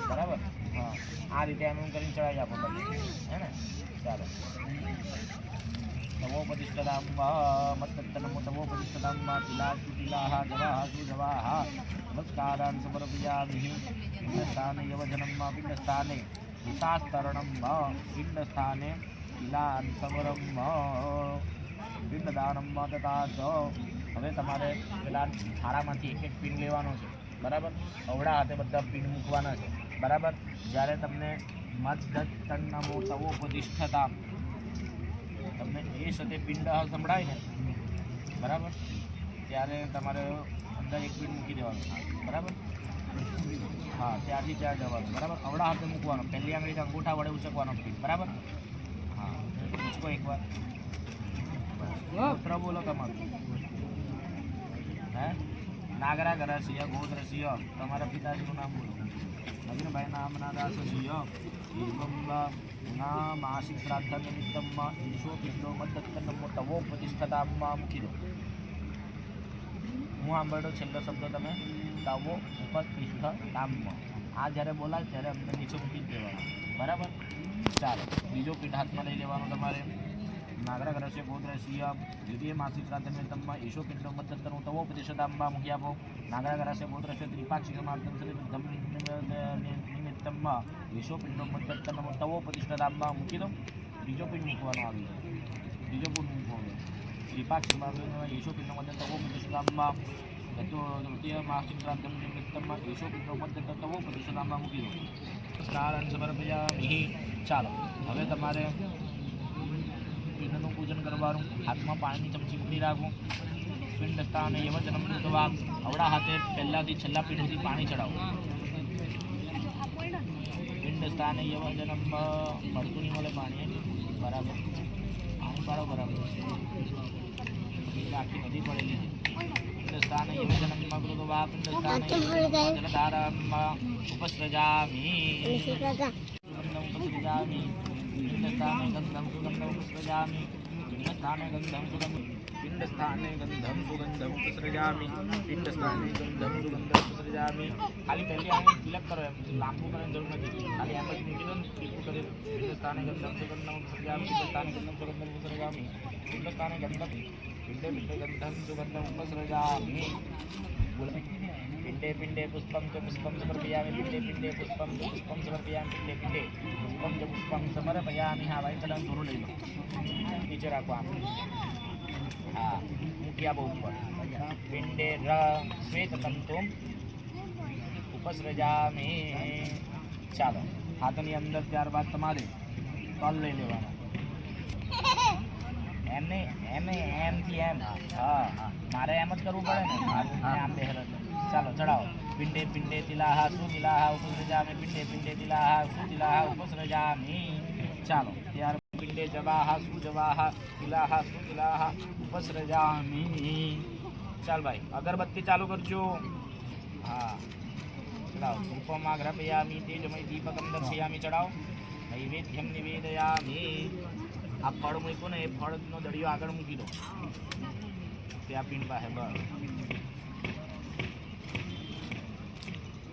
બરાબર? હા, આ રીતે એમ કરીને ચડાવી આપો બધું, હે ને? ચાલો. તવોપતિષ્ઠતામ મત્તનમો તવોપતિષ્ઠતામ તિલાસુ તિલાહ જવાહ સુજવાહ નમસ્કારાન સમર્પયામિ. પિંડસ્થાને યવજનમ પિંડસ્થાને વિશાસ્તરણમ પિંડસ્થાને તિલાન સમરમ પિંડદાનમ દતાત. હવે તમારે પેલા થાળામાંથી એક પિંડ લેવાનો છે, બરાબર? અવળા હાથે બધા પિંડ મૂકવાના છે, બરાબર? જ્યારે તમને મદ્દત્તનમો તવોપતિષ્ઠતામ તમને એ સાથે પિંડ સંભળાય ને, બરાબર? ત્યારે તમારે અંદર એક પિંડ મૂકી દેવાનું, બરાબર? હા, ત્યારથી ત્યાં જવાનું, બરાબર? અવળા હાથે મૂકવાનો, પહેલી આંગળી અંગૂઠા વડે ઉચકવાનો પિંડ, બરાબર? હા, ઉચકો એકવાર. ગોત્ર બોલો તમારું. હે? નાગરા ગરાસિંહ, ગોત્રસિંહ. તમારા પિતાજીનું નામ બોલો. નવીનભાઈ નામના દાસસિંહ. ના માસિક શ્રાદ્ધ નિમિત્તમ ઈશો પિંડો મદ્દત્તનમો તવોપતિષ્ઠતામાં મૂકી દો. હું સાંભળ્યો છેલ્લો શબ્દ તમે તવો ઉપતિષ્ઠતામાં. આ જ્યારે બોલાય ત્યારે અમને નીચે મૂકી જ દેવાનું, બરાબર? ચાલો, બીજો પીઠ હાથમાં લઈ લેવાનો તમારે. નાગરા ગ્રસ્ય ગોત્રસિંહ દ્વિતીય માસિક શ્રાદ્ધ નિમિત્તમાં ઈશો પિંડો મદ્દત્તનો તવોપતિષ્ઠતામાં મૂકી આપો. નાગરા ગ્રસ્ય ગોત્રસ્ય ત્રિપાક્ષિક નિમિત્તમાં ઈશો પિંડો મદ્દત્તનો તવોપતિષ્ઠતામાં મૂકી દો. બીજો પિંડ મૂકવાનો આવી જાય, બીજો પિંડ મૂકવાનો. ત્રિપાક્ષિકમાં ઈશો પિંડો મદ્દત્ત તવોપતિષ્ઠતામાં તૃતીય માસિક શ્રાદ્ધ નિમિત્તમાં ઈશો પિંડો મદ્દત્ત તવોપતિષ્ઠતામાં મૂકી દો. નમસ્કારાન સમર્પયામિ. ચાલો, હવે તમારે પિંડનું પૂજન કરવાનું. હાથમાં પાણીની ચમચી મૂકી રાખો. પિંડ સ્થાને યવજનમ કૃત્વા. અવળા હાથે પહેલાંથી છેલ્લા પિંડ સુધી પાણી ચડાવો. પિંડ સ્થાને યવજનમ મળતું નહીં મળે પાણી, બરાબર? પાણી પાડો, બરાબર? આખી નદી પડેલી છે. पिण्डस्थाने यमजनं मग्रुवा पिण्डस्थाने जलधारं उपसृजामि उपसृजामि पिण्डस्थाने गन्धं सुगन्धं उपसृजामि पिण्डस्थाने गन्धं सुगन्धं पिण्डस्थाने गन्धं सुगन्धं उपसृजामि पिण्डस्थाने गन्धं सुगन्धं उपसृजामि खाली पहले आने तिलक करो लांबू करने जरूर नहीं खाली यहाँ पर मूकी दो टिप्पू करे पिण्डस्थाने गन्धं सुगन्धं उपसृजामि पिण्डस्थाने गन्धं सुगन्धं उपसृजामि पिण्डस्थाने गन्धं पिण्डे पिण्डे गन्धं सुगन्धं उपसृजामि पिण्डे पिण्डे पुष्पं च पुष्पं समर्पयामि पिण्डे पिण्डे पुष्पं च पुष्पं समर्पयामि पिण्डे पिण्डे पुष्पं च पुष्पं समर्पयामि हाँ भाई चलन थोड़ा ले लो नीचे रखो आप हाँ मुखिया वो ऊपर पिंडे र श्वेत तंतुम उपसृजामि ચાલો હાથની અંદર ત્યારબાદ તમારે તલ લઈ લેવાનો એમને એમને એમથી એમ હા હા મારે એમ જ કરવું પડે ને મારું આમ બેહર ચાલો ચડાવો પિંડે પિંડે તિલાહા સુતિલાહા ઉપસૃજામિ પિંડે પિંડે તિલાહા સુતિલાહા ઉપસૃજામિ ચાલો ત્યાર पिंडे जवाहा सुजवाहा तिलाहा सुतिलाहा उपसृजामि चल भाई अगरबत्ती चालू करजो हाँ चढ़ाओ धूपमाघ्रापयामि तेजमय दीपकं दर्शयामि चढ़ाओ नैवेद्यं निवेदयामि आ फळ मूक्યું ને એ ફળનો દળિયો આગળ મૂકી દો ત્યાં પીંડ પાસે બસ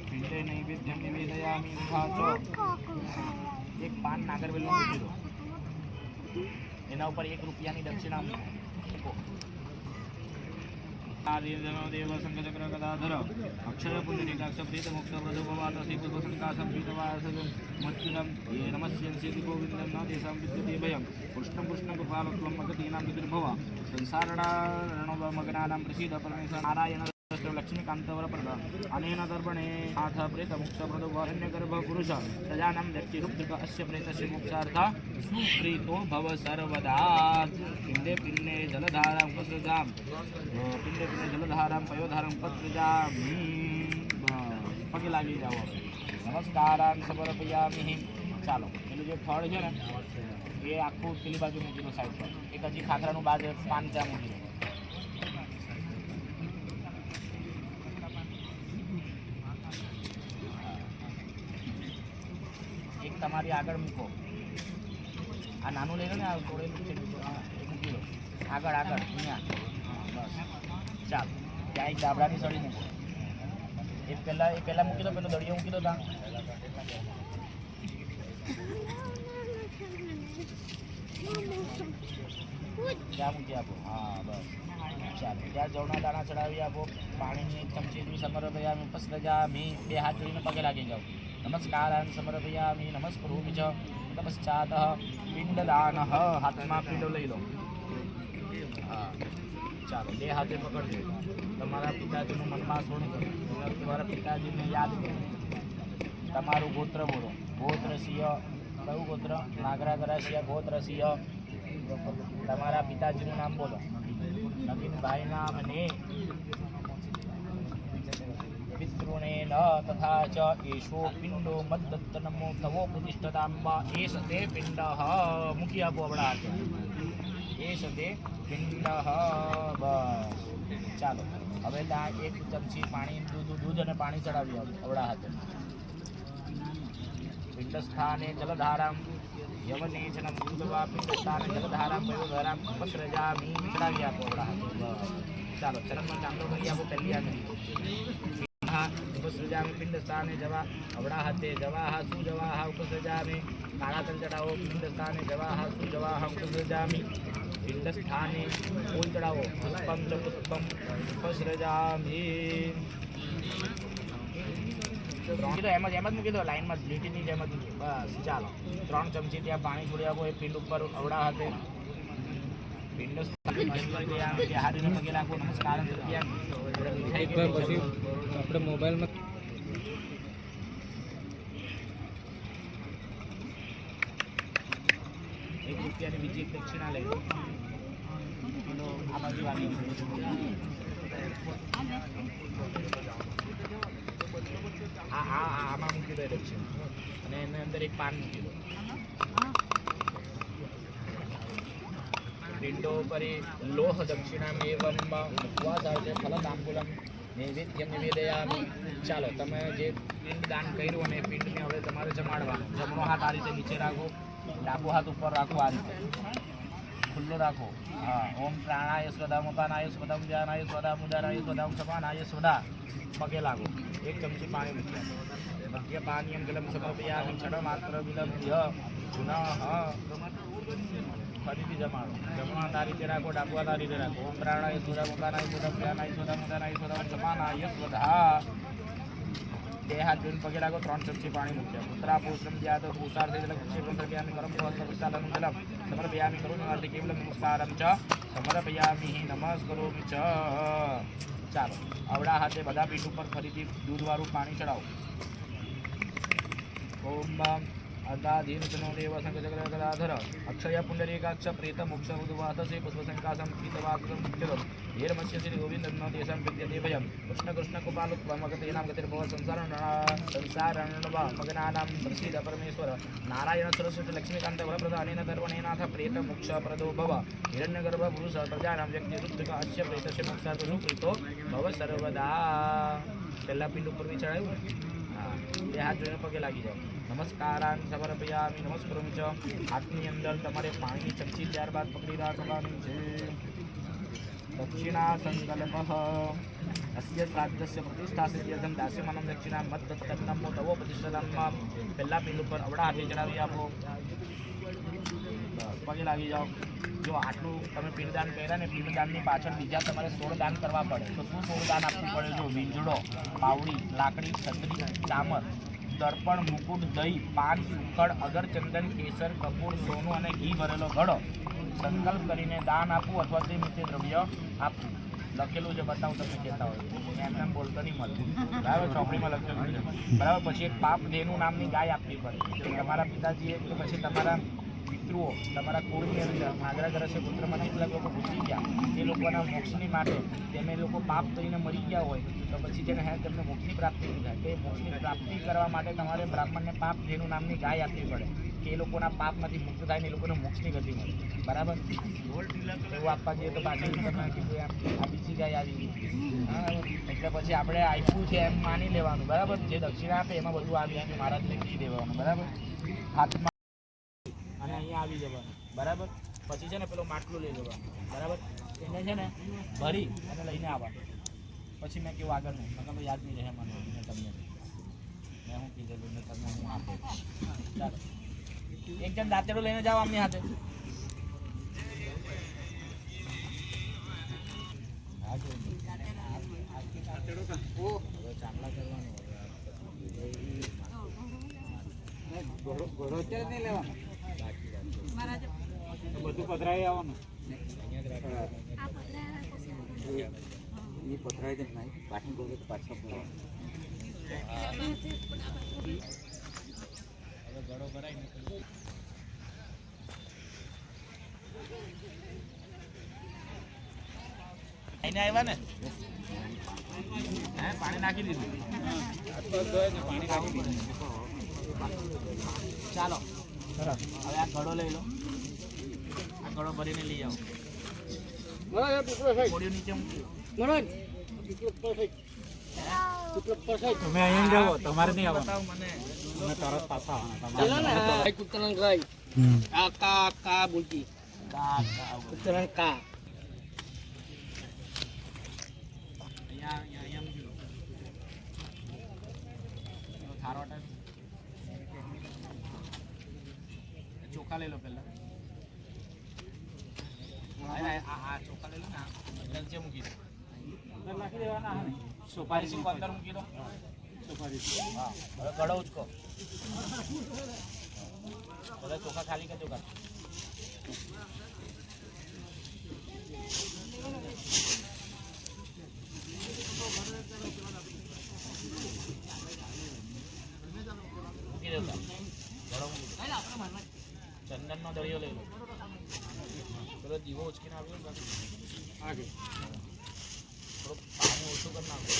पिंडे नैवेद्यं निवेदयामि खाचो एक पान नागरवेलનું મૂકી દો એના ઉપર 1 રૂપિયાની દક્ષિણા મૂકો દેવ સંકચક્ર ગદાધર અક્ષર પુંડરીકાક્ષ પ્રીત મોક્ષ પ્રદો ભવાત શ્રી પુષ્પસંકાશમ પીતવાસમ મચ્યુરમ ये नमस्यंसि गोविंदं न तेषां विद्यते भयं कृष्णं कृष्णं कृपालत्वं मगतीनां विदुर्भव संसारणारणमग्नानां प्रसीद परमेश्वर नारायण लक्ष्मीकान्तवरप्रद अनेन दर्पणे नाथ प्रेतमुक्षप्रदो वरण्यगर्भ पुरुष सजानं व्यक्तिरुक्तिक अस्य प्रेतस्य मोक्षार्थ सुप्रीतो भव सर्वदा पिण्डे पिण्डे जलधारां उपसृजां पिण्डे पिण्डे जलधारां पयोधारां उपसृजामि पगे लागी जाओ नमस्कारां समर्पयामि ચાલો પેલું જે ફળ છે ને એ આખું પેલી બાજુ મૂકી દો સાઈડ પર એક હજી ખાખરાનું બાદ પાન ત્યાં મૂકી દો તમારી આગળ મૂકો આ નાનું લઈ લો ને આ તોડેલું છે એ મૂકી લો આગળ આગળ અહીંયા બસ ચાલો ત્યાં એક ડાબડાની સળી મૂકો એ પહેલાં મૂકી દો પેલો દળિયો મૂકી દો ત્યાં ત્યાં મૂકી આપો હા બસ ચાલો ત્યાં જવના દાણા ચડાવી આપો પાણીની 1 ચમચી સમર્પયામિ ઉપસૃજામિ 2 હાથ જોડીને પગે લાગી જાઓ नमस्कारान् समर्पयामि नमस्करोमि च तपश्चात् पिण्डदानः हाथમાં પીંડો લઈ લો હા ચાલો 2 હાથે પકડજો તમારા પિતાજીનું મનમાં સ્મરણ કરો તમારા પિતાજીને યાદ કરો તમારું ગોત્ર બોલો ગોત્રસિંહ કયું ગોત્ર નાગરાગરાસિંહ ગોત્રસિંહ તમારા પિતાજીનું નામ બોલો નવીનભાઈ નામ અને पितॄणेन तथा च एषो पिंडो मद्दत्तनमो तवो प्रतिष्ठताम्बा एष ते पिंडः મૂકી આપો આપણા હાથે એષ તે પિંડः બસ ચાલો હવે ત્યાં 1 ચમચી પાણી દૂધ અને પાણી ચડાવી આપો આપણા હાથે पिंडस्थाने जलधारां यवनेचनं दूधवा पिंडस्थाने जलधारां पयोधारां उपसृजामि चढ़ावी આપો આપણા હાથે ચાલો ચરણમાં ચાંદો કરી આપો પહેલી આગળ उपसृजामि पिंडस्थाने जवा अवड़ा हाथे जवाहा सुजवाहा उपसृजामि काला तल चढ़ाओ पिंडस्थाने जवाहा सुजवाहा उपसृजामि पिंडस्थाने फूल चढ़ाओ पुष्पं च पुष्पं उपसृजामि एम ज मूकी दो लाइन में लीटी जेम बस चलो 3 चमची त्या पानी छोड़ी आपो ए पिंड पर अवड़ा हाथे पिंडस्थाने हाथी पगे लागो नमस्कार આપણે મોબાઈલમાં 1 રૂપિયાની બીજી એક દક્ષિણા લઈ લો પેલો આ બાજુ વાગી આમાં મૂકી દો દક્ષિણા અને એની અંદર એક પાન મૂકી દો પિંડોપરી લોહ દક્ષિણામેવમ ઉપવાસાર્થે ફલતાંબૂલમ નૈવેદ્યમ નિવેદયામિ. ચાલો, તમે જે પિંડ દાન કર્યું અને એ પિંડને હવે તમારે જમાડવાનું. જમણો હાથ આ રીતે નીચે રાખો, ડાબો હાથ ઉપર રાખો, આ રીતે ખુલ્લો રાખો. હા. ઓમ પ્રાણાય સ્વદા મપાનાય સ્વદમ ધ્યાનાય સ્વદા મુદારાય સ્વદમ સમાનાય સ્વદા. પગે લાગો. એક ચમચી પાણી મૂક્યા. મધ્ય પાનીયમ જલમ સમર્પયામિ ક્ષણમાત્ર વિલંબ્ય પુનઃ. ફરીથી જમાડો. જમણો હાથ આ રીતે રાખો, ડાબો હાથ આ રીતે રાખો. ઓમ પ્રાણાય સ્વદા મપાનાય સ્વદમ ધ્યાનાય સ્વદા મુદારાય સ્વદમ સમાનાય સ્વદા. બે હાથ જોઈને પગે લાગો. 3 ચમચી પાણી મૂક્યા. પુત્રા પોષમ જ્ઞાત પુષાર્થે જલ ક્ષેત્રમ સમર્પયામિ કરમ સર્વશાલમ જલમ સમર્પયામિ કરુણાર્થે કેવલમ નમસ્કારમ ચ સમર્પયામિ નમસ્કરોમિ ચ. ચાલો, અવળા હાથે બધા પીઠ ઉપર ફરીથી દૂધવાળું પાણી ચડાવો. ઓમ અદાધીનતનો દેવ સંગજગરાધર અક્ષય પુંડરીકાક્ષ પ્રેત મોક્ષ ઉદ્વાસસે પુષ્પસંકાસમ પીતવાસમ મુખ્યમ હેરમસ્ય શ્રી ગોવિંદનો દેશમ વિદ્યતે ભયમ કૃષ્ણ કૃષ્ણ કૃપાલુત્વમગતેનામ ગતિર્ભવ સંસારણવ મગનાનામ પ્રસિદ્ધ પરમેશ્વર નારાયણ સરસ્વતી લક્ષ્મીકાંત વરપ્રદ અનેન તર્વણેનાથ પ્રેત મોક્ષ પ્રદો ભવ હિરણ્યગર્ભ પુરુષ પ્રજાનામ વ્યક્તિ રુદ્રક અસ્ય પ્રેતસ્ય મોક્ષાર્થ સુપ્રીતો ભવ સર્વદા. પહેલા પિંડ ઉપર બી ચડાવ્યું ને? હા. બે હાથ જોઈને પગે લાગી જાઓ. નમસ્કારાન સમર્પયામિ નમસ્કરોમિ ચ. હાથની અંદર તમારે પાણીની ચમચી ત્યારબાદ પકડી રાખવાની છે. દક્ષિણા સંકલ્પ અસ્ય શ્રાદ્ધસ્ય પ્રતિષ્ઠા સિદ્ધ્યર્થમ દાસ્યમાનમ દક્ષિણા મત તન્નમો તવો પ્રતિષ્ઠામ. પહેલા પિંડ ઉપર અવળા હાથે ચડાવી આપો. પગે લાગી જાઓ. જો આટલું તમે પિંડદાન કર્યા ને, પિંડદાનની પાછળ બીજા તમારે 16 દાન કરવા પડે. તો શું 16 દાન આપવું પડે? જો વીંજળો, પાવડી, લાકડી, છત્રી, ચામર, દર્પણ, મુકુટ, દહીં, પાન, સુખડ, અગર, ચંદન, કેસર, કપૂર, સોનું અને ઘી ભરેલો ઘડો સંકલ્પ કરીને દાન આપવું અથવા તે નિત્ય દ્રવ્ય આપવું. લખેલું છે, બતાવું તમે કહેતા હોય એમ બોલતો નહીં મળે. બરાબર, ચોપડીમાં લખેલું છે. બરાબર. પછી એક પાપ ધેનુ નામની ગાય આપવી પડે. તમારા પિતાજીએ કે પછી તમારા પિતૃઓ, તમારા કુળની અંદર આગ્રહ કરે છે, પુત્રમાં કેટલાક લોકો ઘૂસી ગયા, તે લોકોના મોક્ષની માટે તેમે લોકો પાપ કરીને મરી ગયા હોય તો પછી તેને તેમને મોક્ષની પ્રાપ્તિ નહીં થાય. તે મોક્ષની પ્રાપ્તિ કરવા માટે તમારે બ્રાહ્મણને પાપ ધેનુ નામની ગાય આપવી પડે કે એ લોકોના પાપમાંથી મુક્ત થાય ને એ લોકોને મોક્ષની ગતિ મળે. બરાબર. એવું આપવા જઈએ તો પાછળ તમે કીધું એમ આ બીજી ગાય આવી ગઈ. હા, એટલે પછી આપણે આપ્યું છે એમ માની લેવાનું. બરાબર. જે દક્ષિણા આપે એમાં બધું આવી જાય મહારાજને કહી દેવાનું. બરાબર. હાથમાં અને અહીંયા આવી જવાનું. બરાબર. પછી છે ને પેલો માટલું લઈ જવાનું. બરાબર. એને છે ને ભરી અને લઈને આવવાનું. પછી મેં કેવું આગળનું તમે યાદ નહીં રહે મને તમને મેં શું કીધેલું મેં તમને હું આપે. ચાલો, એક જણ દાંતેડું લઈને જાઓ આમની હાથે. ચામડા કરવાનું બધું પધરાવી આવવાનું. પથરાય દે નહીં પાછી બોલે તો પાછા હવે ગળો ભરાય ને એને આવ્યા ને પાણી નાખી દીધું. ચાલો, હવે આ ગળો લઈ લો. આ ગળો ભરીને લઈ આવો. નીચે મૂકી તમે અહીંયા જાઓ, તમારે નહીં આવવાનું. બતાવો મને. તમે તરત પાછા આવવાના. કા બોલતી ઉત્તરાયણ કા. અહીંયા મૂકી લો. થારો ચોખા લઈ લો પેલા. આ ચોખા લઈ લો ને નીચે મૂકી દો. નાખી દેવાના. સુપારી અંદર મૂકી દો. હા, હવે ગળો ઉચકો. બધા ચોખા ખાલી કરજો કર. મૂકી દેતા ગળો મૂકી દો. ચંદનનો દળિયો લઈ લો. પેલો દીવો ઉચકીને આવ્યો ને આગળ થોડું પાણી ઓછું કરી નાખો.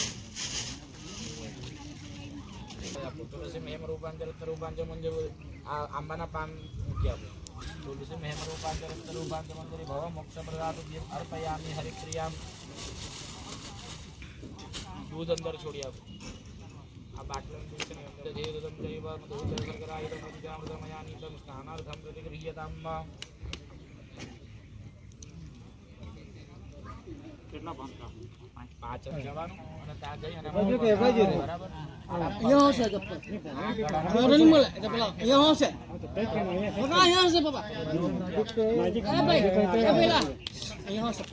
મેમ રૂપાંતર રૂપાંતર મંજર આ આંબાના પાન મૂકી આપો. तुलसी मेहमरूपांतरूपांतमंत्री भव मोक्ष प्रदात अर्पयामि हरिप्रियाम दूध अंदर छोड़ी आप बाटलं दूध से अंदर धीरदम जैव दूध शर्करायितं मध्यामृतमयानीतं स्नानार्थं प्रतिगृह्यताम् કેટલા પાંચા 5 જવાનું અને ત્યાં જઈ અને બરાબર અહીંયા હશે ચપ્પલ મારે નહીં મળે એટલે પેલા અહીંયા હશે પપ્પા અહીંયા હશે પપ્પા અરે ભાઈ એ પેલા અહીંયા હશે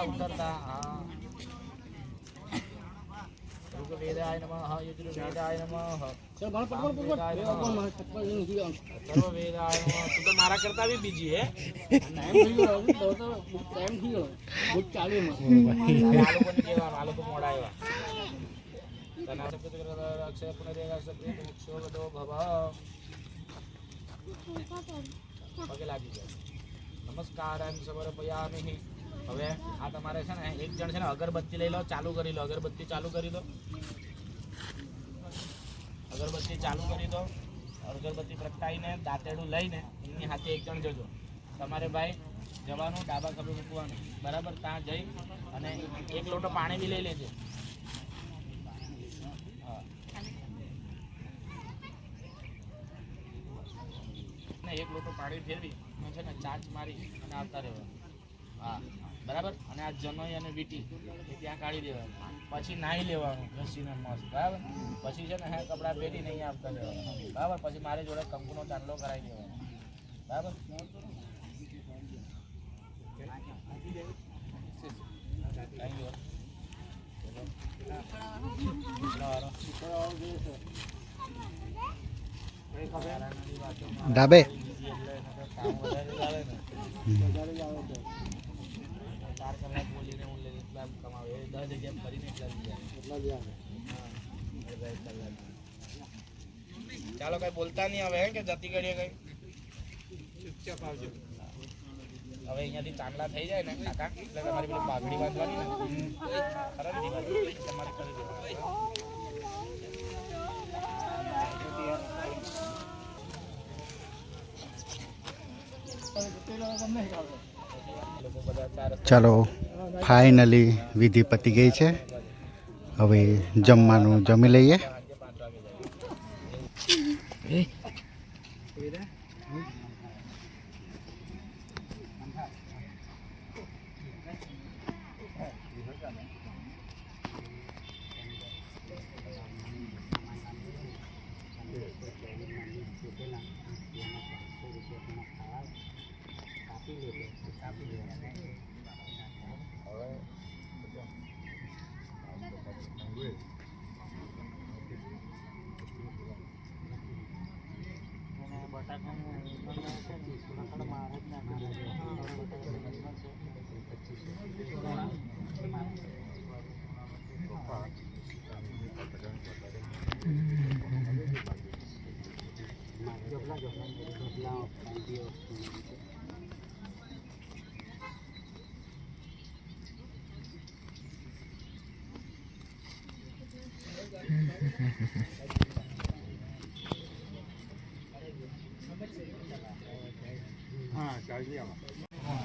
ઉતરતા હા ऋग्वेदाय नमः यजुर्वेदाय नमः सर्ववेदाय नमः तू तो मारा करता भी बिजी है आलो को मोड़ा आया तना अक्षय पुनरेगा सप्रिय मोक्षो गतो भव पगे लागी जाए नमस्कारान् समर्पयामि હવે આ તમારે છે ને એક જણ છે ને અગરબત્તી લઈ લો ચાલુ કરી લો અગરબત્તી ચાલુ કરી દો અગરબત્તી પ્રગટાઈને દાંતેડું લઈને એમની હાથે એક જણ જજો તમારે ભાઈ જવાનું ડાબા ખભે મૂકવાનું બરાબર ત્યાં જઈ અને એક લોટો પાણી બી લઈ લેજો ને એક લોટો પાણી ફેરવી છે ને ચાંચ મારી અને આવતા રહેવાનું હા બરાબર અને આ જનોઈ અને વીટી એ ત્યાં કાઢી દેવાનું પછી નાહી લેવાનું ઘસીને મસ્ત બરાબર પછી છે ને હે કપડાં પહેરીને અહીંયા આવતા રહેવાનું બરાબર પછી મારી જોડે કંકુનો ચાંદલો કરાવી દેવાનો બરાબર ડાબે બોલીને હું એટલા કમાવે 10 જગ્યા ફરીને એટલા ચાલો કઈ બોલતા નહીં હવે કે જતી કરીએ કઈ ચૂપચાપ આવજો હવે અહીંયાથી ચાંદલા થઈ જાય ને કાકા એટલે તમારી પેલી પાઘડી બાંધવાની ને ખરા દીવાળી તમારે કરી દેવાની ચાલો ફાઇનલી વિધિ પતી ગઈ છે હવે જમવાનું જમી લઈએ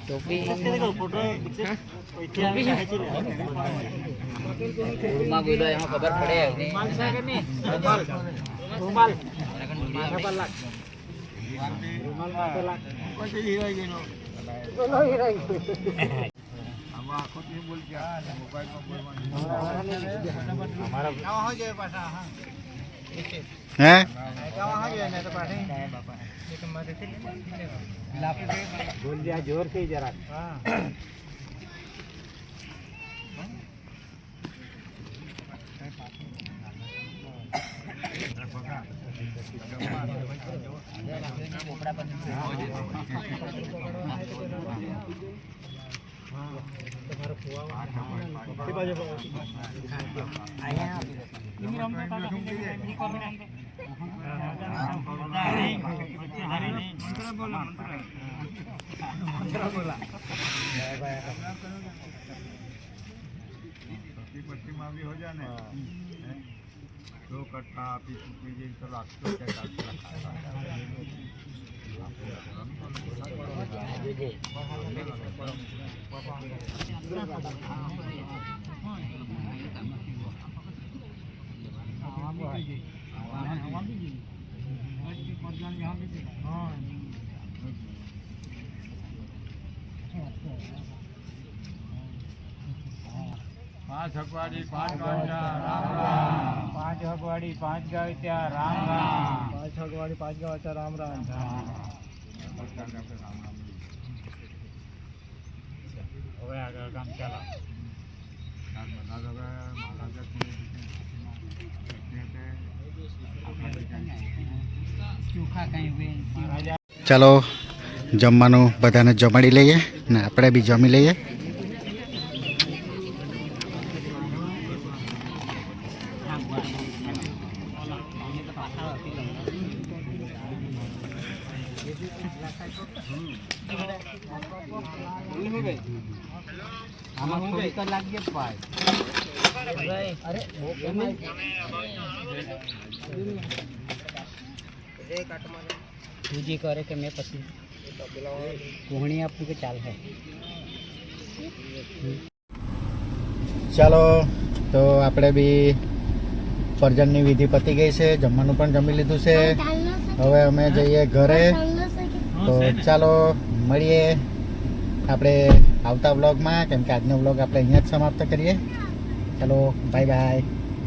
ટોપી માં બોલો એમાં ખબર પડે જોર થી જરા પાંચ અગવાડી પાંચ ગાંઠિયા રામ રામ. પાંચ અગવાડી પાંચ ગાંઠિયા રામ રામ. પાંચ અગવાડી પાંચ ગાંઠિયા રામ રામ. હવે આગળ કામ ચાલો. ચાલો જમવાનું બધાને જમાડી લઈએ ને આપણે બી જમી લઈએ. આમાં થોડીક લાગીએ ભાઈ. તું જે કરે કે મેં પછી કોહણી આપું કે ચાલ હે. ચાલો તો આપણે બી ફરજનની વિધિ પતી ગઈ છે, જમવાનું પણ જમી લીધું છે. હવે અમે જઈએ ઘરે. તો ચાલો મળીએ આપણે આવતા વ્લોગમાં, કેમ કે આજનો વ્લોગ આપણે અહીંયા જ સમાપ્ત કરીએ. ચાલો બાય બાય.